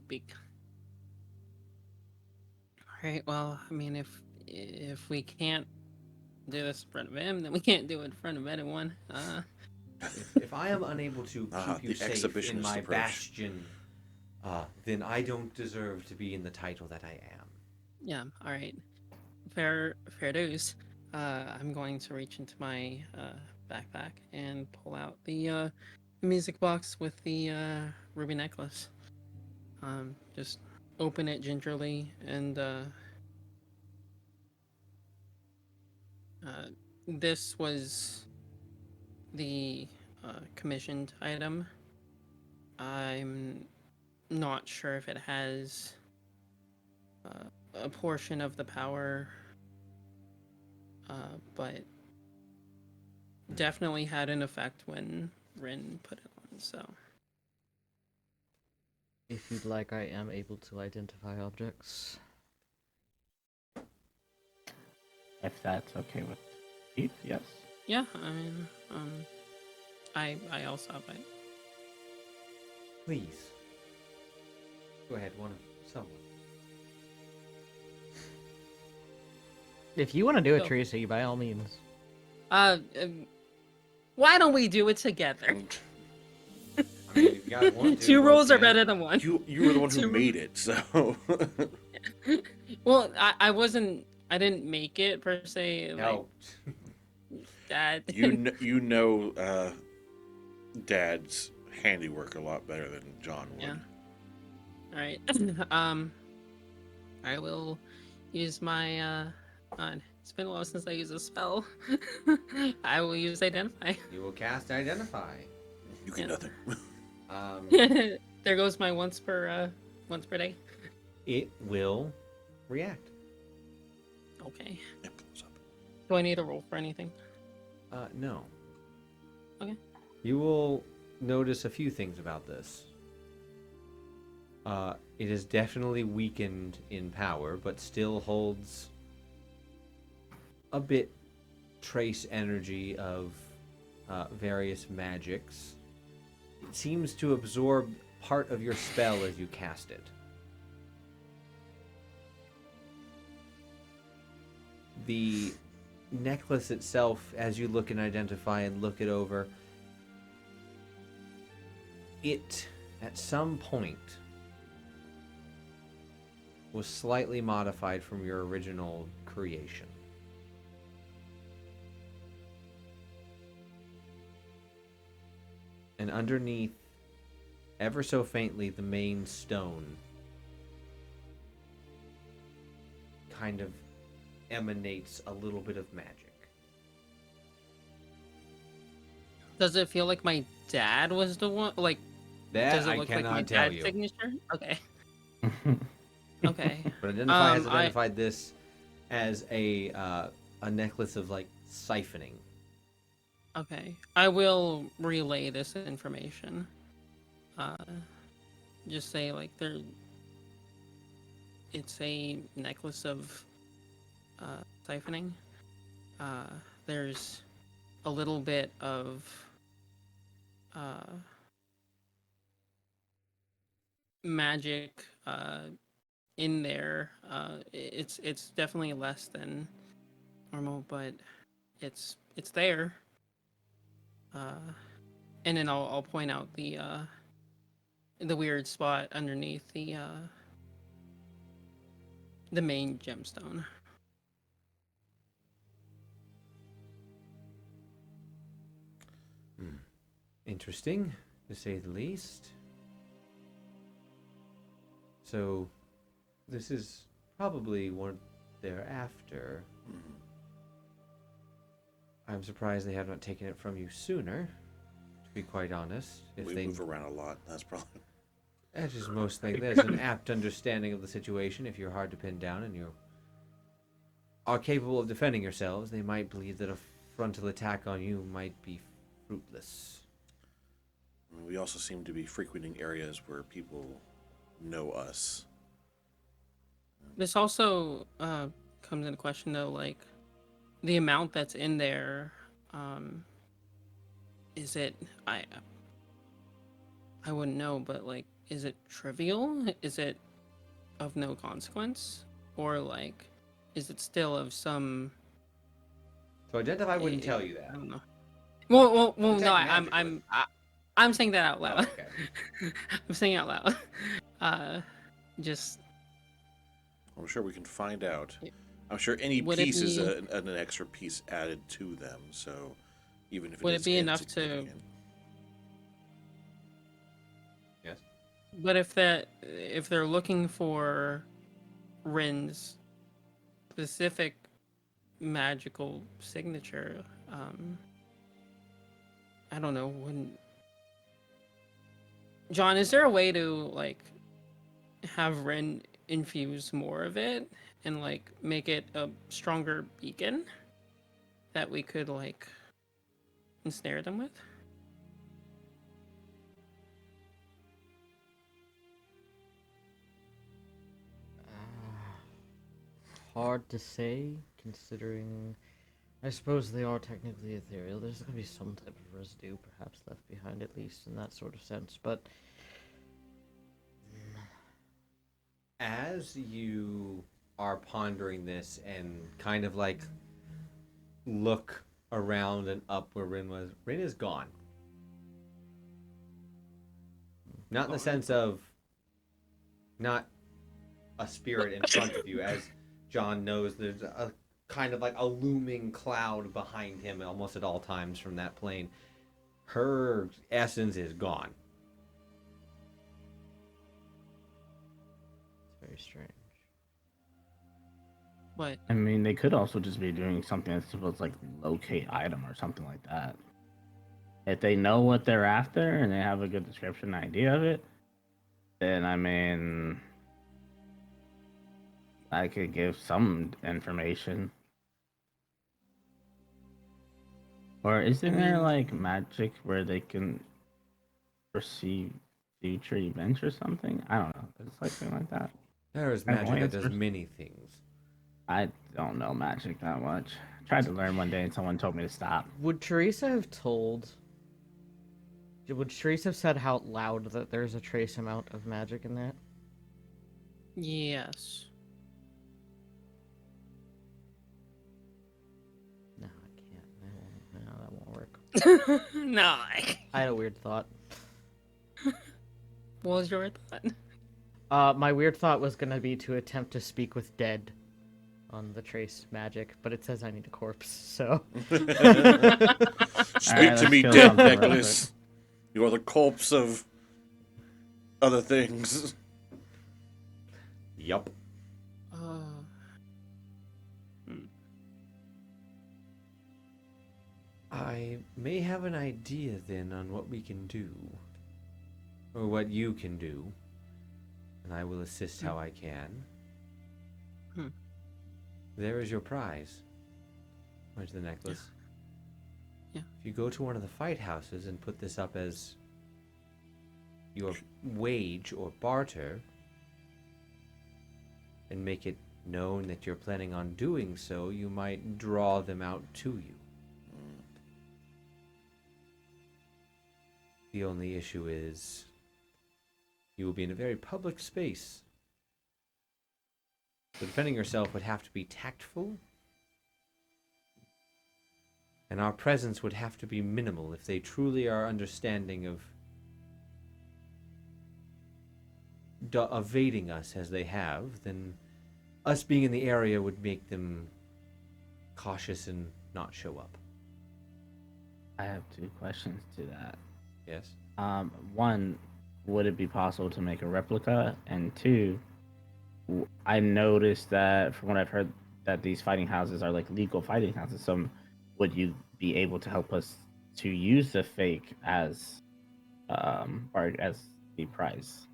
Big. Alright, well, I mean, if we can't do this in front of him, then we can't do it in front of anyone. If I am unable to keep you the safe exhibitionist in my approach. bastion, then I don't deserve to be in the title that I am. Yeah, alright. Fair dues. I'm going to reach into my backpack and pull out the music box with the ruby necklace. Just open it gingerly and this was the commissioned item. I'm not sure if it has a portion of the power, but definitely had an effect when Rin put it on, so. If you'd like, I am able to identify objects. If that's okay with Chief, yes. Yeah, I mean, I also have it. Please. Go ahead, someone. If you want to do it, Go. Tracy, by all means. Why don't we do it together? I mean, if you guys want to, Two both rolls are can. better than one. You were the one who Two- made it, so. Well, I didn't make it per se. Like, Helped. Dad. you know Dad's handiwork a lot better than John would. Yeah. All right. I will use my it's been a while since I used a spell. I will use identify. You will cast Identify. You get Yeah. nothing. There goes my once per day. It will react. Okay. It blows up. Do I need a roll for anything? No. Okay. You will notice a few things about this. It is definitely weakened in power, but still holds a bit trace energy of various magics. It seems to absorb part of your spell as you cast it. The necklace itself, as you look and identify and look it over, it, at some point, was slightly modified from your original creation. And underneath, ever so faintly, the main stone kind of emanates a little bit of magic. Does it feel like my dad was the one? Like, That does it I look like cannot my tell dad's you. signature? Okay. Okay. But Identify has I- identified this as a necklace of like siphoning. Okay. I will relay this information. Just say like it's a necklace of siphoning. There's a little bit of magic in there. It's definitely less than normal, but it's there. And then I'll point out the weird spot underneath the the main gemstone. Interesting, to say the least. So, this is probably what they're after. I'm surprised they have not taken it from you sooner, to be quite honest. We move around a lot. That's probably. That's just most things. There's an apt understanding of the situation. If you're hard to pin down and you are capable of defending yourselves, they might believe that a frontal attack on you might be fruitless. We also seem to be frequenting areas where people know us. This also comes into question, though, like, the amount that's in there, is it, I wouldn't know, but, like, is it trivial? Is it of no consequence? Or, like, is it still of some... So identify wouldn't tell you I that. don't know. Well, no, Detect I'm saying that out loud. Oh, okay. I'm saying it out loud. Just... I'm sure we can find out. Yeah. I'm sure any Would it piece is be- an extra piece added to them. So even if Would is it be enough to- insignificant. Yes. But if they're looking for Rin's specific magical signature, I don't know. Wouldn't John? Is there a way to like have Rin infuse more of it and like make it a stronger beacon that we could like ensnare them with? Hard to say, considering. I suppose they are technically ethereal. There's going to be some type of residue, perhaps left behind, at least in that sort of sense. But As you are pondering this and kind of like look around and up where Rin was, Rin is gone. Not in the sense of not a spirit in front of you, as John knows there's a kind of like a looming cloud behind him almost at all times from that plane. Her essence is gone. it's very strange. What? I mean, they could also just be doing something that's supposed to like locate item or something like that. If they know what they're after and they have a good description and idea of it, then I mean, I could give some information. Or isn't there like magic where they can perceive future events or something? I don't know. It's like something like that. There is I have magic that does answers. many things. I don't know magic that much. Tried to learn one day and someone told me to stop. Would Teresa have told? Would Teresa have said out loud that there's a trace amount of magic in that? Yes. No, I can't. No, that won't work. No. I had a weird thought. What was your thought? My weird thought was gonna be to attempt to speak with dead on the trace magic, but it says I need a corpse, so. Speak Alright, to me, let's kill dead something real Nicholas. You are the corpse of other things. Yup. I may have an idea then on what we can do. Or what you can do. And I will assist how I can. There is your prize. Where's the necklace? Yeah. If you go to one of the fight houses and put this up as your wage or barter, and make it known that you're planning on doing so, you might draw them out to you. The only issue is you will be in a very public space. So defending yourself would have to be tactful, and our presence would have to be minimal if they truly are understanding of evading us as they have. Then us being in the area would make them cautious and not show up. I have 2 questions to that. Yes. One, would it be possible to make a replica? And 2, I noticed that from what I've heard that these fighting houses are like legal fighting houses. So would you be able to help us to use the fake as or as the prize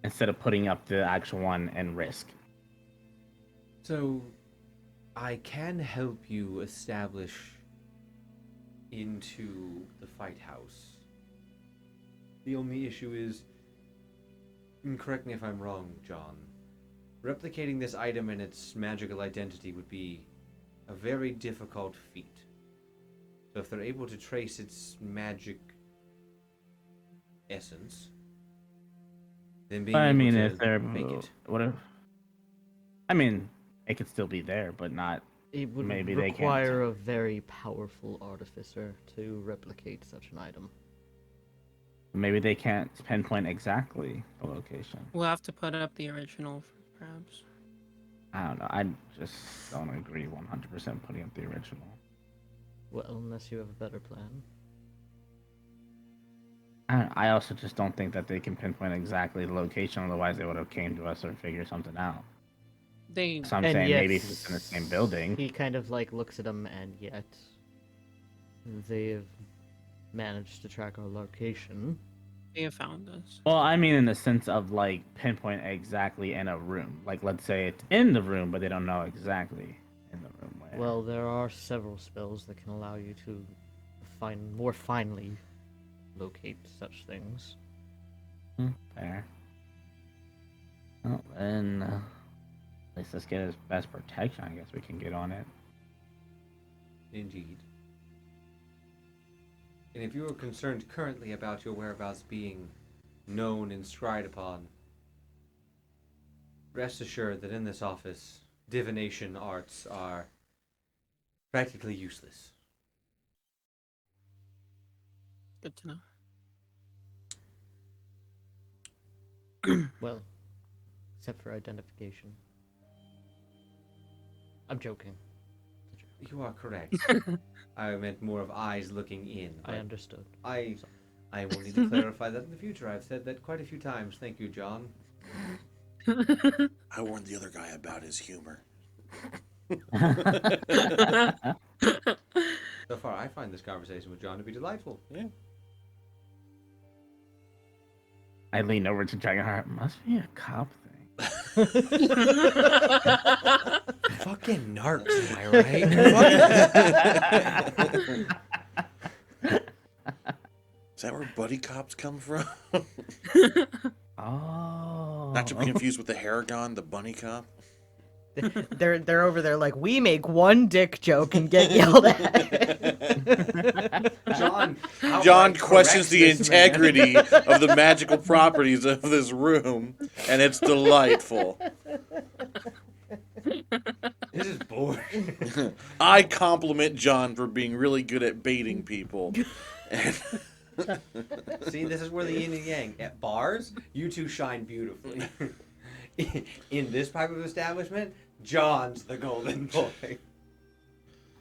instead of putting up the actual one and risk? So, I can help you establish into the fight house. The only issue is, and correct me if I'm wrong, John, replicating this item and its magical identity would be a very difficult feat. So if they're able to trace its magic essence, then being I mean, able if to they're make it. what if? I mean, it could still be there, but not. It would Maybe they can't. require a very powerful artificer to replicate such an item. Maybe they can't pinpoint exactly the location. We'll have to put up the original, perhaps. I don't know. I just don't agree 100% putting up the original. Well, unless you have a better plan. I also just don't think that they can pinpoint exactly the location. Otherwise, they would have came to us or figured something out. They So I'm And saying yet, maybe if it's in the same building. He kind of like looks at them, and yet they have managed to track our location. they have found us. Well, I mean in the sense of like pinpoint exactly in a room. Like let's say it's in the room, but they don't know exactly in the room where. Well, there are several spells that can allow you to more finely locate such things. Fair. Well, then at least let's get his best protection. I guess we can get on it. Indeed. And if you are concerned currently about your whereabouts being known and scryed upon, rest assured that in this office, divination arts are practically useless. Good to know. Well, except for identification. I'm joking. You are correct. I meant more of eyes looking in. I but understood. I will need to clarify that in the future. I've said that quite a few times. Thank you, John. I warned the other guy about his humor. So far, I find this conversation with John to be delightful. Yeah. I lean over to Dragon Heart. Must be a cop thing. Fucking narcs, am I right? Is that where buddy cops come from? Oh. Not to be confused with the Haragon, the bunny cop. They're over there like, we make one dick joke and get yelled at. John John outright questions corrects the this man. integrity of the magical properties of this room, and it's delightful. This is boring. I compliment John for being really good at baiting people. And See, this is where the yin and yang. At bars, you two shine beautifully. In this type of establishment, John's the golden boy.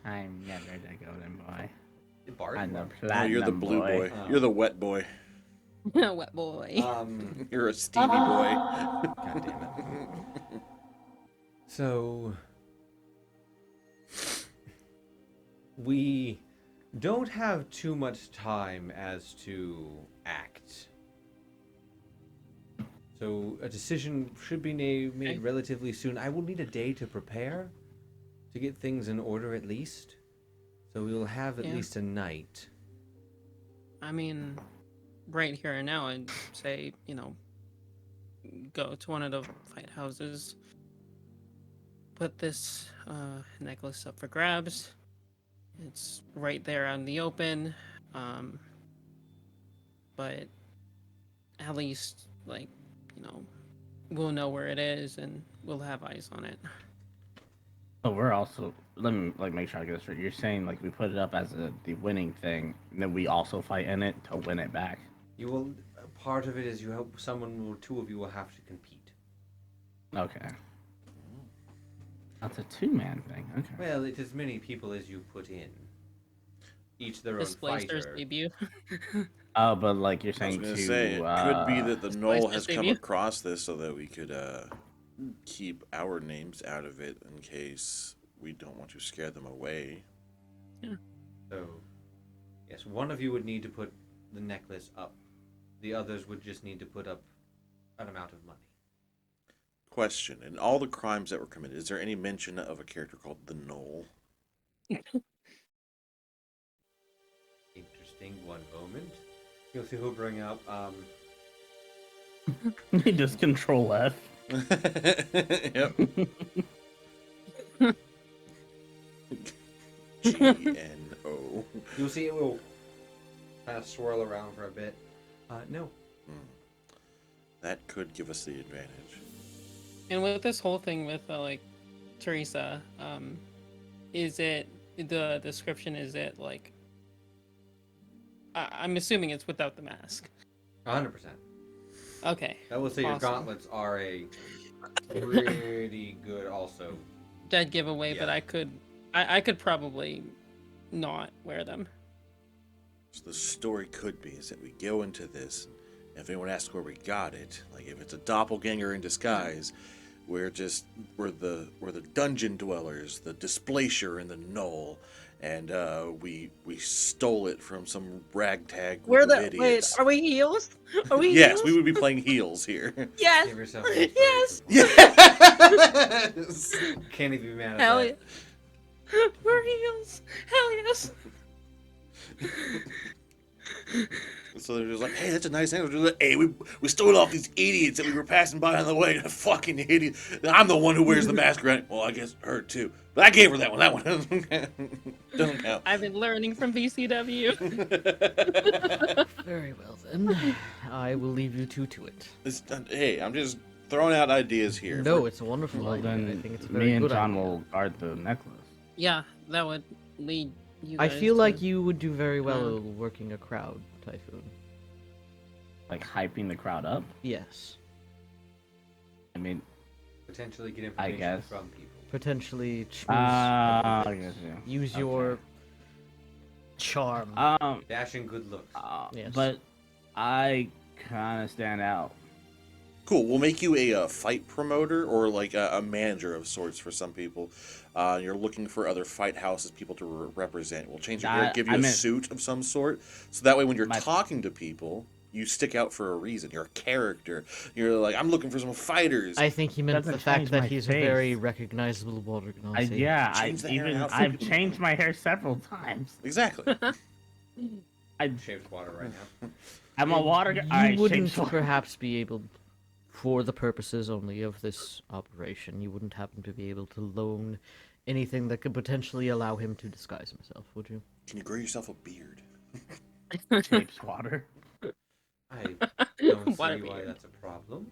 I'm never the golden boy. Bars, I'm you the are. oh, platinum you're the blue boy. Oh. You're the wet boy. Wet boy. You're a Stevie boy. God damn it. So, we don't have too much time as to act. So, a decision should be made Okay. relatively soon. I will need a day to prepare, to get things in order at least. So, we will have at Yeah. least a night. I mean, right here and now, I'd say, go to one of the fight houses, put this necklace up for grabs. It's right there out in the open. But at least, we'll know where it is and we'll have eyes on it. So we're also, let me make sure I get this right. You're saying we put it up as the winning thing, and then we also fight in it to win it back. You will. Part of it is you hope two of you will have to compete. Okay. That's a two-man thing. Okay. Well, it's as many people as you put in. Each their own Displacer's fighter. debut. Oh, but like you're I was saying gonna to say it could be that the Just Knoll place has this come debut. across this so that we could keep our names out of it in case we don't want to scare them away. So, yes, one of you would need to put the necklace up. The others would just need to put up an amount of money. Question: in all the crimes that were committed, is there any mention of a character called the Knoll? Interesting. One moment. You'll see who'll bring up. you just control F. Yep. GNO. You'll see it will kind of swirl around for a bit. No. That could give us the advantage. And with this whole thing with like Teresa, is it the description? Is it like? I'm assuming it's without the mask. 100%. Okay. I will say your Awesome. gauntlets are a pretty good also. Dead giveaway, Yeah. but I could probably not wear them. So the story could be is that we go into this, and if anyone asks where we got it, like if it's a doppelganger in disguise, we're the dungeon dwellers, the displacer and the Knoll, and we stole it from some ragtag group of idiots. Are we heels? Are we Yes, heels? we would be playing heels here. Yes. Give yourself a Yes. Yes. Can't even be mad at Hell that. yeah. We're heels. Hell yes. So they're just like, hey, that's a nice thing. Like, hey, we stole it off these idiots that we were passing by on the way. The fucking idiot. I'm the one who wears the mask, right? Well, I guess her too. But I gave her that one. That one doesn't count. I've been learning from VCW. Very well then. I will leave you two to it. Hey, I'm just throwing out ideas here. No, it's a wonderful Well, idea. then I think it's a very me and good John idea. will guard the necklace. Yeah, that would lead you I guys feel to- like you would do very well working a crowd, Typhoon. Like hyping the crowd up. Yes. I mean, Potentially get I information guess. from people. Potentially choose. I guess, yeah. use Okay. your charm. Dashing good looks. Yes. But I kind of stand out. Cool. We'll make you a fight promoter or like a manager of sorts for some people. You're looking for other fight houses, people to represent. We'll change your hair, give you I a meant- suit of some sort, so that way when you're My- talking to people, you stick out for a reason. You're a character. You're like, I'm looking for some fighters. I think he meant Doesn't the fact change that my he's a face. very recognizable water gnome. Change the hair out. I've changed my hair several times. Exactly. Shaved water right now. I'm a water guy. You Alright, wouldn't shaped water. perhaps be able, for the purposes only of this operation, you wouldn't happen to be able to loan anything that could potentially allow him to disguise himself, would you? Can you grow yourself a beard? Shapes water. I don't see What a why beard. that's a problem.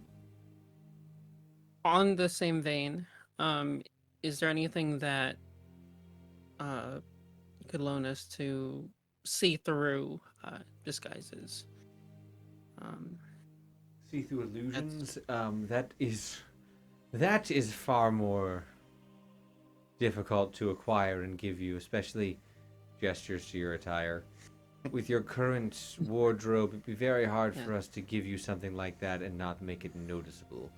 On the same vein, is there anything that could loan us to see through disguises? See through illusions. That is far more difficult to acquire and give you, especially gestures to your attire. With your current wardrobe, it'd be very hard for us to give you something like that and not make it noticeable.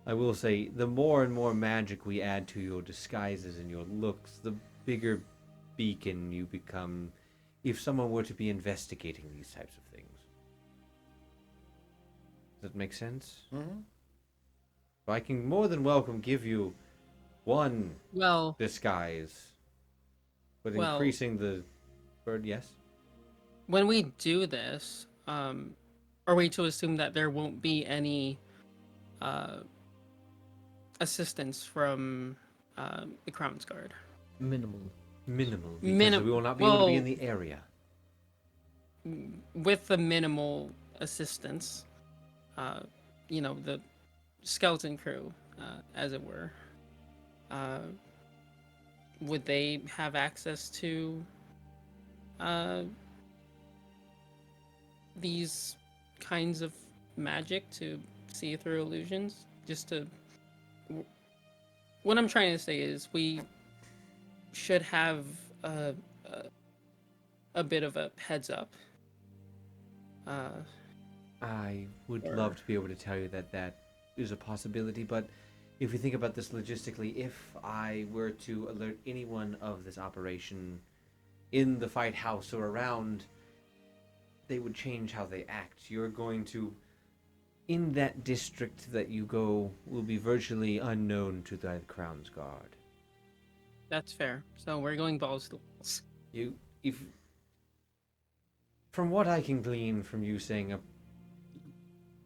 I will say, the more and more magic we add to your disguises and your looks, the bigger beacon you become if someone were to be investigating these types of things. Does that make sense? Mm-hmm. I can more than welcome give you one Well, disguise, but Well- increasing the bird, yes. when we do this, are we to assume that there won't be any assistance from the Crown's Guard? Minimal. Minimal, because we will not be able to be in the area. With the minimal assistance, the skeleton crew, as it were, would they have access to these kinds of magic to see through illusions? Just to what I'm trying to say is we should have a bit of a heads up. I would Or- love to be able to tell you that that is a possibility, but if you think about this logistically, if I were to alert anyone of this operation in the fight house or around, they would change how they act. You're going to, in that district that you go, will be virtually unknown to the Crown's Guard. That's fair. So we're going balls to the walls. If from what I can glean from you saying a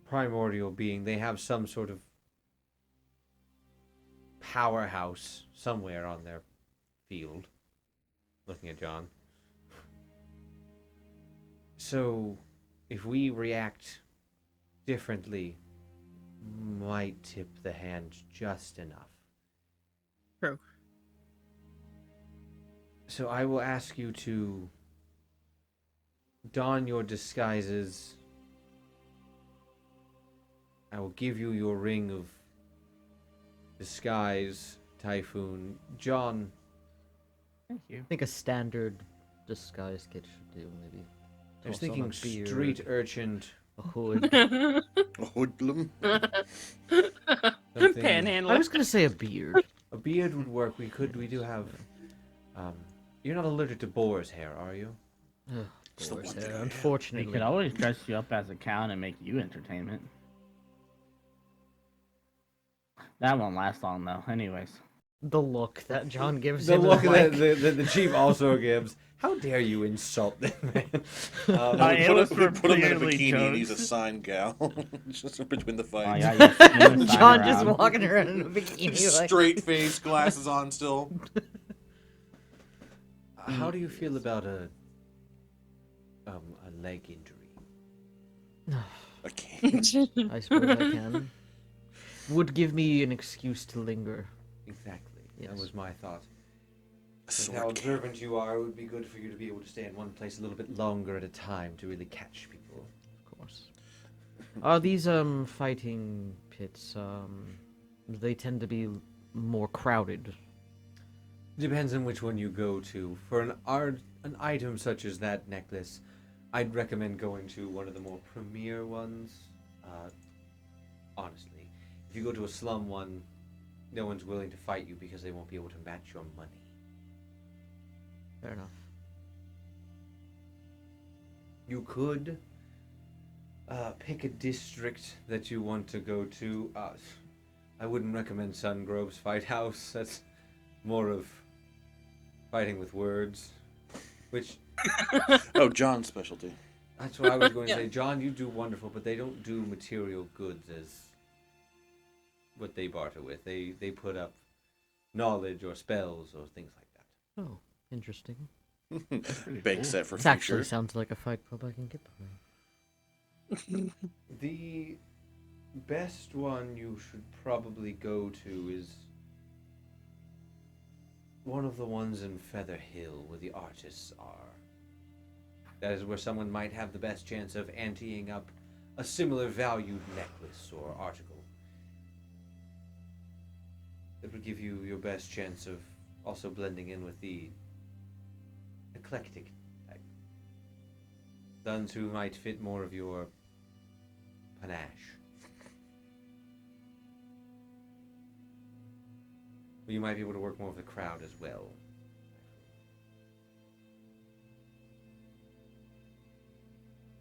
primordial being, they have some sort of powerhouse somewhere on their field. Looking at John. So, if we react differently, might tip the hand just enough. True. So I will ask you to don your disguises. I will give you your ring of disguise, Typhoon. John, Thank you. I think a standard disguise kit should do, maybe. I was Toss on thinking a beard, street urchin. a hood. Hoodlum. Something- Panhandler. I was gonna say a beard. A beard would work. We do have. You're not allergic to boar's hair, are you? Ugh, It's the boar's one hair, thing I have. We unfortunately. could always dress you up as a cow and make you entertainment. That won't last long though. Anyways. The look that John gives The him. look is that like, the chief also gives. How dare you insult this man? it was We put him in a clearly bikini and he's a jokes. sign gal. Just between the Oh, fights. yeah, you spin the sign John just around. walking around in a bikini. Like, Straight face, glasses on still. How do you feel about a leg injury? I can't. I suppose I can. Would give me an excuse to linger. Exactly. Yes. That was my thought. A With how sword can. observant you are, it would be good for you to be able to stay in one place a little bit longer at a time to really catch people. Of course. Are these fighting pits they tend to be more crowded? Depends on which one you go to. For an item such as that necklace, I'd recommend going to one of the more premier ones. Honestly, if you go to a slum one, no one's willing to fight you because they won't be able to match your money. Fair enough. You could pick a district that you want to go to. I wouldn't recommend Sungrove's Fight House. That's more of fighting with words, which Oh, John's specialty. that's what I was going to Yeah. say. John, you do wonderful, but they don't do material goods as what they barter with. They put up knowledge or spells or things like that. Oh, interesting. Bank set for This actually future. sounds like a fight club I can get behind. The best one you should probably go to is one of the ones in Feather Hill where the artists are. That is where someone might have the best chance of anteing up a similar valued necklace or article. That would give you your best chance of also blending in with the eclectic type. Ones who might fit more of your panache. But you might be able to work more with the crowd as well.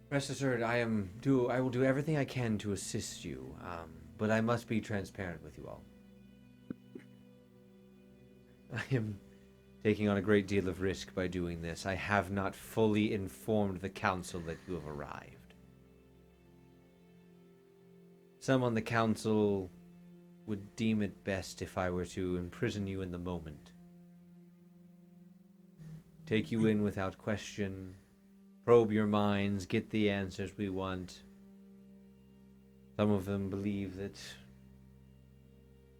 Rest assured, I will do everything I can to assist you, but I must be transparent with you all. I am taking on a great deal of risk by doing this. I have not fully informed the council that you have arrived. Some on the council would deem it best if I were to imprison you in the moment. Take you in without question, probe your minds, get the answers we want. Some of them believe that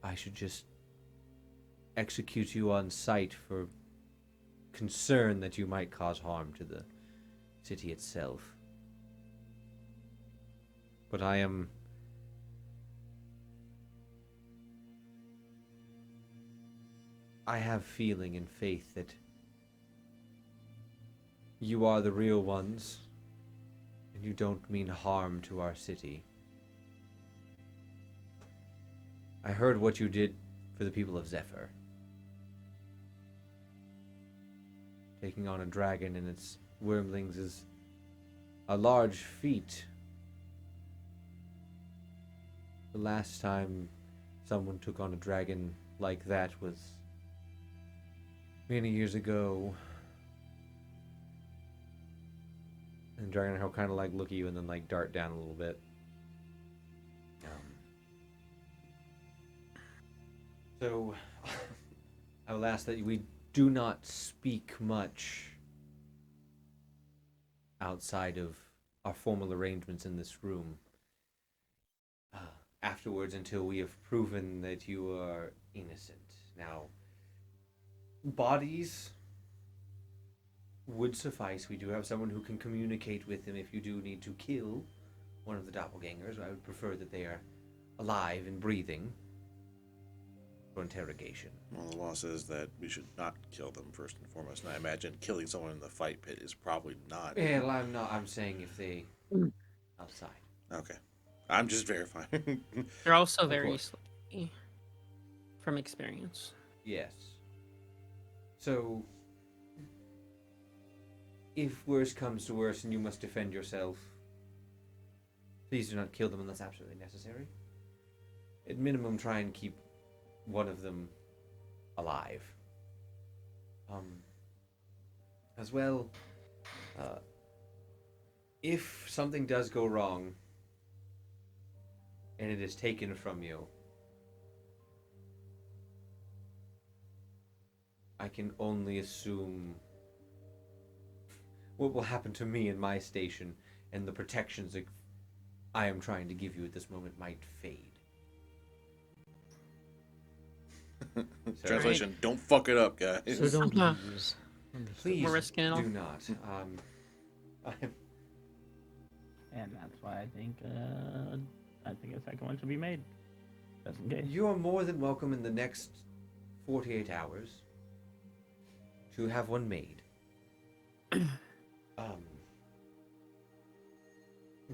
I should just execute you on sight for concern that you might cause harm to the city itself. But I am I have feeling and faith that you are the real ones, and you don't mean harm to our city. I heard what you did for the people of Zephyr. Taking on a dragon and its wormlings is a large feat. The last time someone took on a dragon like that was many years ago. And dragon will kind of like look at you and then like dart down a little bit. So I will ask that we do not speak much outside of our formal arrangements in this room afterwards until we have proven that you are innocent. Now, bodies would suffice. We do have someone who can communicate with them if you do need to kill one of the doppelgangers. I would prefer that they are alive and breathing for interrogation. Well, the law says that we should not kill them first and foremost, and I imagine killing someone in the fight pit is probably not. Yeah, well, I'm not. I'm saying if they outside. Okay. I'm just verifying. They're also Of very course. slippery from experience. Yes. So, if worse comes to worse and you must defend yourself, please do not kill them unless absolutely necessary. At minimum, try and keep one of them alive. As well, if something does go wrong and it is taken from you, I can only assume what will happen to me in my station, and the protections that I am trying to give you at this moment might fade. Translation, don't fuck it up, guys. So don't Uh-huh. lose. Please We're risking it all. do not. I'm And that's why I think a second one should be made. Just in case. You are more than welcome in the next 48 hours to have one made.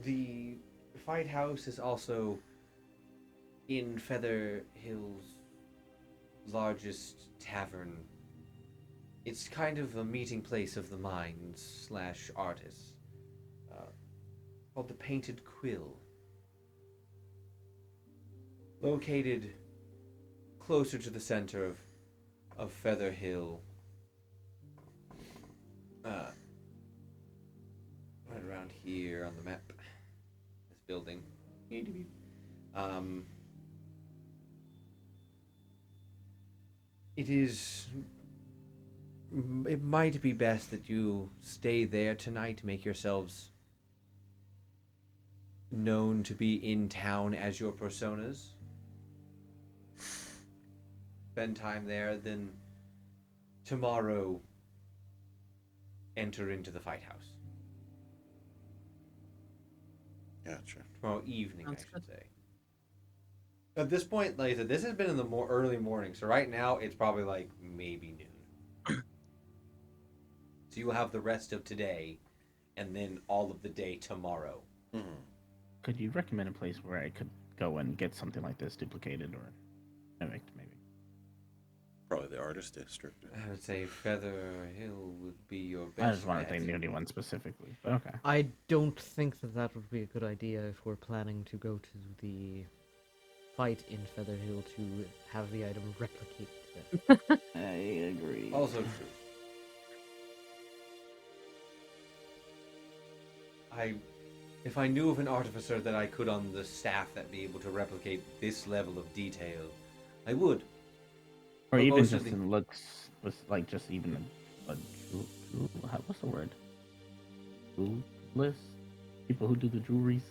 The fight house is also in Feather Hill's largest tavern. It's kind of a meeting place of the minds / artists, called the Painted Quill. Located closer to the center of Feather Hill. Right around here on the map. This building. It might be best that you stay there tonight to make yourselves known to be in town as your personas. Spend time there, then tomorrow enter into the fight house. Gotcha. Tomorrow evening, Sounds I should say. At this point, like I said, this has been in the early morning, so right now it's probably like maybe noon. So you will have the rest of today, and then all of the day tomorrow. Mm-hmm. Could you recommend a place where I could go and get something like this duplicated or mimicked, maybe? Probably the artist district. I would say Feather Hill would be your best. I just wanted to bet. think anyone specifically, but okay. I don't think that would be a good idea if we're planning to go to the fight in Featherhill to have the item replicate there. I agree. Also true. If I knew of an artificer that I could on the staff that'd be able to replicate this level of detail, I would. Or But even most of just the- in looks, with like just even a what's the word? Jewelist? People who do the jewelries.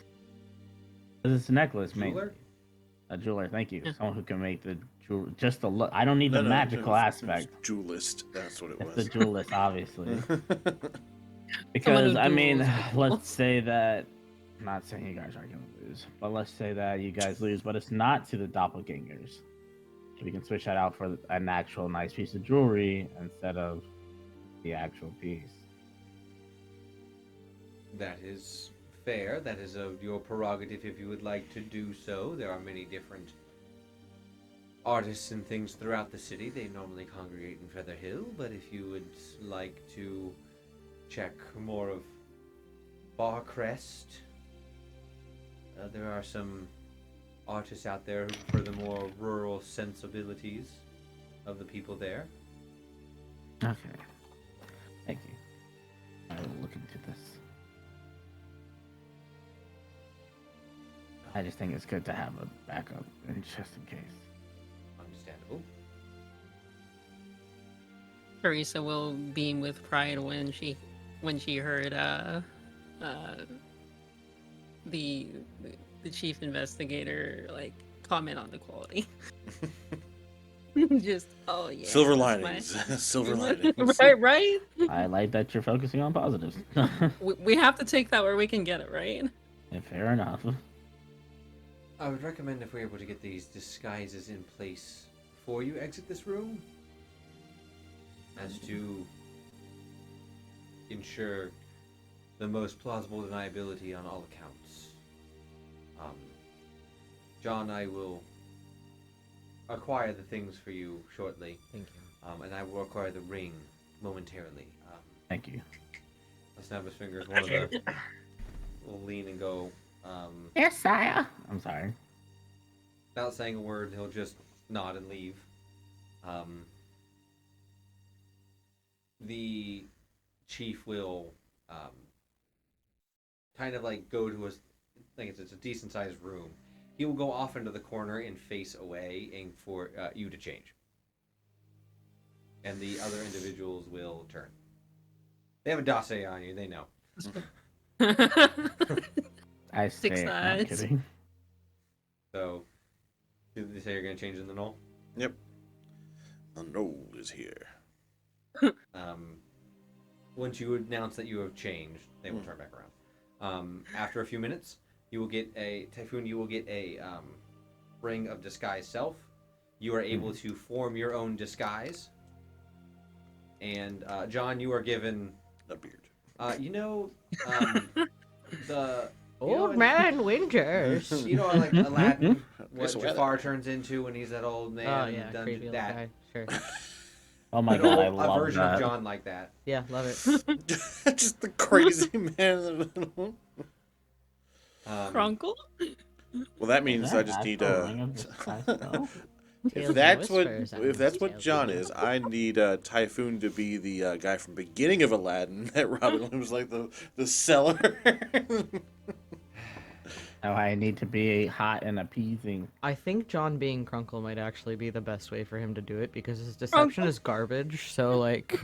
'Cause it's a necklace, mate. Jeweler? A jeweler, thank you. Yeah. Someone who can make the jewel, just the look. I don't need the magical aspect. Jewelist. That's what it It's was. the jewelist, obviously. Because I mean, duels people. let's say that. I'm not saying you guys are gonna lose, but let's say that you guys lose, but it's not to the doppelgangers. we can switch that out for an actual nice piece of jewelry instead of the actual piece. That is fair. That is your prerogative if you would like to do so. There are many different artists and things throughout the city. They normally congregate in Feather Hill, but if you would like to check more of Barcrest, there are some artists out there who prefer the more rural sensibilities of the people there. Okay. Thank you. I will look into this. I just think it's good to have a backup, and just in case. Understandable. Teresa will beam with pride when she heard the chief investigator like comment on the quality. Just yeah. Silver that's linings. Silver linings. right. I like that you're focusing on positives. We have to take that where we can get it, right? Yeah, fair enough. I would recommend if we're able to get these disguises in place before you exit this room, as to ensure the most plausible deniability on all accounts. John, I will acquire the things for you shortly. Thank you. And I will acquire the ring momentarily. Thank you. I'll snap his fingers. One of the will lean and go. Yes, sire. I'm sorry. Without saying a word, he'll just nod and leave. The chief will kind of like go to it's a decent sized room. He will go off into the corner and face away, and for you to change. And the other individuals will turn. They have a dossier on you. They know. I Six say, I'm eyes. kidding. So, did they say you're going to change in the null? Yep. The knoll is here. Once you announce that you have changed, they will turn back around. After a few minutes, you will get a Typhoon. You will get a ring of disguise self. You are able to form your own disguise. And John, you are given A beard. The Old Man Winters. You know, like Aladdin, what Guess what? Jafar turns into when he's that old man. Oh yeah, done creepy old that. guy. Sure. Oh my An god, I old- love a version that. of John like that. Yeah, love it. Just the crazy man. Crunkle? Well, that means Is I that just need actual ring of disguise, though? If Tales that's and what whispers, if that's what tales John and is, I need Typhoon to be the guy from beginning of Aladdin that Robin Williams was like the seller. Oh, I need to be hot and appeasing. I think John being Crunkle might actually be the best way for him to do it because his deception is garbage. So like,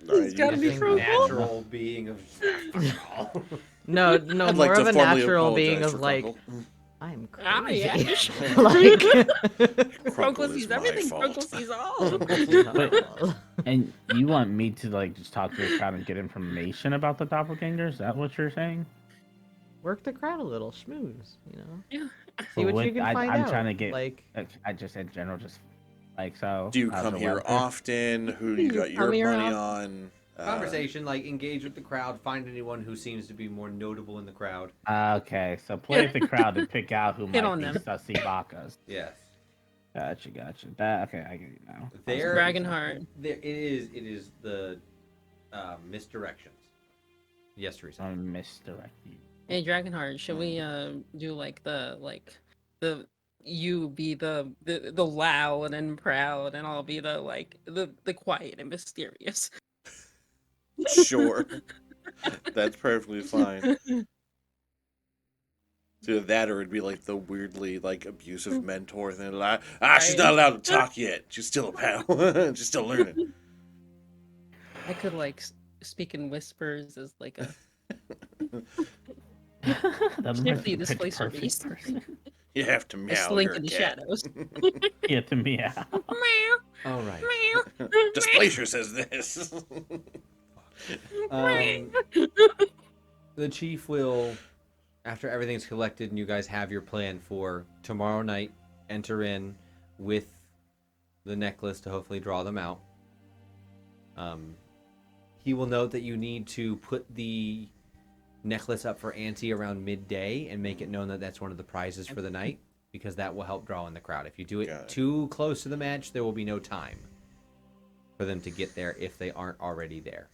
He's gotta be think Crunkle. Natural being of. no, I'd more like to of a formally natural being apologize of for like, Crunkle. I'm Ah, crazy. yeah. like, Crunkle is sees my everything. fault. Crunkle sees all. And you want me to like just talk to the crowd and get information about the doppelganger? Is that what you're saying? work the crowd a little, schmooze, you know. Yeah. See Well, what you can find I'm out. trying to get like. I just in general just like so. Do you how's come the here weather? often? Who you got your Come here money often. on? Conversation, like engage with the crowd, find anyone who seems to be more notable in the crowd. Okay, so play with the crowd to pick out who Hit might on be them. sussy bakas. Yes. Gotcha. That okay, I get you now. There, Dragonheart. There, it is the misdirections. Yes, Teresa. Misdirect you. Hey, Dragonheart, should we do the you be the loud and proud, and I'll be the quiet and mysterious. Sure, that's perfectly fine. So that, or it'd be like the weirdly like abusive mentor thing. Like, she's not allowed to talk yet. She's still a pal. She's still learning. I could speak in whispers as like a That might Shifty, be this pitch place are perfect beast. person. You have to I meow. slink you're in a the cat. shadows. Yeah, to me, yeah. Meow, All right. meow, Displacer says this. The chief will, after everything's collected and you guys have your plan for tomorrow night, enter in with the necklace to hopefully draw them out. He will note that you need to put the necklace up for ante around midday and make it known that that's one of the prizes for the night, because that will help draw in the crowd. If you do it too close to the match, there will be no time for them to get there if they aren't already there.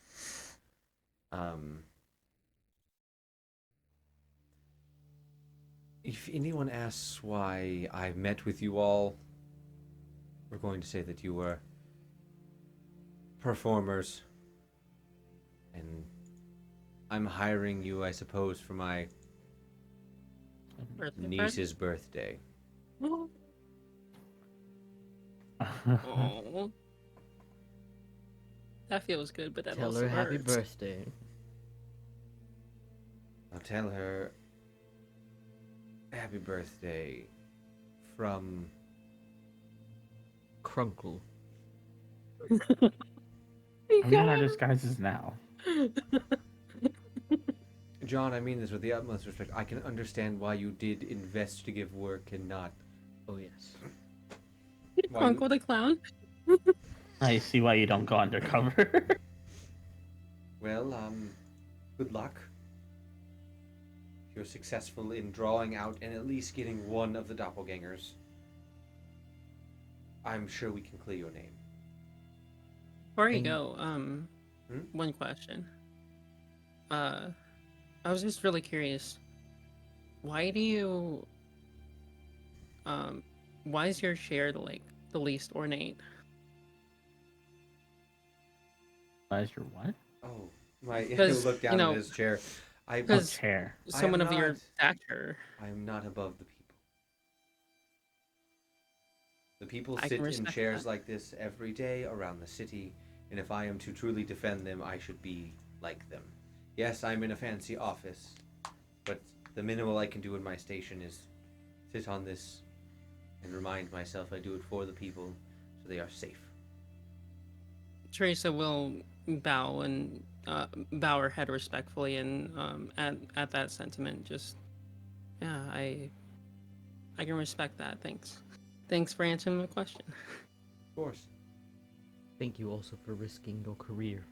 If anyone asks why I met with you all, we're going to say that you were performers, and I'm hiring you, I suppose, for my niece's birthday. Oh. That feels good, but that Tell also her happy hurts. birthday. I'll tell her happy birthday from Crunkle. I'm not our disguises now. John. I mean this with the utmost respect. I can understand why you did investigative work and not. Oh yes. Uncle the Clown. I see why you don't go undercover. Well, good luck. If you're successful in drawing out and at least getting one of the doppelgangers, I'm sure we can clear your name. Before you go, Hmm? one question. I was just really curious. Why do you, why is your chair the least ornate? Why is your what? Oh, my! He'll 'Cause, look down you know, at his chair. Oh, 'Cause- chair. Someone of your not- stature. I am not above the people. The people I can sit in respect chairs that. like this every day around the city, and if I am to truly defend them, I should be like them. Yes, I'm in a fancy office, but the minimal I can do in my station is sit on this and remind myself I do it for the people so they are safe. Teresa will bow and bow her head respectfully and at that sentiment. Just yeah, I can respect that. Thanks for answering the question. Of course. Thank you also for risking your career.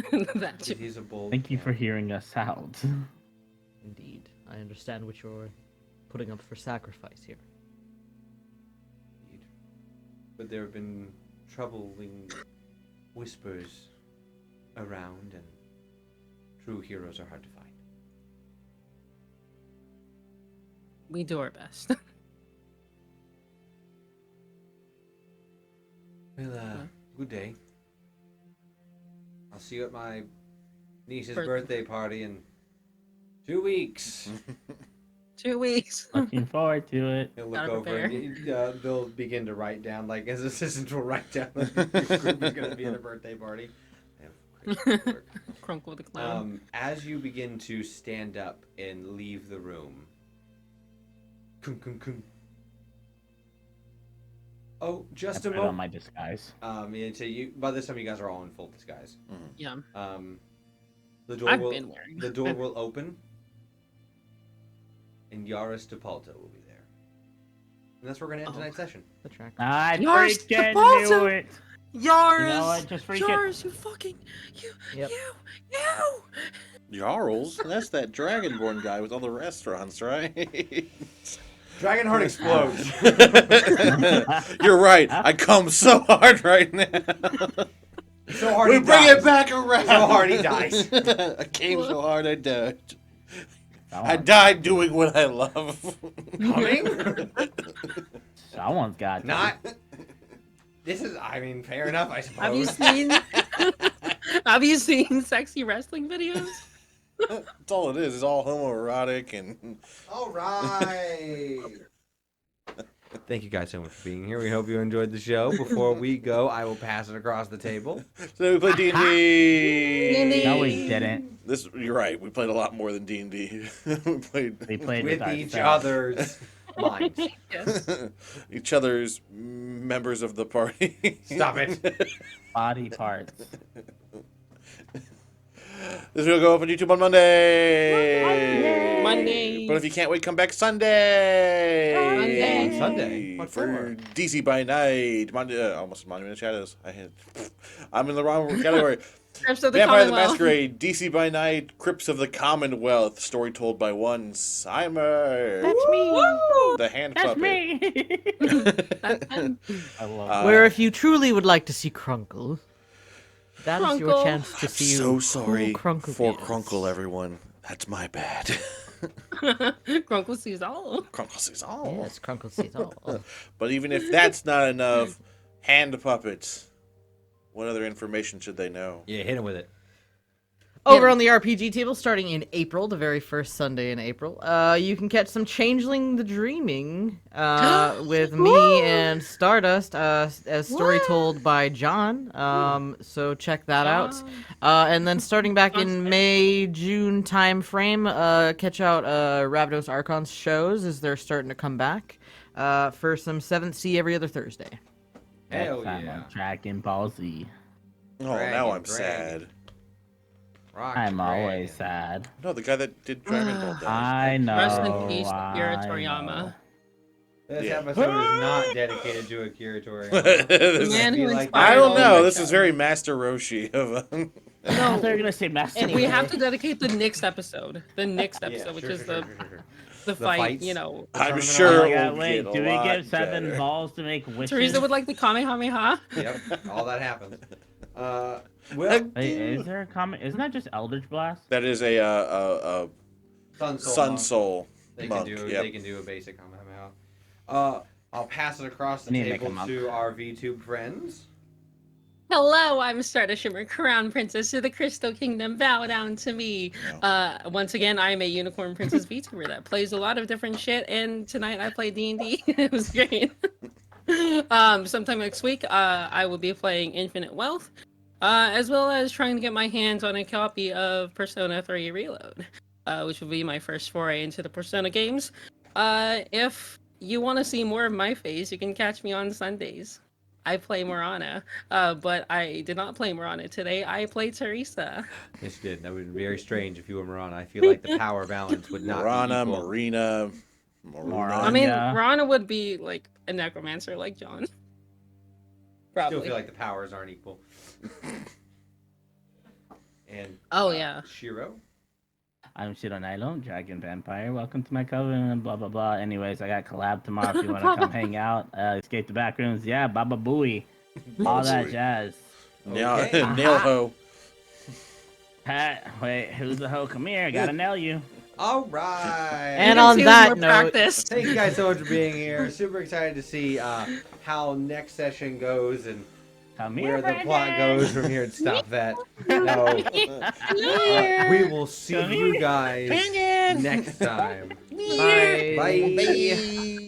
That It too. is a bold Thank you for plan. hearing us out. Indeed. I understand what you're putting up for sacrifice here. Indeed. But there have been troubling whispers around, and true heroes are hard to find. We do our best. Well, good day. I'll see you at my niece's Birth- birthday party in 2 weeks. 2 weeks. Looking forward to it. He'll look Gotta over and they'll begin to write down, like, his assistants will write down like, your group is going to be at a birthday party. They have crazy work. Crunkle the Clown. As you begin to stand up and leave the room, kum, kum, kum. Oh, I just put a it on moment. my disguise. Yeah, so by this time you guys are all in full disguise. Yeah, The door I've will been wearing. the door will open, and Yaris DePalto will be there. And that's where we're gonna end Oh. tonight's session. The track. I Yours, freaking Defaulto! knew it. Yars! You know what? Just freaking. Yars, you fucking Yep. you. Jarls? That's that Dragonborn guy with all the restaurants, right? Dragonheart explodes. You're right. I come so hard right now. So hard We he bring dies. it back around. So hard he dies. I came so hard I died. I Someone- died doing what I love. Coming? Someone's got to. Not. This is. I mean, fair enough, I suppose. Have you seen? Have you seen sexy wrestling videos? That's all it is. It's all homoerotic and All right. Thank you guys so much for being here. We hope you enjoyed the show. Before we go, I will pass it across the table. so we played D&D. No, we didn't. This you're right. We played a lot more than D&D. We played We played With with each ourselves. other's minds. Yes. each other's members of the party. Stop it. Body parts. This video will go up on YouTube on Monday. Monday. But if you can't wait, come back Sunday. On Sunday? What For for? DC by Night. Almost Monument of Shadows. I'm in the wrong category. Crypts of the Vampire the Commonwealth. Masquerade, DC by Night, Crypts of the Commonwealth, story told by one Simon. That's me. The hand That's puppet. me. I love Uh, Where if you truly would like to see Crunkle, that is your Crunkle. chance to see So who sorry Crunkle for is. Crunkle, everyone. That's my bad. Grunkle sees all. Crunkle sees all. Yes, Crunkle sees all. But even if that's not enough, hand puppets. What other information should they know? Yeah, hit him with it. Over on the RPG table, starting in April, the very first Sunday in April, you can catch some Changeling the Dreaming with me and Stardust, as story told by John. So check that out. And then starting back in May, June time frame, catch out Ravdos Archon's shows as they're starting to come back for some 7th Sea every other Thursday. Hell Next time yeah. on Dragon Ball Z. Oh, Dragon, now I'm dragon. sad. Rock I'm always dragon. sad. No, the guy that did Dragon Ball died. I know. Rest in peace, Akira I Toriyama. know. This Yeah. episode is not dedicated to Akira Toriyama. This Man is- who like- inspired I don't all know. of This that. is very Master Roshi of. I thought you were gonna say Master. We have to dedicate the next episode. The next Yeah, episode, which sure, is sure, the sure, sure, sure. the The fight. fights? You know, I'm tournament sure. Oh my it God, will wait, get a do we lot give 7 better. balls to make wishes? Teresa would like the Kamehameha. Yep, all that happens. Well, Wait, is there a comment? Isn't that just Eldritch Blast? That is a Sun Soul. Sun Monk. Soul They monk. can do. Yep. They can do a basic Kamehameha. I'll pass it across the Need to make table a monk. to our VTube friends. Hello, I'm Stardust Shimmer, Crown Princess of the Crystal Kingdom. Bow down to me. Once again, I'm a Unicorn Princess VTuber that plays a lot of different shit, and tonight I played D&D. It was great. Sometime next week, I will be playing Infinite Wealth, as well as trying to get my hands on a copy of Persona 3 Reload, which will be my first foray into the Persona games. If you want to see more of my face, you can catch me on Sundays. I play Morana, but I did not play Morana today. I played Teresa. Yes, you did. That would be very strange if you were Marana. I feel like the power balance would not Marana, be equal. Marina, I mean, Yeah. Morana would be like a necromancer like John. I Probably. still feel like the powers aren't equal. And Oh, yeah. Shiro. I'm Shiro Nailo, Dragon Vampire. Welcome to my coven and blah blah blah. Anyways, I got collab tomorrow if you want to come hang out. Escape the back rooms. Yeah, Baba Booey. All that Sweet. jazz. Nail, Okay. nail hoe. Pat, wait, who's the hoe? Come here, I gotta nail you. All right. And You can on see that more note- practice. Thank you guys so much for being here. Super excited to see how next session goes and Come here, where the plot Brandon. goes from here. And stop that. No. We will see Come you here. guys Brandon. next time. Bye. Bye. Bye.